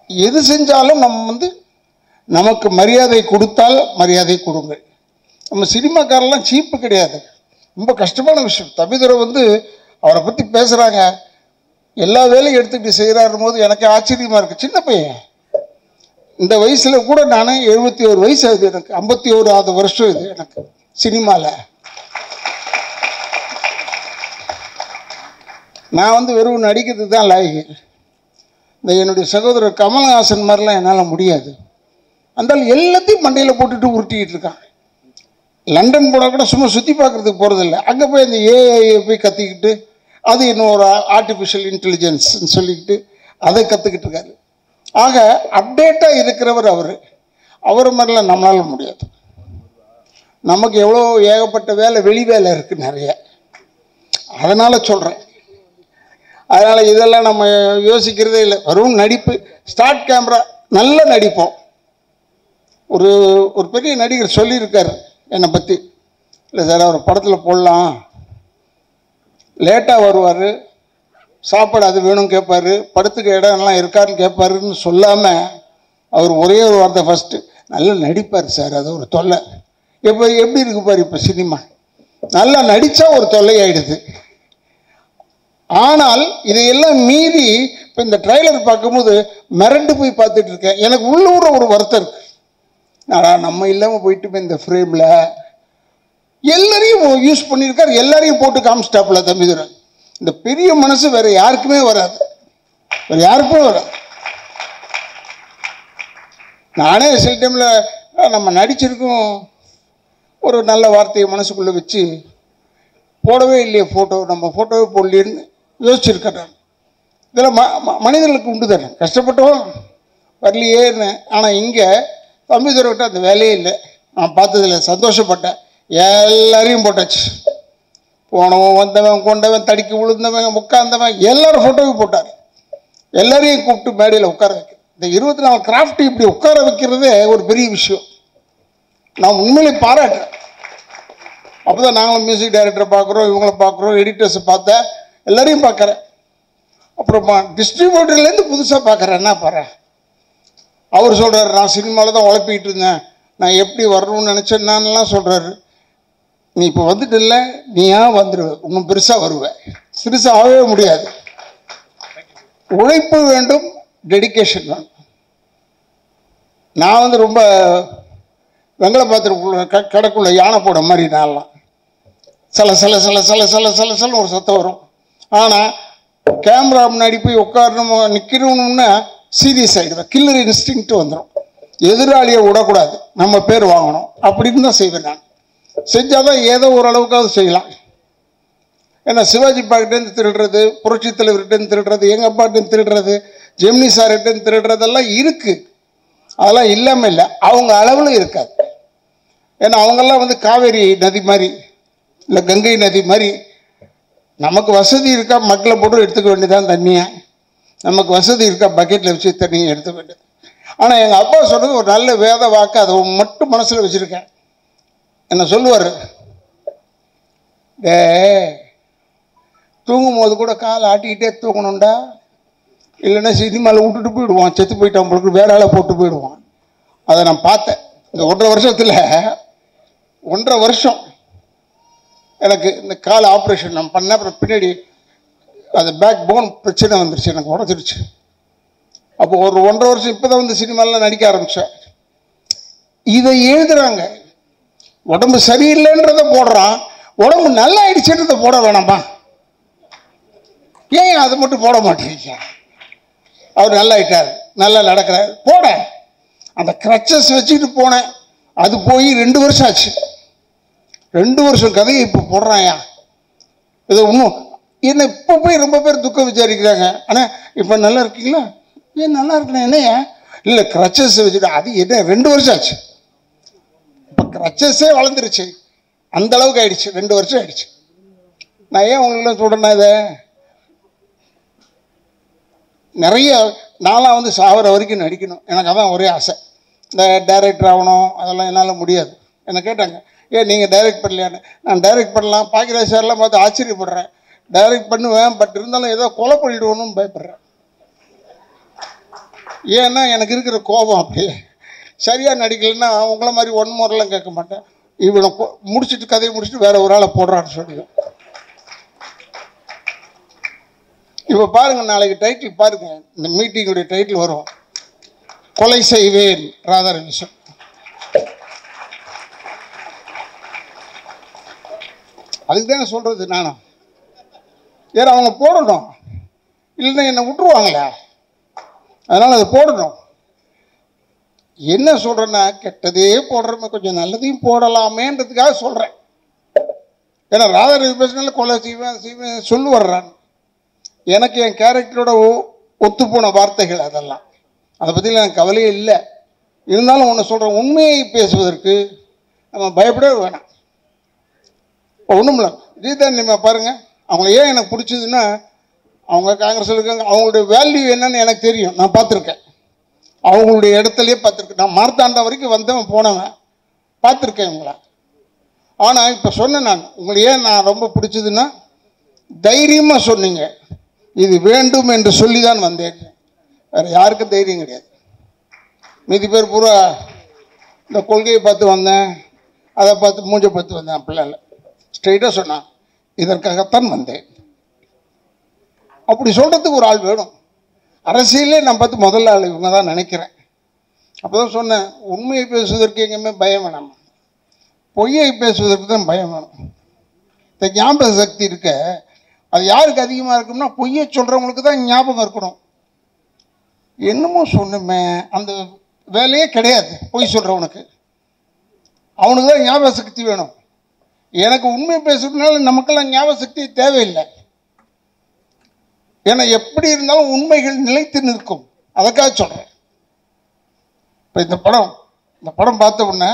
எது செஞ்சாலும் நம்ம வந்து நமக்கு மரியாதை கொடுத்தால் மரியாதை கொடுங்க. நம்ம சினிமாக்காரெல்லாம் சீப்பு கிடையாது. ரொம்ப கஷ்டமான விஷயம். தம்பிதுரை வந்து அவரை பற்றி பேசுகிறாங்க, எல்லா வேலையும் எடுத்துக்கிட்டு செய்கிறாரும் போது எனக்கு ஆச்சரியமாக இருக்குது. சின்ன பையன், இந்த வயசில் கூட நான் 71 வயசு ஆகுது எனக்கு, 51வது வருஷம் இது எனக்கு சினிமாவில். நான் வந்து வெறும் நடிக்கிறதுக்கு தான் லாயக்கு. இந்த என்னுடைய சகோதரர் கமல்ஹாசன் மாதிரிலாம் என்னால் முடியாது. அந்த எல்லாத்தையும் மண்டையில் போட்டுட்டு உருட்டிக்கிட்டு இருக்கான். லண்டன் போனால் கூட சும்மா சுற்றி பார்க்குறதுக்கு போகிறதில்ல. அங்கே போய் இந்த ஏஐ போய் கற்றுக்கிட்டு அது இன்னும் ஒரு ஆர்டிஃபிஷியல் இன்டெலிஜென்ஸ்ன்னு சொல்லிக்கிட்டு அதை கற்றுக்கிட்டு இருக்காரு. ஆக அப்டேட்டாக இருக்கிறவர் அவர் மாதிரிலாம் நம்மளால முடியாது. நமக்கு எவ்வளோ ஏகப்பட்ட வேலை, வெளி வேலை இருக்குது நிறைய. அதனால் சொல்கிறேன். அதனால் இதெல்லாம் நம்ம யோசிக்கிறதே இல்லை. வெறும் நடிப்பு, ஸ்டார்ட் கேமரா, நல்ல நடிப்போம். ஒரு பெரிய நடிகர் சொல்லியிருக்காரு என்னை பற்றி, இல்லை சார் அவர் படத்தில் போடலாம், லேட்டாக வருவார், சாப்பாடு அது வேணும் கேட்பார், படத்துக்கு இடம்லாம் இருக்காருன்னு கேட்பாருன்னு சொல்லாமல் அவர் ஒரே ஒரு வார்த்தை ஃபஸ்ட்டு, நல்லா நடிப்பார் சார், அது ஒரு தொல்லை. இப்போ எப்படி இருக்கு பாரு இப்போ சினிமா, நல்லா நடித்தா ஒரு தொல்லை ஆகிடுது. ஆனால் இதையெல்லாம் மீறி இப்போ இந்த ட்ரைலர் பார்க்கும்போது மிரண்டு போய் பார்த்துட்டு இருக்கேன். எனக்கு உள்ளூர ஒரு வருத்தம் இருக்கு. நம்ம இல்லாமல் போயிட்டு இந்த ஃப்ரேமில் எல்லாரையும் யூஸ் பண்ணியிருக்காரு, எல்லாரையும் போட்டு காமிச்சிட்டாப்புல தம்பிதுரை. இந்த பெரிய மனசு வேற யாருக்குமே வராது, வேற யாருக்குமே வராது. நானே சில டைமில் நம்ம நடிச்சிருக்கோம், ஒரு நல்ல வார்த்தையை மனசுக்குள்ளே வச்சு போடவே இல்லையே ஃபோட்டோ, நம்ம ஃபோட்டோவே போடலேன்னு யோசிச்சிருக்கேன். இதெல்லாம் மனிதர்களுக்கு உண்டு தானே, கஷ்டப்பட்டோம் வரலையேன்னு. ஆனால் இங்கே தம்பிதுரைக்கிட்ட அந்த வேலையே இல்லை. நான் பார்த்ததில்ல, சந்தோஷப்பட்டேன். எல்லாரையும் போட்டாச்சு. போனவன், வந்தவன், கொண்டவன், தடிக்கு விழுந்தவன், உட்கார்ந்தவன், எல்லாரும் ஃபோட்டோவும் போட்டார். எல்லாரையும் கூப்பிட்டு மேடையில் உட்கார வைக்க. இந்த 24 கிராஃப்ட் இப்படி உட்கார வைக்கிறதே ஒரு பெரிய விஷயம். நான் உண்மையிலே பாராட்டுறேன். அப்போ தான் நாங்களும் மியூசிக் டைரக்டரை பார்க்குறோம், இவங்கள பார்க்குறோம், எடிட்டர்ஸை பார்த்தேன், எல்லாரையும் பார்க்குறேன். அப்புறமா டிஸ்ட்ரிபியூட்டர்லேருந்து புதுசாக பார்க்குறேன். என்ன பாரு, அவர் சொல்கிறார், நான் சினிமாவில் தான் உழப்பிக்கிட்டு இருந்தேன், நான் எப்படி வரணும்னு நினச்சேன்னான்லாம் சொல்கிறாரு. நீ இப்போ வந்துட்டு இல்லை, நீ ஏன் வந்துடுவ, இன்னும் பெருசாக வருவேன். சிறுசாக ஆகவே முடியாது. உழைப்பு வேண்டும், டெடிக்கேஷன் வேணும். நான் வந்து ரொம்ப வெங்கல பாத்திரக்குள்ள கடைக்குள்ள யானை போட மாதிரி நான்லாம் சில சில சில சில சில சில சில ஒரு சத்தம் வரும். ஆனால் கேமரா முன்னாடி போய் உட்காரணும், நிற்கணும்னா சீரியஸ் ஆகிடுவேன். கில்லர் இன்ஸ்டிங்க்ட் வந்துடும். எதிராளியை விடக்கூடாது, நம்ம பேர் வாங்கணும் அப்படின்னு தான் செய்வேன். நான் செஞ்சால் தான் ஏதோ ஓரளவுக்காவது செய்யலாம். ஏன்னா சிவாஜி பாக்கிட்டேருந்து திருடுறது, புரட்சி தலைவர்கிட்டேருந்து திருடுறது, எங்கள் அப்பாட்டேருந்து திருடுறது, ஜெமினி சார்கிட்டேருந்து திருடுறதெல்லாம் இருக்குது. அதெல்லாம் இல்லாமல் இல்லை, அவங்க அளவில் இருக்காது. ஏன்னா அவங்கெல்லாம் வந்து காவேரி நதி மாதிரி, இல்லை கங்கை நதி மாதிரி. நமக்கு வசதி இருக்கா, மக்களை போட்டு எடுத்துக்க வேண்டியதான் தண்ணியை. நமக்கு வசதி இருக்கா, பக்கெட்டில் வச்சு தண்ணியை எடுத்துக்க வேண்டியது. ஆனால் எங்கள் அப்பா சொன்னது ஒரு நல்ல வேத வாக்கு, அதை மட்டும் மனசில் வச்சுருக்கேன். என்ன சொல்லுவார், தூங்கும் போது கூட காலை ஆட்டிக்கிட்டே தூங்கணும்டா, இல்லைன்னா சினிமாவில் விட்டுட்டு போயிடுவான், செத்து போயிட்டான் பொழுது வேற ஆளை போட்டு போயிடுவான். அதை நான் பார்த்தேன். இந்த 1.5 வருஷத்தில் 1.5 வருஷம் எனக்கு இந்த கால் ஆப்ரேஷன் நான் பண்ணேன். அப்புறம் பின்னாடி அது பேக் போன் பிரச்சனை வந்துருச்சு, எனக்கு உடச்சிருச்சு. அப்போ ஒரு 1.5 வருஷம் இப்போ தான் வந்து சினிமாலாம் நடிக்க ஆரம்பித்தேன். இதை எழுதுறாங்க, உடம்பு சரியில்லைன்றதை போடுறான், உடம்பு நல்லா ஆயிடுச்சுன்றதை போட வேணாமா? ஏன் அதை மட்டும் போட மாட்டேங்க? அவர் நல்லா ஆயிட்டார், நல்லா நடக்கிறார், போட. அந்த கிரச்சஸ் வச்சுக்கிட்டு போனேன், அது போய் 2 வருஷம் ஆச்சு. 2 வருஷம் கதையை இப்போ போடுறாயா? இதை இன்னும் என்ன இப்போ போய் ரொம்ப பேர் துக்கம் விசாரிக்கிறாங்க. ஆனால் இப்போ நல்லா இருக்கீங்களா? ஏன் நல்லா இருக்கணும், என்னையா? இல்லை கிரச்சஸ் வச்சுட்டு, அது என்ன 2 வருஷம் ஆச்சு. இப்போ கிரச்சஸே வளர்ந்துருச்சு. அந்த அளவுக்கு ஆயிடுச்சு. 2 வருஷம் ஆயிடுச்சு. நான் ஏன் உங்களுக்கு சொல்கிறேன்னா, இதை நிறைய நாளாக வந்து சாகிற வரைக்கும் நடிக்கணும், எனக்கு அதான் ஒரே ஆசை. இந்த டைரக்டர் ஆகணும் அதெல்லாம் என்னால் முடியாது. என்னை கேட்டாங்க, ஏன் நீங்கள் டைரக்ட் பண்ணலையான்னு. நான் டைரக்ட் பண்ணலாம், பாக்கியராஜ் சார்லாம் பார்த்து ஆச்சரியப்படுறேன். டைரக்ட் பண்ணுவேன், பட் இருந்தாலும் ஏதோ கொலை பண்ணிவிடுவோன்னு பயப்படுறேன். ஏன்னா எனக்கு இருக்கிற கோபம் அப்படியே. சரியாக நடிக்கலைன்னா உங்களை மாதிரி 1 முறைலாம் கேட்க மாட்டேன். இவனை முடிச்சுட்டு கதையை முடிச்சுட்டு வேற ஒரு ஆளை போடுறான்னு சொல்லிடுவேன். இப்போ பாருங்க, நாளைக்கு டைட்டில் பாருங்க, இந்த மீட்டிங்குடைய டைட்டில் வரும், கொலை செய்வேன் ராதாரவிசன். அதுக்கு தானே சொல்றது நானும். ஏன்னா அவங்க போடணும், இல்லைன்னா என்னை விட்டுருவாங்களே, அதனால அதை போடணும். என்ன சொல்றேன்னா, கெட்டதே போடுறமே, கொஞ்சம் நல்லதையும் போடலாமேன்றதுக்காக சொல்றேன். ஏன்னா ராதாரவி பேசினால கொலை செய்வேன் சொல்லு வர்றான். எனக்கு என் கேரக்டரோட ஒத்துப்போன வார்த்தைகள் அதெல்லாம், அதை பற்றிலாம் எனக்கு கவலையே இல்லை. இருந்தாலும் ஒன்று சொல்கிறேன், உண்மையை பேசுவதற்கு நம்ம பயப்படவே வேணாம். ஒன்றும் இல்லை, ஜீதன் நீங்கள் பாருங்கள், அவங்கள ஏன் எனக்கு பிடிச்சதுன்னா, அவங்க காங்கிரஸில் இருக்காங்க, அவங்களுடைய வேல்யூ என்னன்னு எனக்கு தெரியும், நான் பார்த்துருக்கேன். அவங்களுடைய இடத்துலையே பார்த்துருக்கேன். நான் மார்த்தாண்டம் வரைக்கும் வந்தவன் போனவன், பார்த்துருக்கேன் இவங்கள. ஆனால் இப்போ சொன்னேன் நான், உங்களை ஏன் நான் ரொம்ப பிடிச்சதுன்னா, தைரியமாக சொன்னீங்க, இது வேண்டும் என்று சொல்லி தான் வந்தேன். வேறு யாருக்கும் தைரியம் கிடையாது. மீதி பேர் பூரா இந்த கொள்கையை பார்த்து வந்தேன், அதை பார்த்து மூஞ்சை பார்த்து வந்தேன், அப்படிலாம் இல்லை. ஸ்ட்ரெயிட்டாக சொன்னான், இதற்காகத்தான் வந்தேன். அப்படி சொல்கிறதுக்கு ஒரு ஆள் வேணும். அரசியலே நான் பார்த்து முதல்ல ஆள் இவங்க தான் நினைக்கிறேன். அப்போ தான் சொன்னேன், உண்மையை பேசுவதற்கு எங்கேயுமே பயம் வேணாம், பொய்யை பேசுவதற்கு தான் பயம் வேணும். இந்த ஞாபக சக்தி இருக்க, அது யாருக்கு அதிகமாக இருக்கும்னா, பொய்யை சொல்கிறவங்களுக்கு தான் ஞாபகம் இருக்கணும். என்னமோ சொன்னுமே, அந்த வேலையே கிடையாது பொய் சொல்கிறவனுக்கு, அவனுக்கு தான் ஞாபக சக்தி வேணும். எனக்கு உண்மை பேசுறதுனால நமக்கெல்லாம் ஞாபக சக்தி தேவையில்லை. ஏன்னா எப்படி இருந்தாலும் உண்மைகள் நிலைத்து நிற்கும், அதுக்காக சொல்கிறேன். இப்போ இந்த படம் பார்த்த உடனே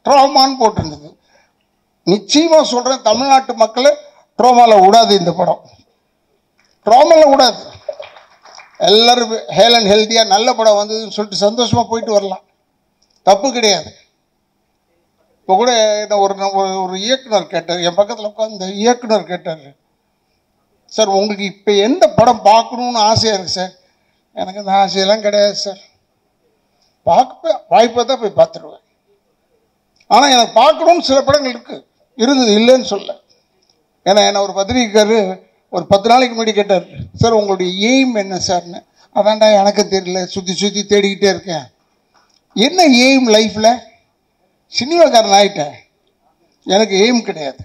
ட்ராமான்னு போட்டிருந்தது. நிச்சயமாக சொல்கிறேன், தமிழ்நாட்டு மக்களை ட்ராமாவில் விடாது. இந்த படம் ட்ராமாவில் விடாது. எல்லோரும் ஹெல் அண்ட் ஹெல்த்தியாக நல்ல படம் வந்ததுன்னு சொல்லிட்டு சந்தோஷமாக போயிட்டு வரலாம், தப்பு கிடையாது. இப்போ கூட என்ன ஒரு இயக்குனர் கேட்டார், என் பக்கத்தில் உட்காந்து இயக்குனர் கேட்டார், சார் உங்களுக்கு இப்போ எந்த படம் பார்க்கணுன்னு ஆசையாக இருக்குது சார். எனக்கு அந்த ஆசையெல்லாம் கிடையாது சார், பார்க்க வாய்ப்பாக தான் போய் பார்த்துருவேன். ஆனால் எனக்கு பார்க்கணுன்னு சில படங்கள் இருந்தது, இல்லைன்னு சொல்ல. ஏன்னா என்ன ஒரு பத்திரிக்கைக்காரு ஒரு 10 நாளைக்கு முன்னாடி கேட்டார், சார் உங்களுடைய எய்ம் என்ன சார்னு. அதான்டா எனக்கு தெரியல, சுற்றி தேடிக்கிட்டே இருக்கேன். என்ன எய்ம் லைஃப்பில்? சினிமாக்காரன் ஆகிட்டேன், எனக்கு எய்ம் கிடையாது.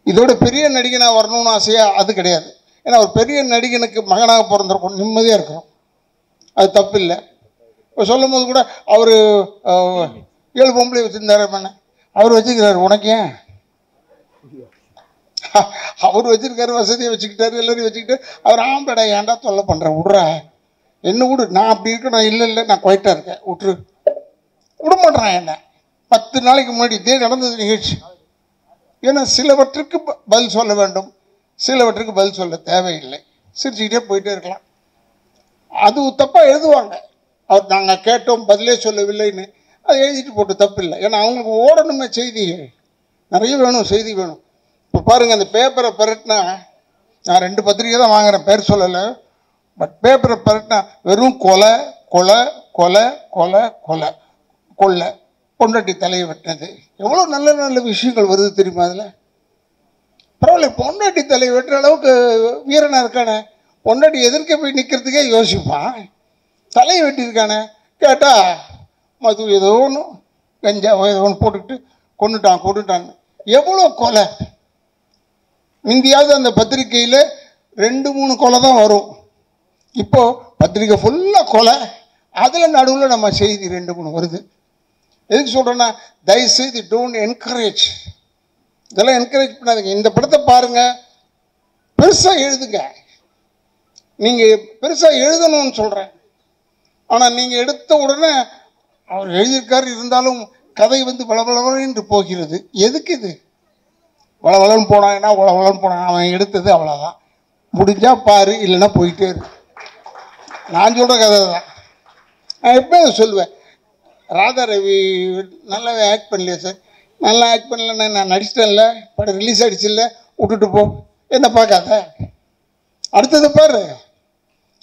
இதோட பெரிய நடிகனாக வரணும்னு ஆசையாக அது கிடையாது. ஏன்னா ஒரு பெரிய நடிகனுக்கு மகனாக பிறந்திருக்கும், நிம்மதியாக இருக்கிறோம், அது தப்பு இல்லை. இப்போ சொல்லும் போது கூட அவர் 7 பொம்பளை வச்சுருந்தாரு, அவர் வச்சுக்கிறாரு, உனக்கு ஏன்? அவர் வச்சிருக்காரு, வசதியை வச்சுக்கிட்டாரு, எல்லாரையும் வச்சுக்கிட்டாரு. அவர் ஆம்படா ஏன்டா தொல்லை பண்ணுறேன், விட்றா என்ன விடு, நான் அப்படி இருக்கேன், இல்லை நான் குவைட்டாக இருக்கேன், விட்டுரு, விட மாட்டேறான் என்ன. 10 நாளைக்கு முன்னாடி இதே நடந்தது நிகழ்ச்சி. ஏன்னா சிலவற்றுக்கு பதில் சொல்ல வேண்டும், சிலவற்றுக்கு பதில் சொல்ல தேவையில்லை, சிரிச்சுக்கிட்டே போயிட்டே இருக்கலாம். அது தப்பாக எழுதுவாங்க, அவர் நாங்கள் கேட்டோம் பதிலே சொல்லவில்லைன்னு, அதை எழுதிட்டு போட்டு தப்பு இல்லை. ஏன்னா அவங்களுக்கு ஓடணுமே, செய்தி நிறைய வேணும், செய்தி வேணும். இப்போ பாருங்கள், அந்த பேப்பரை பரட்டினா, நான் 2 பத்திரிக்கை தான் வாங்குகிறேன், பேர் சொல்லலை, பட் பேப்பரை பரட்டினா வெறும் கொலை கொலை கொலை கொலை கொலை கொள்ளை, பொண்டாட்டி தலையை வெட்டினது. எவ்வளோ நல்ல நல்ல விஷயங்கள் வருது தெரியுமா அதில்? பரவாயில்ல, பொண்டாட்டி தலையை வெட்டுற அளவுக்கு வீரனாக இருக்கானே, பொண்டாட்டி எதிர்க்க போய் நிற்கிறதுக்கே யோசிப்பான், தலையை வெட்டியிருக்கானே. கேட்டால் மது ஏதோ ஒன்று கஞ்சாவோ ஏதோ ஒன்று போட்டுக்கிட்டு கொண்டுட்டாங்க. எவ்வளோ கொலை! முந்தியாவது அந்த பத்திரிக்கையில் 2-3 கொலை தான் வரும், இப்போது பத்திரிக்கை ஃபுல்லாக கொலை, அதில் நடுவில் நம்ம செய்தி 2-3 வருது. எதுக்கு சொல்கிறேன்னா, தயவுசெய்து டோன்ட் என்கரேஜ், இதெல்லாம் என்கரேஜ் பண்ணாதீங்க. இந்த படத்தை பாருங்கள், பெருசாக எழுதுங்க, நீங்கள் பெருசாக எழுதணும்னு சொல்கிறேன். ஆனால் நீங்கள் எடுத்த உடனே அவர் எழுதியிருக்காரு, இருந்தாலும் கதை வந்து வளவளவென்று போகிறது. எதுக்கு இது? வளவளன்னு போனாங்கன்னா வளவளன்னு போனான், அவன் எடுத்தது அவ்வளோதான். முடிஞ்சா பாரு, இல்லைன்னா போயிட்டே இருக்கு. நான் சொல்கிற கதை தான். நான் எப்போ சொல்லுவேன், ராதா ரவி நல்லா ஆக்ட் பண்ணலையே சார், நல்லா ஆக்ட் பண்ணலன்னா நான் நடிச்சிட்டேன்ல, படம் ரிலீஸ் ஆகிடுச்சு இல்லை, விட்டுட்டு போ, என்ன பார்க்காத, அடுத்தது பாரு.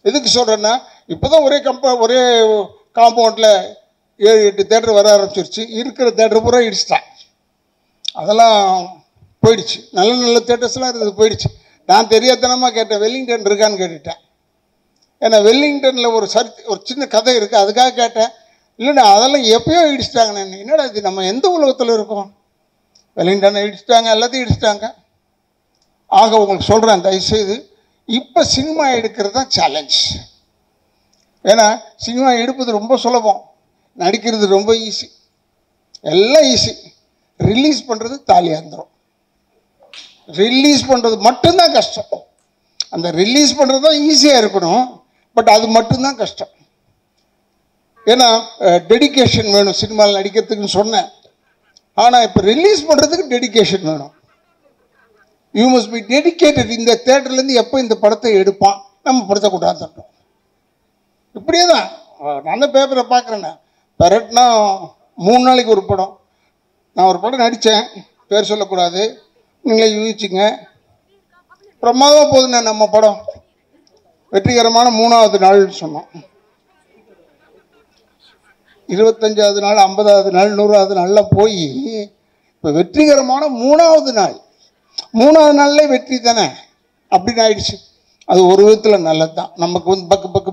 எதுக்கு சொல்கிறேன்னா, இப்போ தான் ஒரே காம்பவுண்டில் 7-8 தேட்டர் வர ஆரம்பிச்சிருச்சு. இருக்கிற தேட்டர் பூரா இடிச்சிட்டான். அதெல்லாம் போயிடுச்சு. நல்ல நல்ல தேட்டர்ஸ்லாம் இருந்தது, போயிடுச்சு. நான் தெரியாதனமாக கேட்டேன், வெல்லிங்டன் இருக்கான்னு கேட்டுட்டேன். ஏன்னா வெல்லிங்டனில் ஒரு சின்ன கதை இருக்குது, அதுக்காக கேட்டேன். இல்லைண்ணா அதெல்லாம் எப்பயோ இடிச்சிட்டாங்க. நான் என்னடா இது, நம்ம எந்த உலகத்தில் இருக்கோம்? வெல்லிங்டனை இடிச்சிட்டாங்க, எல்லாத்தையும் இடிச்சிட்டாங்க. ஆக உங்களுக்கு சொல்கிறேன், தயவுசெய்து இப்போ சினிமா எடுக்கிறது தான் சேலஞ்ச். ஏன்னா சினிமா எடுப்பது ரொம்ப சுலபம், நடிக்கிறது ரொம்ப ஈஸி, எல்லாம் ஈஸி. ரிலீஸ் பண்ணுறது தாலியாந்திரம். ரிலீஸ் பண்ணுறது மட்டும்தான் கஷ்டம். அந்த ரிலீஸ் பண்ணுறது தான் ஈஸியாக இருக்கணும், பட் அது மட்டும்தான் கஷ்டம். ஏன்னா டெடிக்கேஷன் வேணும் சினிமாவில் நடிக்கிறதுக்குன்னு சொன்னேன். ஆனால் இப்போ ரிலீஸ் பண்ணுறதுக்கு டெடிக்கேஷன் வேணும். You must be dedicated. இந்த தேட்டர்லேருந்து எப்போ இந்த படத்தை எடுப்பான், நம்ம படத்தை கொண்டாந்துட்டோம். இப்படியே தான் நான் தான் பேப்பரை பார்க்குறேண்ணே. பெரட்னா 3 நாளைக்கு ஒரு படம். நான் ஒரு படம் நடித்தேன், பேர் சொல்லக்கூடாது, நீங்களே யூகிச்சிங்க. பிரமாதமாக போகுதுண்ணே நம்ம படம். வெற்றிகரமான 3ஆவது நாள்னு சொன்னோம். 25வது நாள், 50வது நாள், 100வது நாள்லாம் போய் இப்போ வெற்றிகரமான 3ஆவது நாள். 3ஆவது நாள்லேயே வெற்றி தானே அப்படின்னு ஆயிடுச்சு. அது ஒரு விதத்தில் நல்லது தான். நமக்கு வந்து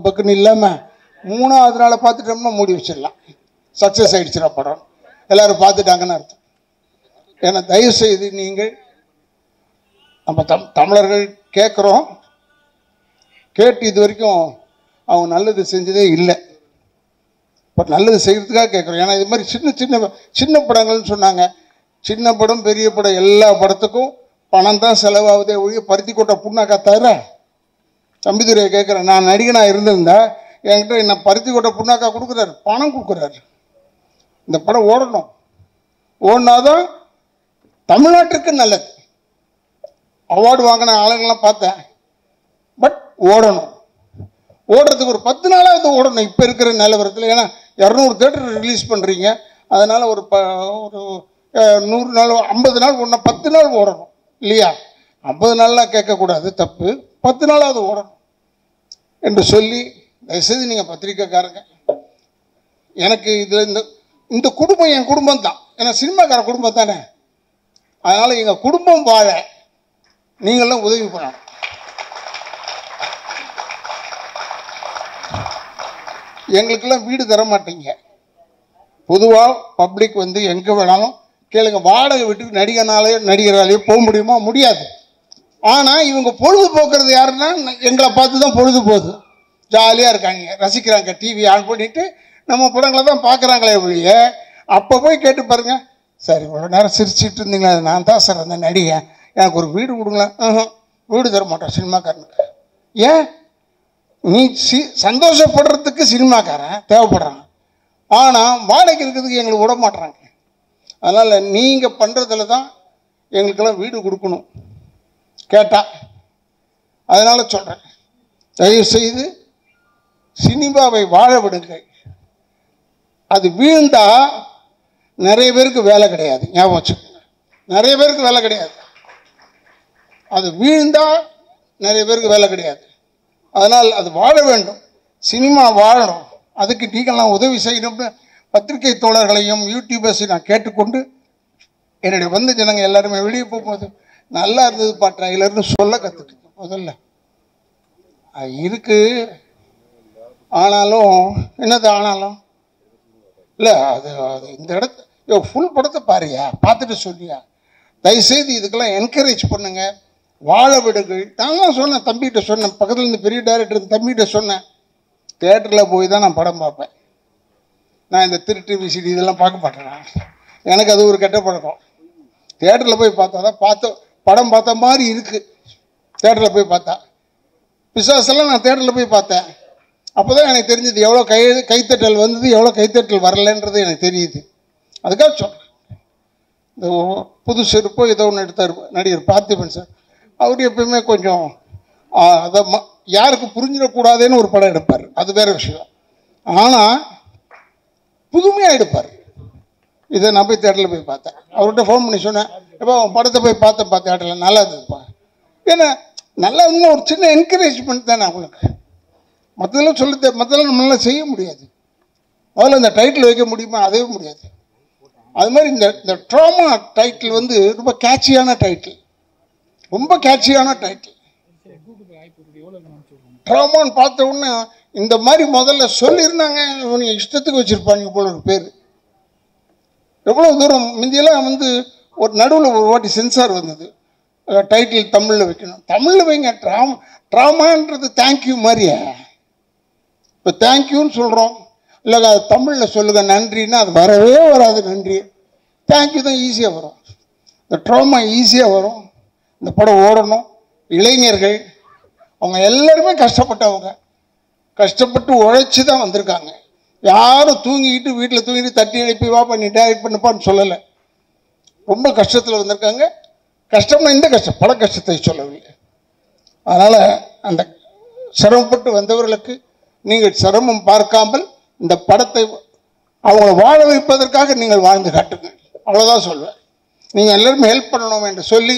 பக்குன்னு இல்லாமல் 3ஆவது நாளை பார்த்துட்டோம்னா மூடி வச்சிடலாம். சக்ஸஸ் ஆகிடுச்சுடா படம், எல்லோரும் பார்த்துட்டாங்கன்னு அர்த்தம். ஏன்னா தயவுசெய்து நீங்கள் நம்ம தமிழர்கள் கேட்குறோம், கேட்டு இது வரைக்கும் அவங்க நல்லது செஞ்சதே இல்லை. பட் நல்லது செய்கிறதுக்காக கேட்குறோம். ஏன்னா இது மாதிரி சின்ன படங்கள்னு சொன்னாங்க. சின்ன படம் பெரிய படம் எல்லா படத்துக்கும் பணம் தான் செலவாகுதே ஒழிய பருத்தி கொட்டை புண்ணாக்கா தவிர. தம்பிதுரையை கேட்குறேன், நான் நடிகனாக இருந்திருந்தா என்கிட்ட என்ன பருத்தி கொட்டை புண்ணாக்கா கொடுக்குறாரு, பணம் கொடுக்குறாரு. இந்த படம் ஓடணும், ஓடினாதான் தமிழ்நாட்டுக்கு நல்லது. அவார்டு வாங்கின ஆளுங்கள்லாம் பார்த்தேன், பட் ஓடணும். ஓடுறதுக்கு ஒரு 10 நாளாவது ஓடணும் இப்போ இருக்கிற நிலவரத்தில். ஏன்னா 200 தேட்டர் ரிலீஸ் பண்ணுறீங்க, அதனால் ஒரு 100 நாள் 50 நாள் ஒன்றா 10 நாள் ஓடணும் இல்லையா? 50 நாள்லாம் கேட்கக்கூடாது, தப்பு. 10 நாளாவது ஓடணும் என்று சொல்லி தயவுசெய்து நீங்கள் பத்திரிக்கைக்காரங்க, எனக்கு இதில் இந்த குடும்பம் என் குடும்பம் தான். ஏன்னா சினிமாக்கார குடும்பம் தானே, அதனால் எங்கள் குடும்பம் வாழ நீங்களும் உதவி பண்ணணும். எங்களுக்கெல்லாம் வீடு தர மாட்டீங்க. பொதுவாக பப்ளிக் வந்து எங்கே வேணாலும் கேளுங்க, வாடகை வீட்டுக்கு நடிகராலேயோ போக முடியுமா? முடியாது. ஆனால் இவங்க பொழுதுபோக்குறது யாருன்னா எங்களை பார்த்து தான் பொழுது போகுது. ஜாலியாக இருக்காங்க, ரசிக்கிறாங்க, டிவி ஆன் பண்ணிவிட்டு நம்ம படங்களை தான் பார்க்குறாங்களே ஒழிய. அப்போ போய் கேட்டு பாருங்க, சார் இவ்வளோ நேரம் சிரிச்சிட்டு இருந்தீங்களா, நான் தான் சார் அந்த நடிகன், எனக்கு ஒரு வீடு கொடுங்களேன். வீடு தர மாட்டோம் சினிமாக்காரனுக்கு. ஏன்? நீ சந்தோஷப்படுறதுக்கு சினிமாக்காரன் தேவைப்படுறாங்க, ஆனால் வாடகைக்கு இருக்கிறதுக்கு எங்களுக்கு விட மாட்டுறாங்க. அதனால் நீங்கள் பண்ணுறதுல தான் எங்களுக்கெல்லாம் வீடு கொடுக்கணும் கேட்டால். அதனால் சொல்கிறேன், தயவுசெய்து சினிமாவை வாழ விடுங்கள். அது வீழ்ந்தா நிறைய பேருக்கு வேலை கிடையாது, ஞாபகம் வச்சுக்கோங்க. நிறைய பேருக்கு வேலை கிடையாது. அது வீழ்ந்தா நிறைய பேருக்கு வேலை கிடையாது. அதனால் அது வாழ வேண்டும், சினிமா வாழணும். அதுக்கு நீங்கள்லாம் உதவி செய்யணும்னு பத்திரிகை தோழர்களையும் யூடியூபர்ஸையும் நான் கேட்டுக்கொண்டு, என்னுடைய வந்து ஜனங்க எல்லாருமே வெளியே போகும்போது நல்லா இருந்தது ட்ரைலர்னு சொல்ல கற்றுக்கிட்டேன். முதல்ல இருக்கு, ஆனாலும் என்னது ஆனாலும் இல்லை, அது இந்த இடத்த ஃபுல் படத்தை பாருயா, பார்த்துட்டு சொல்லியா. தயவுசெய்து இதுக்கெல்லாம் என்கரேஜ் பண்ணுங்க, வாழ விடுங்கள். நான் தான் சொன்னேன், தம்பிகிட்ட சொன்னேன், பக்கத்தில் இருந்து பெரிய டைரக்டர் தம்பிகிட்ட சொன்னேன், தேட்டரில் போய் தான் நான் படம் பார்ப்பேன். நான் இந்த திருட்டு விசிடி இதெல்லாம் பார்க்க மாட்டேன். எனக்கு அது ஒரு கெட்ட பழக்கம். தேட்டரில் போய் பார்த்தா தான் படம் பார்த்த மாதிரி இருக்குது. தேட்டரில் போய் பார்த்தா பிசாசெல்லாம் நான் தேட்டரில் போய் பார்த்தேன். அப்போ தான் எனக்கு தெரிஞ்சது எவ்வளோ கைத்தட்டல் வந்தது, எவ்வளோ கைத்தட்டல் வரலன்றது எனக்கு தெரியுது. அதுக்காக சொல்கிறேன். இந்த புது செருப்போ ஏதோ ஒன்று எடுத்தார் நடிகர் பார்த்திபன் சார். அவர் எப்பயுமே கொஞ்சம் அதை யாருக்கு புரிஞ்சிடக்கூடாதுன்னு ஒரு படம் எடுப்பார், அது வேற விஷயம். ஆனால் புதுமையாக எடுப்பார். இதை நான் போய் தேட்டரில் போய் பார்த்தேன். அவர்கிட்ட ஃபோன் பண்ணி சொன்னேன், எப்போ படத்தை போய் பார்த்தேன் தேட்டரில், நல்லா இருந்ததுப்பா. ஏன்னா நல்லா இன்னும் ஒரு சின்ன என்கரேஜ்மெண்ட் தானே அவங்களுக்கு. மற்றதெல்லாம் மற்றதெல்லாம் நம்மளால செய்ய முடியாது. முதல்ல இந்த டைட்டில் வைக்க முடியுமா? அதே முடியாது. அது மாதிரி இந்த ட்ராமா டைட்டில் வந்து ரொம்ப கேட்சியான டைட்டில், ரொம்ப கேட்சியான டைட்டில். ட்ராமான்னு பார்த்த உடனே இந்த மாதிரி முதல்ல சொல்லியிருந்தாங்க, இவங்க இஷ்டத்துக்கு வச்சுருப்பாங்க போல ஒரு பேர். எவ்வளோ தூரம் முந்தியெல்லாம் வந்து ஒரு நடுவில் ஒரு வாட்டி சென்சார் வந்தது, டைட்டில் தமிழில் வைக்கணும். தமிழில் வைங்க, ட்ராமான்றது தேங்க்யூ மாதிரியா? இப்போ தேங்க்யூன்னு சொல்கிறோம், இல்லை அது தமிழில் சொல்லுங்கள் நன்றின்னா அது வரவே வராது. நன்றி தேங்க்யூ தான் ஈஸியாக வரும். இந்த ட்ராமா ஈஸியாக வரும். இந்த படம் ஓடணும். இளைஞர்கள் அவங்க எல்லாருமே கஷ்டப்பட்டவங்க, கஷ்டப்பட்டு உழைச்சி தான் வந்திருக்காங்க. யாரும் தூங்கிக்கிட்டு வீட்டில் தூங்கிட்டு தட்டி எழுப்பி வா பண்ணி டைரக்ட் பண்ணுப்பான்னு சொல்லலை. ரொம்ப கஷ்டத்தில் வந்திருக்காங்க. கஷ்டம்னா இந்த கஷ்டம், பல கஷ்டத்தை சொல்லவில்லை. அதனால் அந்த சிரமப்பட்டு வந்தவர்களுக்கு நீங்கள் சிரமம் பார்க்காமல் இந்த படத்தை அவங்களை வாழ வைப்பதற்காக நீங்கள் வாழ்ந்து காட்டுங்கள், அவ்வளோதான் சொல்வேன். நீங்கள் எல்லாருமே ஹெல்ப் பண்ணணும் என்று சொல்லி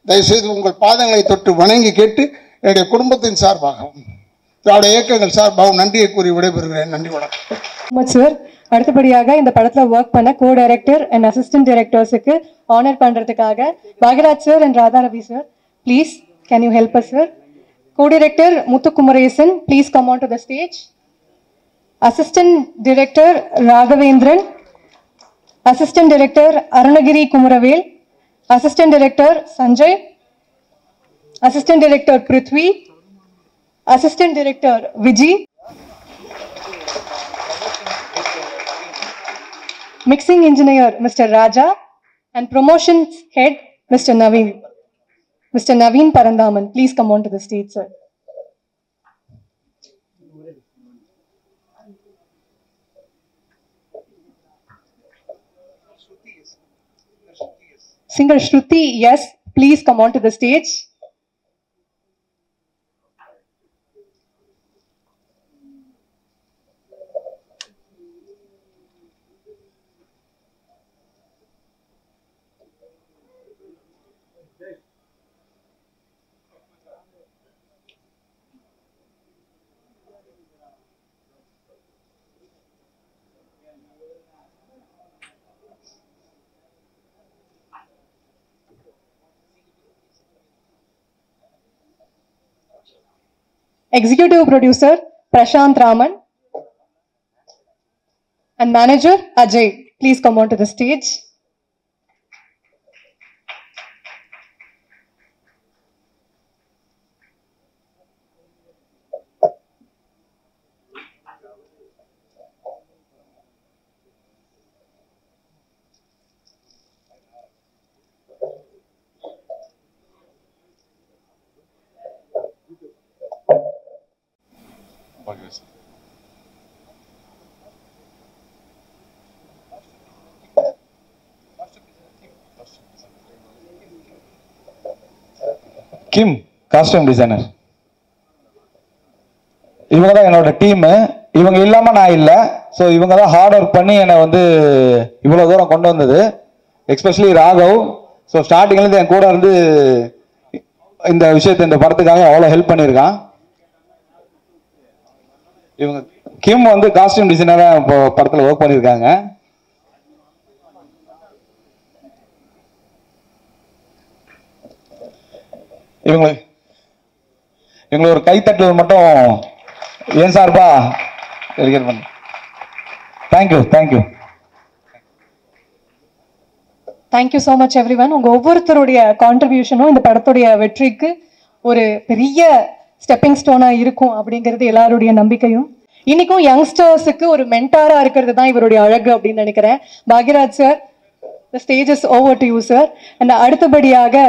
தயவுசெய்து உங்கள் பாதங்களை தொட்டு வணங்கி கேட்டு என்னுடைய குடும்பத்தின் சார்பாகவும் திராவிட இயக்கங்கள் சார்பாகவும் நன்றியை கூறி விடைபெறுகிறேன். நன்றி, வணக்கம் சார். அடுத்தபடியாக இந்த படத்துல ஒர்க் பண்ண கோ டைரக்டர் அண்ட் அசிஸ்டன்ட் டைரக்டர்ஸுக்கு ஆனர் பண்றதுக்காக Bhagyaraj sir and Radha Ravi sir, please can you help us sir? Co director Muthukumaresan, please come on to the stage. Assistant director Raghavendran, assistant director Arunagiri Kumaravel, assistant director Sanjay, assistant director Prithvi, assistant director Viji, mixing engineer Mr. Raja, and promotions head Mr. Naveen Parandaman. Please come on to the stage, sir. Singer Shruti, yes, please come on to the stage. Executive producer Prashant Raman and manager Ajay, please come on to the stage. Kim costume designer. இவங்க தான் என்னோட team. இவங்க இல்லாமல் நான் இல்லை. So இவங்க தான் hard work பண்ணி என்னை வந்து இவ்வளோ தூரம் கொண்டு வந்தது. எஸ்பெஷலி ராகவ். ஸோ ஸ்டார்டிங்லேருந்து என் கூட இருந்து இந்த விஷயத்தை இந்த படத்துக்காக அவ்வளோ ஹெல்ப் பண்ணியிருக்கான். இவங்க கிம் வந்து காஸ்டியூம் டிசைனராக இப்போ படத்தில் ஒர்க் பண்ணியிருக்காங்க. இவங்களை ஒரு கைத்தட்டல் மட்டும் ஏன் சார்பா டெலிகேட் பண்ண. Thank you thank you thank you so much everyone. உங்க ஒவ்வொருத்தருடைய கான்ட்ரிபியூஷனும் இந்த படத்துடைய வெற்றிக்கு ஒரு பெரிய ஸ்டெப்பிங் ஸ்டோனா இருக்கும் அப்படிங்கிறது எல்லாருடைய நம்பிக்கையும். இன்னைக்கும் யங்ஸ்டர்ஸுக்கு ஒரு மென்டாரா இருக்கிறது தான் இவருடைய அழகு அப்படின்னு நினைக்கிறேன். Bhagyaraj sir, the stage is over to you sir. and அடுத்தபடியாக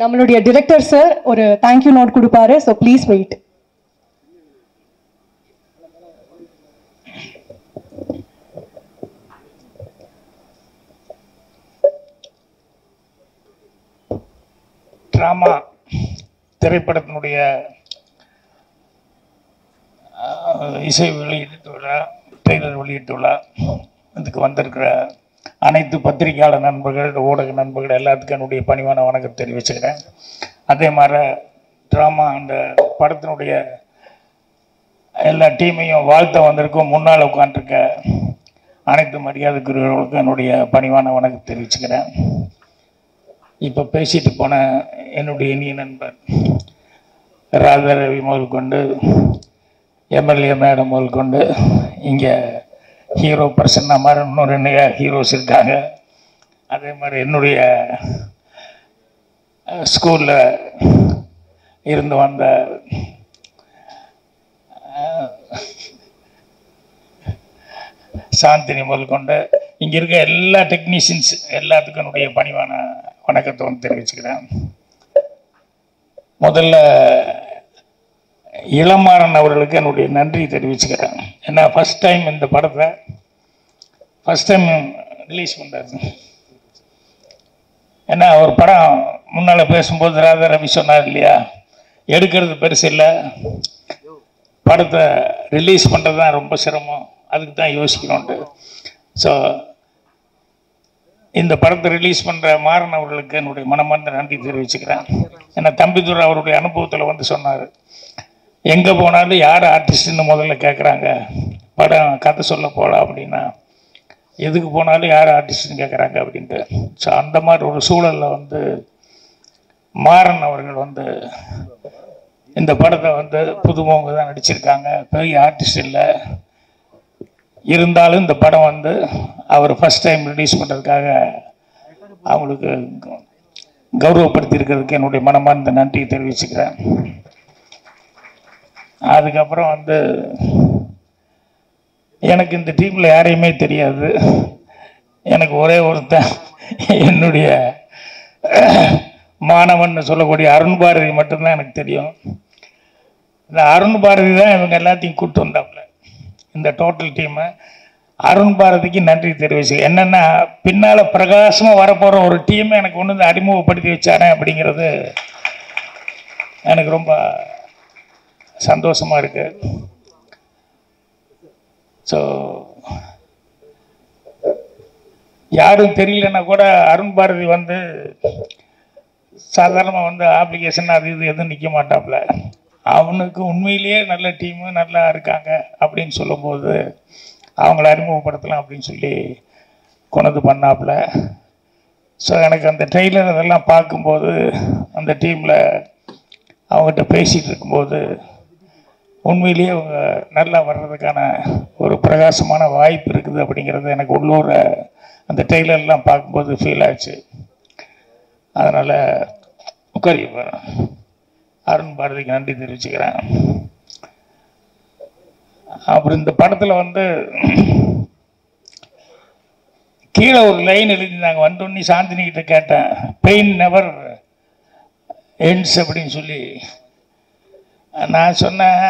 நம்மளுடைய டிரெக்டர் சார் ஒரு தேங்க்யூ நோட் கொடுப்பாரு. So please wait. ட்ராமா திரைப்படத்தினுடைய இசை வெளியீட்டு விழா, ட்ரெய்லர் வெளியீட்டு விழா இதுக்கு வந்திருக்கிற அனைத்து பத்திரிகையாளர் நண்பர்கள், ஊடக நண்பர்கள் எல்லாத்துக்கும் என்னுடைய பணிவான வணக்கம் தெரிவிச்சுக்கிறேன். அதே மாதிரி ட்ராமா அந்த படத்தினுடைய எல்லா டீமையும் வாழ்த்த வந்திருக்கும் முன்னால் உட்காந்துருக்க அனைத்து மரியாதைக்குரியவர்களுக்கும் என்னுடைய பணிவான வணக்கம் தெரிவிச்சுக்கிறேன். இப்போ பேசிட்டு போன என்னுடைய இனிய நண்பர் ராதா ரவி முதல் கொண்டு எம்எல்ஏ மேடம் முதல் கொண்டு இங்கே ஹீரோ பர்சன் மாதிரி இன்னும் 2 ஹீரோஸ் இருக்காங்க. அதே மாதிரி என்னுடைய ஸ்கூலில் இருந்து வந்த சாந்தினி முதல் கொண்டு இங்கே இருக்க எல்லா டெக்னீஷியன்ஸ் எல்லாத்துக்கும் என்னுடைய பணிவான வணக்கத்தை வந்து தெரிவிச்சுக்கிறேன். முதல்ல இளமாறன் அவர்களுக்கு என்னுடைய நன்றி தெரிவிச்சுக்கிறேன். ஏன்னா ஃபஸ்ட் டைம் இந்த படத்தை ஃபஸ்ட் டைம் ரிலீஸ் பண்ணுறாரு. ஏன்னா ஒரு படம் முன்னால் பேசும்போது ராதா ரவி சொன்னார் இல்லையா, எடுக்கிறது பெருசு இல்லை, படத்தை ரிலீஸ் பண்ணுறது தான் ரொம்ப சிரமம், அதுக்கு தான் யோசிக்கணுன்ட்டு. ஸோ இந்த படத்தை ரிலீஸ் பண்ணுற மாறன் அவர்களுக்கு என்னுடைய மனமார்ந்த நன்றி தெரிவிச்சுக்கிறேன். ஏன்னா தம்பிதுரை அவருடைய அனுபவத்தில் வந்து சொன்னார், எங்கே போனாலும் யார் ஆர்டிஸ்ட்னு முதல்ல கேட்குறாங்க, படம் கதை சொல்ல போகலாம் அப்படின்னா எதுக்கு போனாலும் யார் ஆர்டிஸ்ட்னு கேட்குறாங்க அப்படின்ட்டு. ஸோ அந்த மாதிரி ஒரு சூழலில் வந்து மாறன் அவர்கள் வந்து இந்த படத்தை வந்து புதுமுகங்க தான் நடிச்சிருக்காங்க, பெரிய ஆர்டிஸ்ட் இல்லை. இருந்தாலும் இந்த படம் வந்து அவர் ஃபஸ்ட் டைம் ரிலீஸ் பண்ணுறதுக்காக அவங்களுக்கு கௌரவப்படுத்தி இருக்கிறதுக்கு என்னுடைய மனமார்ந்த நன்றியை தெரிவிச்சுக்கிறேன். அதுக்கப்புறம் வந்து எனக்கு இந்த டீமில் யாரையுமே தெரியாது. எனக்கு ஒரே ஒருத்தன் என்னுடைய மாணவன் சொல்லக்கூடிய அருண் பாரதி மட்டும்தான் எனக்கு தெரியும். இந்த அருண் பாரதி தான் இவங்க எல்லாத்தையும் கூப்பிட்டு வந்தாப்புல இந்த டோட்டல் டீமை. அருண் பாரதிக்கு நன்றி தெரிவிச்சு. என்னென்னா பின்னால் பிரகாசமாக வரப்போகிற ஒரு டீமை எனக்கு கொண்டு வந்து அறிமுகப்படுத்தி வச்சானே அப்படிங்கிறது எனக்கு ரொம்ப சந்தோஷமாக இருக்கு. ஸோ யாரும் தெரியலன்னா கூட அருண் பாரதி வந்து சாதாரணமாக வந்து அப்ளிகேஷன் அது இது எதுவும் நிற்க மாட்டாப்புல. அவனுக்கு உண்மையிலேயே நல்ல டீமு நல்லா இருக்காங்க அப்படின்னு சொல்லும்போது அவங்கள அறிமுகப்படுத்தலாம் அப்படின்னு சொல்லி கொண்டு பண்ணாப்புல. ஸோ எனக்கு அந்த ட்ரெய்லர் அதெல்லாம் பார்க்கும்போது அந்த டீமில் அவங்ககிட்ட பேசிகிட்டு இருக்கும்போது உண்மையிலேயே அவங்க நல்லா வர்றதுக்கான ஒரு பிரகாசமான வாய்ப்பு இருக்குது அப்படிங்கிறது எனக்கு உள்ளூர அந்த ட்ரெய்லர்லாம் பார்க்கும்போது ஃபீல் ஆச்சு. அதனால் உட்காரி அருண் பாரதிக்கு நன்றி தெரிவிச்சுக்கிறேன். அப்புறம் இந்த படத்தில் வந்து கீழே ஒரு லைன் எழுதியிருந்தாங்க. வந்தோடனே சாந்தினி கிட்ட கேட்டேன், பெயின் நெவர் எண்ட்ஸ் அப்படின்னு சொல்லி. நான் சொன்னேன்,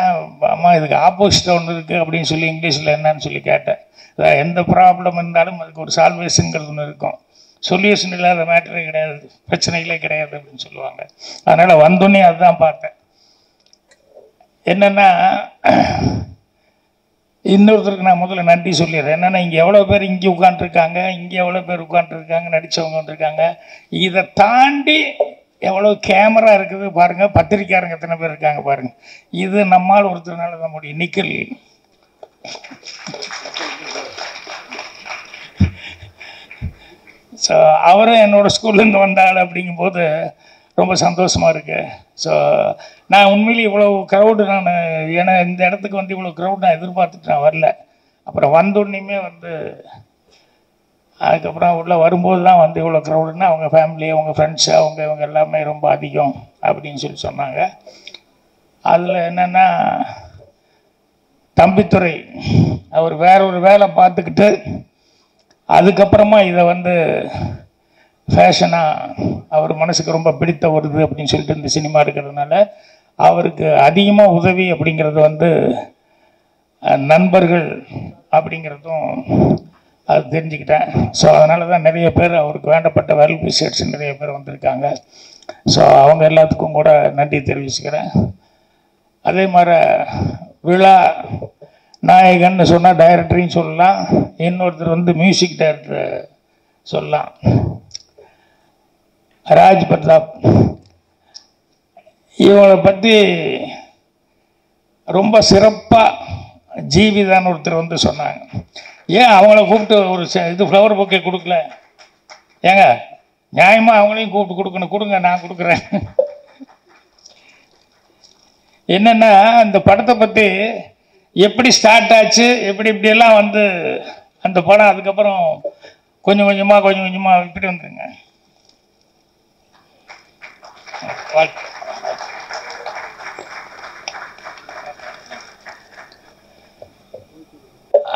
அம்மா இதுக்கு ஆப்போசிட்டாக ஒன்று இருக்குது அப்படின்னு சொல்லி இங்கிலீஷில் என்னன்னு சொல்லி கேட்டேன். அதான் எந்த ப்ராப்ளம் இருந்தாலும் அதுக்கு ஒரு சால்வேஷனுங்கிறது ஒன்று இருக்கும், சொல்யூஷன் இல்லாத மேட்டரே கிடையாது, பிரச்சனைகளே கிடையாது அப்படின்னு சொல்லுவாங்க. அதனால் வந்தோடனே அதுதான் பார்த்தேன். என்னென்னா இன்னொருத்தருக்கு நான் முதல்ல நன்றி சொல்லிடுறேன். என்னென்னா இங்கே எவ்வளோ பேர் இங்கே உட்காந்துருக்காங்க, இங்கே எவ்வளோ பேர் உட்காந்துருக்காங்க, நடித்தவங்க வந்துருக்காங்க. இதை தாண்டி எவ்வளோ கேமரா இருக்குது பாருங்கள், பத்திரிக்கையாரங்க எத்தனை பேர் இருக்காங்க பாருங்கள். இது நம்மால் ஒருத்தர்னால தான் முடியும். நிக்கல் ஸோ அவரும் என்னோடய ஸ்கூல்லேருந்து வந்தாள் அப்படிங்கும்போது ரொம்ப சந்தோஷமாக இருக்குது. ஸோ நான் உண்மையிலேயே இவ்வளோ க்ரௌடு ஏன்னா இந்த இடத்துக்கு வந்து இவ்வளோ க்ரௌட் நான் எதிர்பார்த்துட்டு நான் வரல. அப்புறம் வந்தோடனேயுமே வந்து அதுக்கப்புறம் உள்ளே வரும்போது தான் வந்து இவ்வளோ க்ரௌடுன்னா அவங்க ஃபேமிலி, அவங்க ஃப்ரெண்ட்ஸு, இவங்க எல்லாமே ரொம்ப அதிகம் அப்படின்னு சொல்லி சொன்னாங்க. அதில் என்னென்னா தம்பித்துரை அவர் வேற ஒரு வேலை பார்த்துக்கிட்டு அதுக்கப்புறமா இதை வந்து ஃபேஷனாக அவர் மனசுக்கு ரொம்ப பிடித்த வருது அப்படின்னு சொல்லிட்டு இந்த சினிமா இருக்கிறதுனால அவருக்கு அதிகமாக உதவி அப்படிங்கிறது வந்து நண்பர்கள் அப்படிங்கிறதும் அது தெரிஞ்சுக்கிட்டேன். ஸோ அதனால தான் நிறைய பேர் அவருக்கு வேண்டப்பட்ட வெல் விஷர்ஸ் நிறைய பேர் வந்திருக்காங்க. ஸோ அவங்க எல்லாத்துக்கும் கூட நன்றி தெரிவிச்சுக்கிறேன். அதே மாதிரி விழா நாயகன்னு சொன்னால் டைரக்டரையும் சொல்லலாம், இன்னொருத்தர் வந்து மியூசிக் டைரக்டர் சொல்லலாம். ராஜ் பிரதாப் இவங்களை பற்றி ரொம்ப சிறப்பாக ஜீவிதான்னு ஒருத்தர் வந்து சொன்னாங்க. ஏன் அவங்கள கூப்பிட்டு ஒரு இது ஃப்ளவர் பொக்கே கொடுக்கல? ஏங்க நியாயமாக அவங்களையும் கூப்பிட்டு கொடுக்கணும். கொடுங்க, நான் கொடுக்குறேன். என்னென்னா அந்த படத்தை பற்றி எப்படி ஸ்டார்ட் ஆச்சு, எப்படி இப்படியெல்லாம் வந்து அந்த படம் அதுக்கப்புறம் கொஞ்சம் கொஞ்சமாக இப்படி வந்துருங்க.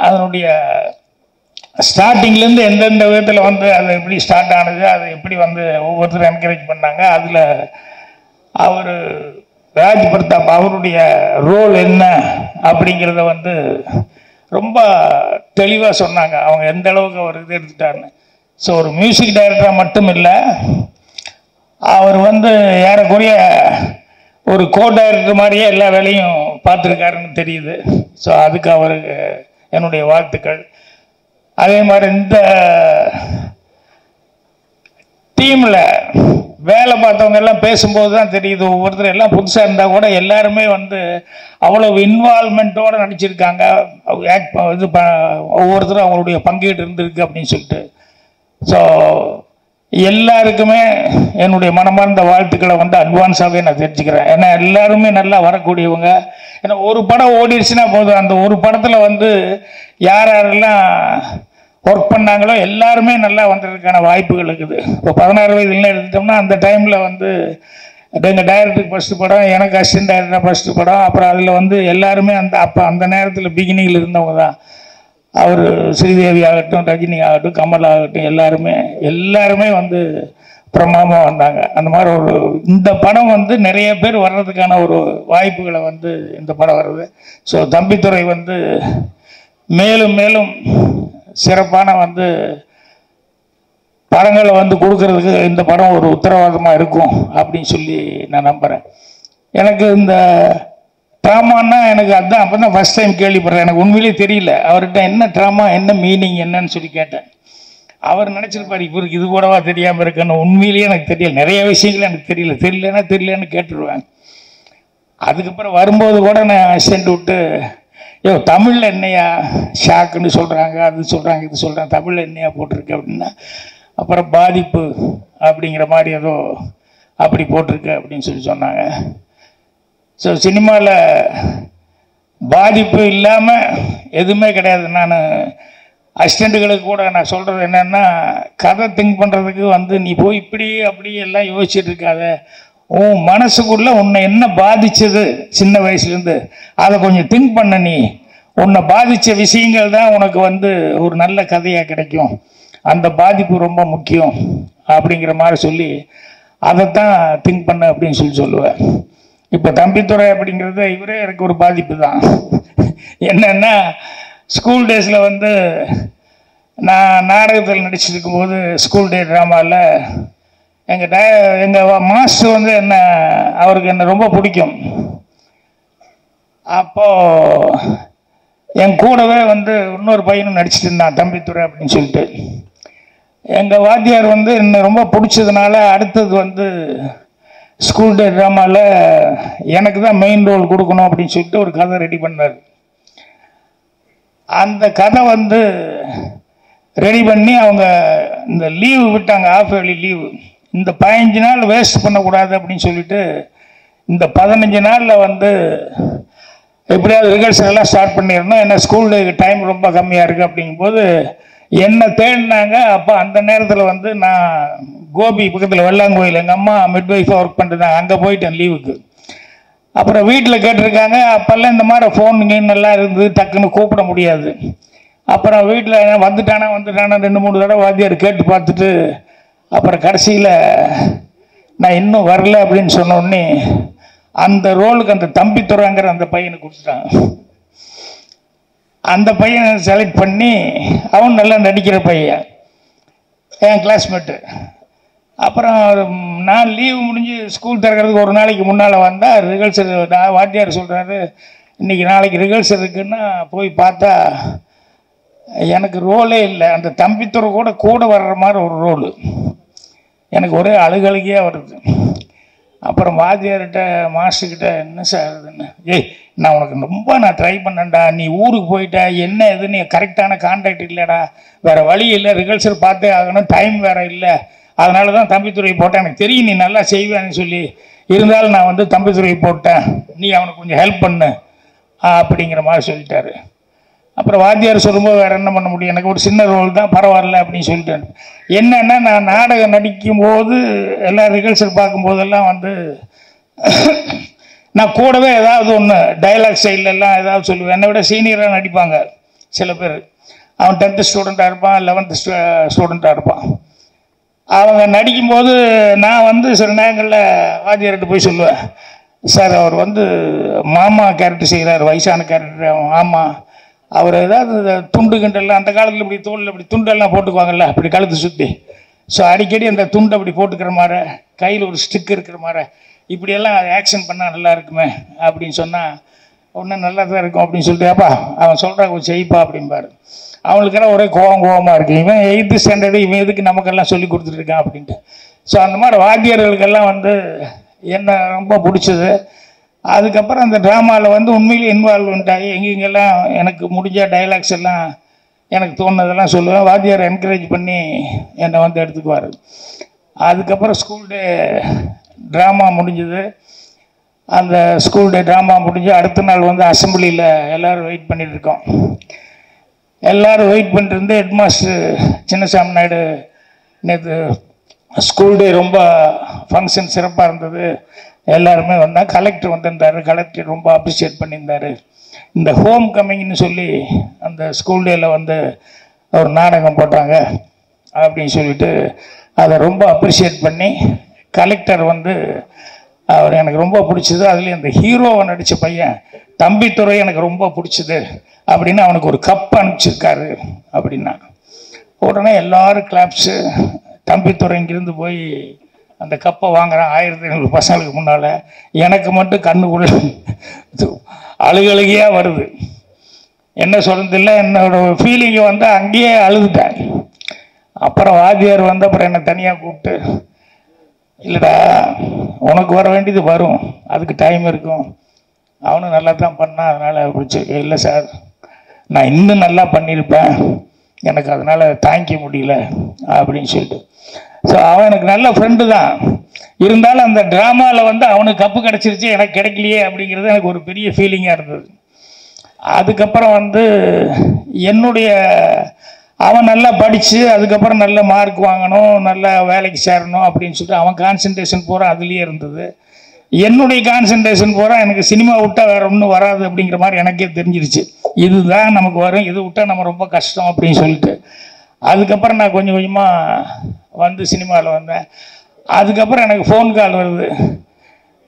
அதனுடைய ஸ்டார்டிங்லேருந்து எந்தெந்த விதத்தில் வந்து அது எப்படி ஸ்டார்ட் ஆனது, அதை எப்படி வந்து ஒவ்வொருத்தரும் என்கரேஜ் பண்ணாங்க, அதில் அவர் ராஜ் பிரதாப் அவருடைய ரோல் என்ன அப்படிங்கிறத வந்து ரொம்ப தெளிவாக சொன்னாங்க. அவங்க எந்த அளவுக்கு அவர் இது எடுத்துட்டாருன்னு. ஸோ ஒரு மியூசிக் டைரக்டராக மட்டும் இல்லை, அவர் வந்து ஏறக்குறைய ஒரு கோ டைரக்டர் மாதிரியே எல்லா வேலையும் பார்த்துருக்காருன்னு தெரியுது. ஸோ அதுக்கு அவருக்கு என்னுடைய வாழ்த்துக்கள். அதே மாதிரி இந்த டீமில் வேலை பார்த்தவங்க எல்லாம் பேசும்போது தான் தெரியுது, ஒவ்வொருத்தர் எல்லாம் புதுசாக இருந்தால் கூட எல்லாருமே வந்து அவ்வளவு இன்வால்மெண்ட்டோடு நடிச்சிருக்காங்க. இது ஒவ்வொருத்தரும் அவங்களுடைய பங்கீடு இருந்திருக்கு அப்படின்னு சொல்லிட்டு. ஸோ எல்லாருக்குமே என்னுடைய மனமார்ந்த வாழ்த்துக்களை வந்து அட்வான்ஸாகவே நான் தெரிஞ்சுக்கிறேன். ஏன்னா எல்லாருமே நல்லா வரக்கூடியவங்க. ஏன்னா ஒரு படம் ஓடிடுச்சுன்னா போதும், அந்த ஒரு படத்தில் வந்து யார் யாரெல்லாம் ஒர்க் பண்ணாங்களோ எல்லாருமே நல்லா வந்ததுக்கான வாய்ப்புகள் இருக்குது. இப்போ 16 வயதுலாம் எடுத்துட்டோம்னா அந்த டைமில் வந்து எங்கள் டைரக்டருக்கு ஃபஸ்ட்டு படம், எனக்கு அசிஸ்டன்ட் டைரக்டர் ஃபஸ்ட்டு படம். அப்புறம் அதில் வந்து எல்லாருமே அந்த நேரத்தில் பிகினிங்கில் இருந்தவங்க தான். அவர் ஸ்ரீதேவி ஆகட்டும், ரஜினி ஆகட்டும், கமல் ஆகட்டும், எல்லாருமே வந்து பிரமாதமாக வந்தாங்க. அந்த மாதிரி இந்த படம் வந்து நிறைய பேர் வர்றதுக்கான ஒரு வாய்ப்புகளை வந்து இந்த படம் வருது. ஸோ தம்பித்துரை வந்து மேலும் மேலும் சிறப்பான வந்து படங்களை வந்து கொடுக்கறதுக்கு இந்த படம் ஒரு உத்தரவாதமாக இருக்கும் அப்படின்னு சொல்லி நான் நம்புகிறேன். எனக்கு இந்த ட்ராமான்னா எனக்கு அதுதான் அப்போ தான் ஃபஸ்ட் டைம் கேள்விப்படுறேன். எனக்கு உண்மையிலேயே தெரியல அவர்கிட்ட என்ன ட்ராமா, என்ன மீனிங் என்னன்னு சொல்லி கேட்டேன். அவர் நினச்சிருப்பார் இவருக்கு இது கூடவா தெரியாமல் இருக்குன்னு. உண்மையிலேயே எனக்கு தெரியல, நிறைய விஷயங்கள் எனக்கு தெரியலன்னு கேட்டுருவேன். அதுக்கப்புறம் வரும்போது கூட நான் சென்று விட்டு, தமிழில் என்னையா ஷாக்குன்னு சொல்கிறாங்க, அது சொல்கிறாங்க, இது சொல்கிறாங்க, தமிழில் என்னையா போட்டிருக்கு அப்படின்னா, அப்புறம் பாதிப்பு அப்படிங்கிற மாதிரி ஏதோ அப்படி போட்டிருக்கு அப்படின்னு சொல்லி சொன்னாங்க. ஸோ சினிமாவில் பாதிப்பு இல்லாமல் எதுவுமே கிடையாது. நான் அசிஸ்டண்ட்டுகளுக்கு கூட நான் சொல்கிறது என்னென்னா, கதை திங்க் பண்ணுறதுக்கு வந்து நீ போய் இப்படி அப்படி எல்லாம் யோசிச்சுட்டு இருக்காத. உன் மனசுக்குள்ளே உன்னை என்ன பாதிச்சது சின்ன வயசுலேருந்து அதை கொஞ்சம் திங்க் பண்ண. நீ உன்னை பாதித்த விஷயங்கள் தான் உனக்கு வந்து ஒரு நல்ல கதையாக கிடைக்கும். அந்த பாதிப்பு ரொம்ப முக்கியம் அப்படிங்கிற மாதிரி சொல்லி அதைத்தான் திங்க் பண்ண அப்படின்னு சொல்லி சொல்லுவேன். இப்போ தம்பித்துறை அப்படிங்கிறது இவரே எனக்கு ஒரு பாதிப்பு தான். என்னென்னா ஸ்கூல் டேஸில் வந்து நான் நாடகத்தில் நடிச்சிருக்கும் போது ஸ்கூல் டே ட்ராமாவில் எங்கள் மாஸ்டர் வந்து அவருக்கு என்ன ரொம்ப பிடிக்கும். அப்போது என் கூடவே வந்து இன்னொரு பையனும் நடிச்சிட்டு இருந்தான் தம்பித்துறை அப்படின்னு சொல்லிட்டு. எங்கள் வாத்தியார் வந்து என்னை ரொம்ப பிடிச்சதுனால அடுத்தது வந்து ஸ்கூல் டே ட்ராமாவில் எனக்கு தான் மெயின் ரோல் கொடுக்கணும் அப்படின்னு சொல்லிட்டு ஒரு கதை ரெடி பண்ணார். அந்த கதை வந்து ரெடி பண்ணி அவங்க இந்த லீவு விட்டாங்க, ஆஃப் இயர்லி லீவு. இந்த 15 நாள் வேஸ்ட் பண்ணக்கூடாது அப்படின்னு சொல்லிட்டு இந்த 15 நாளில் வந்து எப்படியாவது ரிஹர்சல் எல்லாம் ஸ்டார்ட் பண்ணிடணும். ஏன்னா ஸ்கூல் டைம் ரொம்ப கம்மியாக இருக்குது அப்படிங்கும்போது என்னை தேடினாங்க. அப்போ அந்த நேரத்தில் வந்து நான் கோபி பக்கத்தில் வெள்ளாங்கோயில் எங்கள் அம்மா மிட்வைஃபாக ஒர்க் பண்ணிருந்தாங்க, அங்கே போயிட்டேன் லீவுக்கு. அப்புறம் வீட்டில் கேட்டிருக்காங்க. அப்போல்லாம் இந்த மாதிரி ஃபோனுங்கன்னு எல்லாம் இருந்து டக்குன்னு கூப்பிட முடியாது. அப்புறம் வீட்டில் வந்துட்டானா 2-3 தடவை வாத்தியார் கேட்டு பார்த்துட்டு அப்புறம் கடைசியில் நான் இன்னும் வரல அப்படின்னு சொன்னோடனே அந்த ரோலுக்கு அந்த தம்பித்துறைங்கிற அந்த பையனை கொடுத்துட்டாங்க. அந்த பையனை செலக்ட் பண்ணி அவன் நல்லா நடிக்கிற பையன், என் கிளாஸ்மேட்டு. அப்புறம் நான் லீவு முடிஞ்சு ஸ்கூல் திறக்கிறதுக்கு ஒரு நாளைக்கு முன்னால் வந்தால் ரிஹர்சல் வாத்தியார் சொல்கிறாரு இன்றைக்கி நாளைக்கு ரிஹர்சல் இருக்குன்னா போய் பார்த்தா எனக்கு ரோலே இல்லை. அந்த தம்பித்துறை கூட வர்ற மாதிரி ஒரு ரோலு. எனக்கு ஒரே அழுகழுகியாக வருது. அப்புறம் வாத்தியார்கிட்ட மாஸ்டர்கிட்ட என்ன சார் இதுன்னு, நான் உனக்கு ரொம்ப ட்ரை பண்ணேன்டா, நீ ஊருக்கு போயிட்டா என்ன எதுன்னு கரெக்டான கான்டாக்ட் இல்லைடா, வேறு வழி இல்லை, ரிஹர்சல் பார்த்தே ஆகணும், டைம் வேறு இல்லை, அதனால தான் தம்பித்துறை போட்டேன், எனக்கு தெரியும் நீ நல்லா செய்வேன்னு சொல்லி, இருந்தாலும் நான் வந்து தம்பித்துறை போட்டேன், நீ அவனுக்கு கொஞ்சம் ஹெல்ப் பண்ணு அப்படிங்கிற மாதிரி சொல்லிட்டாரு. அப்புறம் வாத்தியார் சொல்லும்போது வேறு என்ன பண்ண முடியும், எனக்கு ஒரு சின்ன ரோல் தான் பரவாயில்ல அப்படின்னு சொல்லிட்டேன். என்னென்னா நான் நாடகம் நடிக்கும்போது எல்லா ரிஹர்சல் பார்க்கும்போதெல்லாம் வந்து நான் கூடவே ஏதாவது ஒன்று டைலாக் ஸ்டைலெல்லாம் ஏதாவது சொல்லுவேன். என்னை விட சீனியராக நடிப்பாங்க சில பேர். அவன் 10th ஸ்டூடெண்ட்டாக இருப்பான், 11th ஸ்டூடெண்ட்டாக இருப்பான். அவங்க நடிக்கும்போது நான் வந்து சில நேரங்களில் வாத்தியார்கிட்ட போய் சொல்லுவேன், சார் அவர் வந்து மாமா கேரக்டர் செய்கிறார், வயசான கேரக்டர் மாமா, அவர் ஏதாவது துண்டு கிண்டெல்லாம் அந்த காலத்தில் இப்படி தோளில் இப்படி துண்டெல்லாம் போட்டுக்குவாங்கல்ல அப்படி கழுத்து சுற்றி, ஸோ அடிக்கடி அந்த துண்டை அப்படி போட்டுக்கிற மாதிரி, கையில் ஒரு ஸ்டிக் இருக்கிற மாதிரி, இப்படியெல்லாம் ஆக்ஷன் பண்ணால் நல்லா இருக்குமே அப்படின்னு சொன்னால் ஒன்றும் நல்லா தான் இருக்கும் அப்படின்னு சொல்லிட்டு, அப்பா அவன் சொல்கிறா கொஞ்சம் செய்ப்பா அப்படின்பாரு. அவங்களுக்கெல்லாம் ஒரே கோவமாக இருக்குது, இவன் 8th ஸ்டாண்டர்டு, இவன் எதுக்கு நமக்கெல்லாம் சொல்லி கொடுத்துட்ருக்கான் அப்படின்ட்டு. ஸோ அந்த மாதிரி வாத்தியார்களுக்கெல்லாம் வந்து என்ன ரொம்ப பிடிச்சது. அதுக்கப்புறம் அந்த ட்ராமாவில் வந்து உண்மையிலே இன்வால்வ்மெண்ட் ஆகி எங்கெங்கெல்லாம் எனக்கு முடிஞ்ச டைலாக்ஸ் எல்லாம் எனக்கு தோணுனதெல்லாம் சொல்லுவேன். வாத்தியார் என்கரேஜ் பண்ணி என்னை வந்து எடுத்துக்குவார். அதுக்கப்புறம் ஸ்கூல் டே ட்ராமா முடிஞ்சது. அந்த ஸ்கூல் டே ட்ராமா முடிஞ்சு அடுத்த நாள் வந்து அசம்பிளியில் எல்லோரும் வெயிட் பண்ணிட்டு இருக்கோம். எல்லோரும் வெயிட் பண்ணிட்டு இருந்து ஹெட் மாஸ்டர் சின்னசாமி நாயுடு, நேற்று ஸ்கூல் டே ரொம்ப ஃபங்க்ஷன் சிறப்பாக இருந்தது, எல்லாருமே வந்தால் கலெக்டர் வந்திருந்தார், கலெக்டர் ரொம்ப அப்ரிஷியேட் பண்ணியிருந்தார். இந்த ஹோம் கம்மிங்னு சொல்லி அந்த ஸ்கூல் டேயில் வந்து ஒரு நாடகம் போட்டாங்க அப்படின்னு சொல்லிட்டு அதை ரொம்ப அப்ரிஷியேட் பண்ணி கலெக்டர் வந்து அவர் எனக்கு ரொம்ப பிடிச்சது, அதுலேயும் அந்த ஹீரோவை நடித்த பையன் தம்பித்துறை எனக்கு ரொம்ப பிடிச்சது அப்படின்னு அவனுக்கு ஒரு கப் அனுப்பிச்சிருக்காரு அப்படின்னா உடனே எல்லாரும் கிளாப்ஸு. தம்பித்துறை இங்கிருந்து போய் அந்த கப்பை வாங்குறான் 1500 பசங்களுக்கு முன்னால். எனக்கு மட்டும் கண்ணுக்குள்ள அழுகழுகையாக வருது. என்ன சொல்கிறதில்ல, என்னோட ஃபீலிங்கை வந்து அங்கேயே அழுதுட்டேன். அப்புறம் வாத்தியார் வந்து அப்புறம் என்னை தனியாக கூப்பிட்டு, இல்லைடா உனக்கு வர வேண்டியது வரும், அதுக்கு டைம் இருக்கும், அவனும் நல்லா தான் பண்ணான், அதனால் பிடிச்சி, இல்லை சார் நான் இன்னும் நல்லா பண்ணியிருப்பேன், எனக்கு அதனால் தாங்கிக்க முடியல அப்படின்னு சொல்லிட்டு. ஸோ அவன் எனக்கு நல்ல ஃப்ரெண்டு தான், இருந்தாலும் அந்த ட்ராமாவில் வந்து அவனுக்கு கப்பு கிடச்சிருச்சு, எனக்கு கிடைக்கலையே அப்படிங்கிறது எனக்கு ஒரு பெரிய ஃபீலிங்காக இருந்தது. அதுக்கப்புறம் வந்து என்னுடைய அவன் நல்லா படித்து அதுக்கப்புறம் நல்ல மார்க் வாங்கணும், நல்ல வேலைக்கு சேரணும் அப்படின்னு சொல்லிட்டு அவன் கான்சன்ட்ரேஷன் பூரா அதுலேயே இருந்தது. என்னுடைய கான்சன்ட்ரேஷன் பூரா எனக்கு சினிமா விட்டால் வேறு ஒன்றும் வராது அப்படிங்கிற மாதிரி எனக்கே தெரிஞ்சிருச்சு. இதுதான் நமக்கு வரும், இது விட்டால் நம்ம ரொம்ப கஷ்டம் அப்படின்னு சொல்லிட்டு. அதுக்கப்புறம் நான் கொஞ்சம் கொஞ்சமாக வந்து சினிமாவில் வந்தேன். அதுக்கப்புறம் எனக்கு ஃபோன் கால் வருது,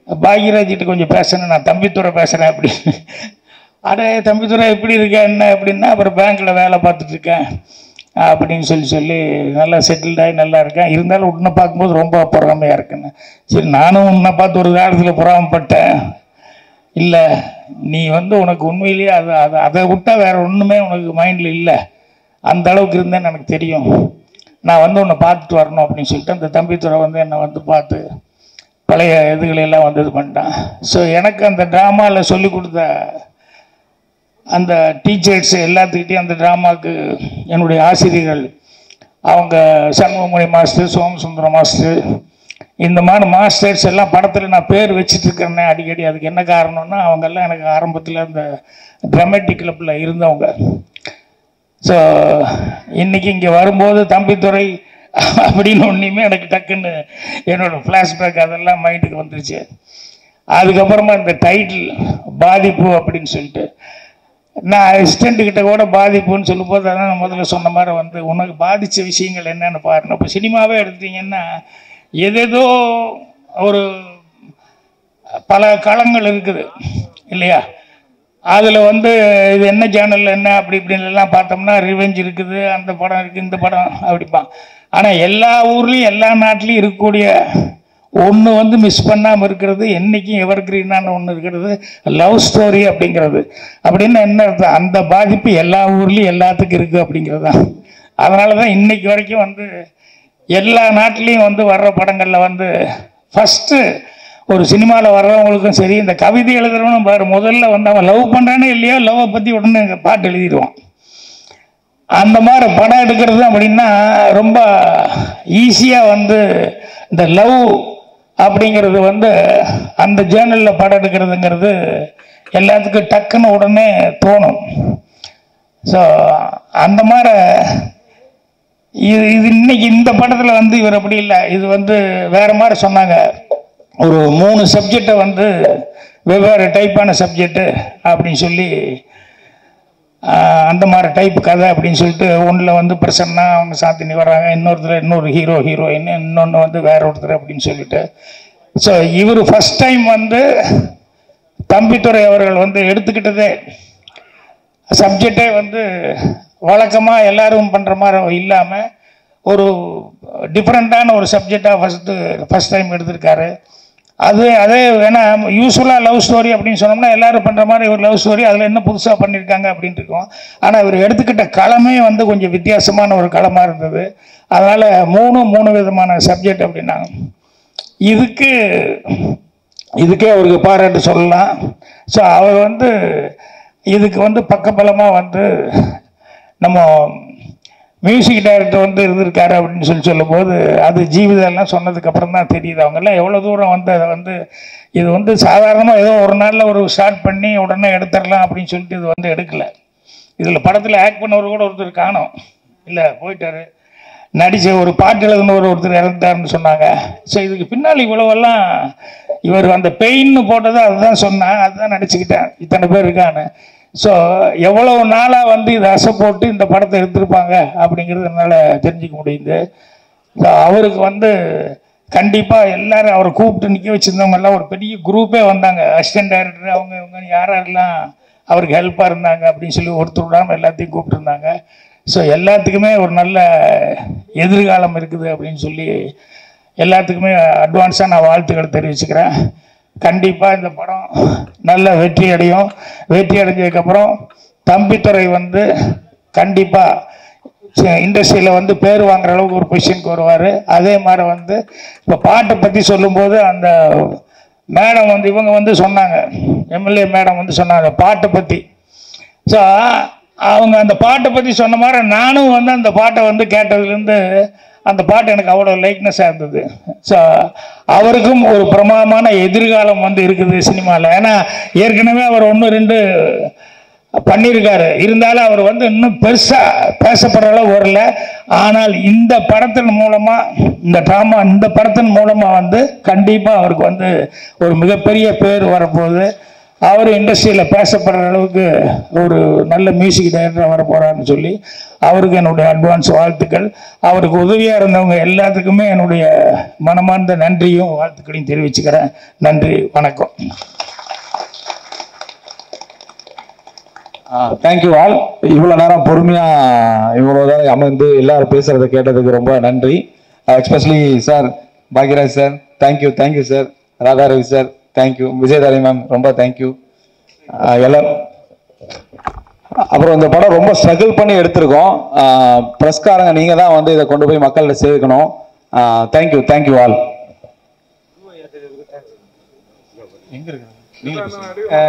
பாக்யராஜ்கிட்ட கொஞ்சம் பேசணும், நான் தம்பித்துறை பேசுகிறேன் அப்படின்னு. அடே தம்பித்துறை எப்படி இருக்கேன் என்ன அப்படின்னா, அப்புறம் பேங்க்கில் வேலை பார்த்துட்ருக்கேன் அப்படின்னு சொல்லி நல்லா செட்டில்டாகி நல்லா இருக்கேன், இருந்தாலும் உன்னை பார்க்கும்போது ரொம்ப பொறாமையாக இருக்குன்னு. சரி நானும் உன்னை பார்த்து ஒரு காலத்தில் பொறாமப்பட்டேன், இல்லை நீ வந்து உனக்கு உண்மையிலேயே அதை விட்டால் வேறு ஒன்றுமே உனக்கு மைண்டில் இல்லை, அந்த அளவுக்கு இருந்தேன்னு எனக்கு தெரியும், நான் வந்து உன்னை பார்த்துட்டு வரணும் அப்படின்னு சொல்லிட்டு அந்த தம்பித்துறை வந்து என்னை வந்து பார்த்து பழைய இதுகளெல்லாம் வந்து இது பண்ணிட்டான். ஸோ எனக்கு அந்த ட்ராமாவில் சொல்லி கொடுத்த அந்த டீச்சர்ஸ் எல்லாத்துக்கிட்டையும் அந்த ட்ராமாவுக்கு என்னுடைய ஆசிரியர்கள், அவங்க சண்முகமணி மாஸ்டர், சோமசுந்தரம் மாஸ்டர், இந்த மாதிரி மாஸ்டர்ஸ் எல்லாம் படத்தில் நான் பேர் வச்சுட்ருக்கேன்னே அடிக்கடி. அதுக்கு என்ன காரணம்னா அவங்கெல்லாம் எனக்கு ஆரம்பத்தில் அந்த ட்ராமேட்டிக் கிளப்பில் இருந்தவங்க. ஸோ இன்றைக்கி இங்கே வரும்போது தம்பித்துறை அப்படின்னு ஒன்றுமே எனக்கு டக்குன்னு என்னோடய ஃப்ளாஷ்பேக் அதெல்லாம் மைண்டுக்கு வந்துருச்சு. அதுக்கப்புறமா இந்த டைட்டில் பாதிப்பு அப்படின்னு சொல்லிட்டு நான் அசிஸ்டண்ட்டுக்கிட்ட கூட பாதிப்புன்னு சொல்லும்போது அதான் நான் முதல்ல சொன்ன மாதிரி வந்து உனக்கு பாதித்த விஷயங்கள் என்னென்னு பாருங்கள். இப்போ சினிமாவே எடுத்தீங்கன்னா ஏதேதோ ஒரு பல களங்கள் இருக்குது இல்லையா, அதில் வந்து இது என்ன சேனலில் என்ன அப்படி இப்படின்லாம் பார்த்தோம்னா ரிவெஞ்ச் இருக்குது, அந்த படம் இருக்குது, இந்த படம் அப்படிப்பான். ஆனால் எல்லா ஊர்லேயும் எல்லா நாட்டிலையும் இருக்கக்கூடிய ஒன்று வந்து மிஸ் பண்ணாமல் இருக்கிறது, என்றைக்கும் எவர் கிரீனான ஒன்று இருக்கிறது, லவ் ஸ்டோரி அப்படிங்கிறது. அப்படின்னு என்ன அர்த்தம்? அந்த பாதிப்பு எல்லா ஊர்லேயும் எல்லாத்துக்கும் இருக்குது அப்படிங்கிறது தான். அதனால தான் இன்னைக்கு வரைக்கும் வந்து எல்லா நாட்டிலையும் வந்து வர்ற படங்களில் வந்து ஃபஸ்ட்டு ஒரு சினிமாவில் வர்றவங்களுக்கும் சரி, இந்த கவிதை எழுதுறவனும் பாரு, முதல்ல வந்து அவன் லவ் பண்ணுறானே இல்லையோ லவ்வை பற்றி உடனே பாட்டு எழுதிடுவான். அந்த மாதிரி படம் எடுக்கிறது அப்படின்னா ரொம்ப ஈஸியாக வந்து இந்த லவ் அப்படிங்கிறது வந்து அந்த ஜேர்னலில் படம் எடுக்கிறதுங்கிறது எல்லாத்துக்கும் டக்குன்னு உடனே தோணும். ஸோ அந்த மாதிரி இது இன்னைக்கு இந்த படத்தில் வந்து இவர் அப்படி இல்லை, இது வந்து வேற மாதிரி சொன்னாங்க. ஒரு 3 சப்ஜெக்டை வந்து வெவ்வேறு டைப்பான சப்ஜெக்டு அப்படின்னு சொல்லி அந்த மாதிரி டைப் கதை அப்படின்னு சொல்லிட்டு ஒன்றில் வந்து பிரசன்னா அவங்க சாந்தினி வர்றாங்க, இன்னொரு ஹீரோயின், இன்னொன்று வந்து வேற ஒருத்தர் அப்படின்னு சொல்லிட்டு. ஸோ இவர் ஃபஸ்ட் டைம் வந்து தம்பித்துரை அவர்கள் வந்து எடுத்துக்கிட்டதே சப்ஜெக்டே வந்து வழக்கமாக எல்லாரும் பண்ணுற மாதிரி இல்லாமல் ஒரு டிஃப்ரெண்ட்டான ஒரு சப்ஜெக்டாக ஃபஸ்ட் டைம் எடுத்திருக்காரு. அதே வேணா யூஸ்வலாக லவ் ஸ்டோரி அப்படின்னு சொன்னோம்னா எல்லாரும் பண்ணுற மாதிரி ஒரு லவ் ஸ்டோரி, அதில் என்ன புதுசாக பண்ணியிருக்காங்க அப்படின்ட்டு இருக்கும். ஆனால் இவர் எடுத்துக்கிட்ட களமே வந்து கொஞ்சம் வித்தியாசமான ஒரு களமாக இருந்தது. அதனால் 3 விதமான சப்ஜெக்ட் அப்படின்னாங்க. இதுக்கே அவருக்கு பாராட்டு சொல்லலாம். ஸோ அவர் வந்து இதுக்கு வந்து பக்கபலமாக வந்து நம்ம மியூசிக் டைரக்டர் வந்து இருந்திருக்காரு அப்படின்னு சொல்லும்போது அது ஜீவிதெல்லாம் சொன்னதுக்கப்புறம் தான் தெரியுது அவங்கெல்லாம் எவ்வளோ தூரம் வந்து அதை வந்து இது வந்து சாதாரணமாக ஏதோ ஒரு நாளில் ஒரு ஸ்டார்ட் பண்ணி உடனே எடுத்துடலாம் அப்படின்னு சொல்லிட்டு இது வந்து எடுக்கலை. இதில் படத்தில் ஆக்ட் பண்ணவர் கூட ஒருத்தர் காணோம், இல்லை போயிட்டாரு. நடித்த ஒரு பாட்டு எழுதுனவர் ஒருத்தர் இறந்துட்டாருன்னு சொன்னாங்க. ஸோ இதுக்கு பின்னால் இவ்வளவெல்லாம் இவர் அந்த பெயின்னு போட்டதை அதுதான் சொன்னேன், அதுதான் நடிச்சுக்கிட்டேன், இத்தனை பேர் இருக்கான்னு. ஸோ எவ்வளவு நாளாக வந்து இதை அசை போட்டு இந்த படத்தை எடுத்திருப்பாங்க அப்படிங்கிறது என்னால் தெரிஞ்சுக்க முடியுது. ஸோ அவருக்கு வந்து கண்டிப்பாக எல்லாரும் அவரை கூப்பிட்டு நிற்க வச்சுருந்தவங்க எல்லாம் ஒரு பெரிய குரூப்பே வந்தாங்க. அசிஸ்டன்ட் டைரக்டர் அவங்க இவங்க யாரெல்லாம் அவருக்கு ஹெல்ப்பாக இருந்தாங்க அப்படின்னு சொல்லி ஒருத்தர் விடாமல் எல்லாத்தையும் கூப்பிட்டுருந்தாங்க. ஸோ எல்லாத்துக்குமே ஒரு நல்ல எதிர்காலம் இருக்குது அப்படின்னு சொல்லி எல்லாத்துக்குமே அட்வான்ஸாக நான் வாழ்த்துக்கள் தெரிவிச்சுக்கிறேன். கண்டிப்பாக இந்த படம் நல்ல வெற்றி அடையும். வெற்றி அடைஞ்சதுக்கப்புறம் தம்பித்துரை வந்து கண்டிப்பாக இண்டஸ்ட்ரியில் வந்து பேர் வாங்குற அளவுக்கு ஒரு பொசிஷனுக்கு வருவார். அதே மாதிரி வந்து இப்போ பாட்டை பற்றி சொல்லும்போது அந்த மேடம் வந்து இவங்க வந்து சொன்னாங்க, எம்எல்ஏ மேடம் வந்து சொன்னாங்க பாட்டை பற்றி. ஸோ அவங்க அந்த பாட்டை பற்றி சொன்ன மாதிரி நானும் வந்து அந்த பாட்டை வந்து கேட்டதுலேருந்து அந்த பாட்டு எனக்கு அவ்வளோ லைக்னஸாக இருந்தது. ஸோ அவருக்கும் ஒரு பிரமாதமான எதிர்காலம் வந்து இருக்குது சினிமாவில். ஏன்னா ஏற்கனவே அவர் 1-2 பண்ணியிருக்காரு, இருந்தாலும் அவர் வந்து இன்னும் பெருசாக பேசப்படுற அளவு வரல. ஆனால் இந்த படத்தின் மூலமாக இந்த படத்தின் மூலமாக வந்து கண்டிப்பாக அவருக்கு வந்து ஒரு மிகப்பெரிய பேர் வரப்போகுது. அவர் இண்டஸ்ட்ரியில் பேசப்படுற அளவுக்கு ஒரு நல்ல மியூசிக் டைரக்டராக வர போகிறான்னு சொல்லி அவருக்கு என்னுடைய அட்வான்ஸ் வாழ்த்துக்கள். அவருக்கு உதவியாக இருந்தவங்க எல்லாத்துக்குமே என்னுடைய மனமார்ந்த நன்றியும் வாழ்த்துக்களையும் தெரிவிச்சுக்கிறேன். நன்றி, வணக்கம். Thank you all. இவ்வளோ நேரம் பொறுமையாக இவ்வளோ நேரம் அமர்ந்து எல்லாரும் பேசுகிறத கேட்டதுக்கு ரொம்ப நன்றி. Especially sir, Bhagyaraj sir, thank you sir, Radharavi sir, thank you, Vijayadhari ma'am ரொம்ப தேங்க்யூ எல்லாம். அப்புறம் இந்த படம் ரொம்ப ஸ்ட்ரகிள் பண்ணி எடுத்திருக்கோம். ப்ரெஸ்காரங்க நீங்கள் தான் வந்து இதை கொண்டு போய் மக்கள்கிட்ட சேர்க்கணும். Thank you all.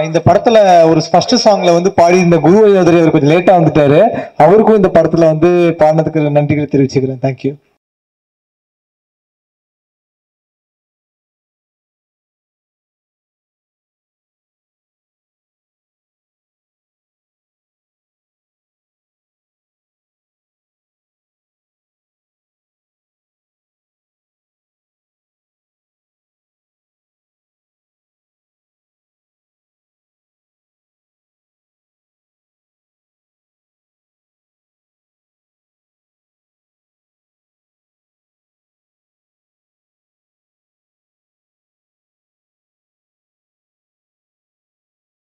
இந்த படத்துல ஒரு ஃபர்ஸ்ட் சாங்ல வந்து பாடி இந்த குரு யோதரி அவர் கொஞ்சம் லேட்டா வந்துட்டாரு. அவருக்கும் இந்த படத்துல வந்து பாடினதுக்கு நன்றிகளை தெரிவிச்சுக்கிறேன். தேங்க்யூ.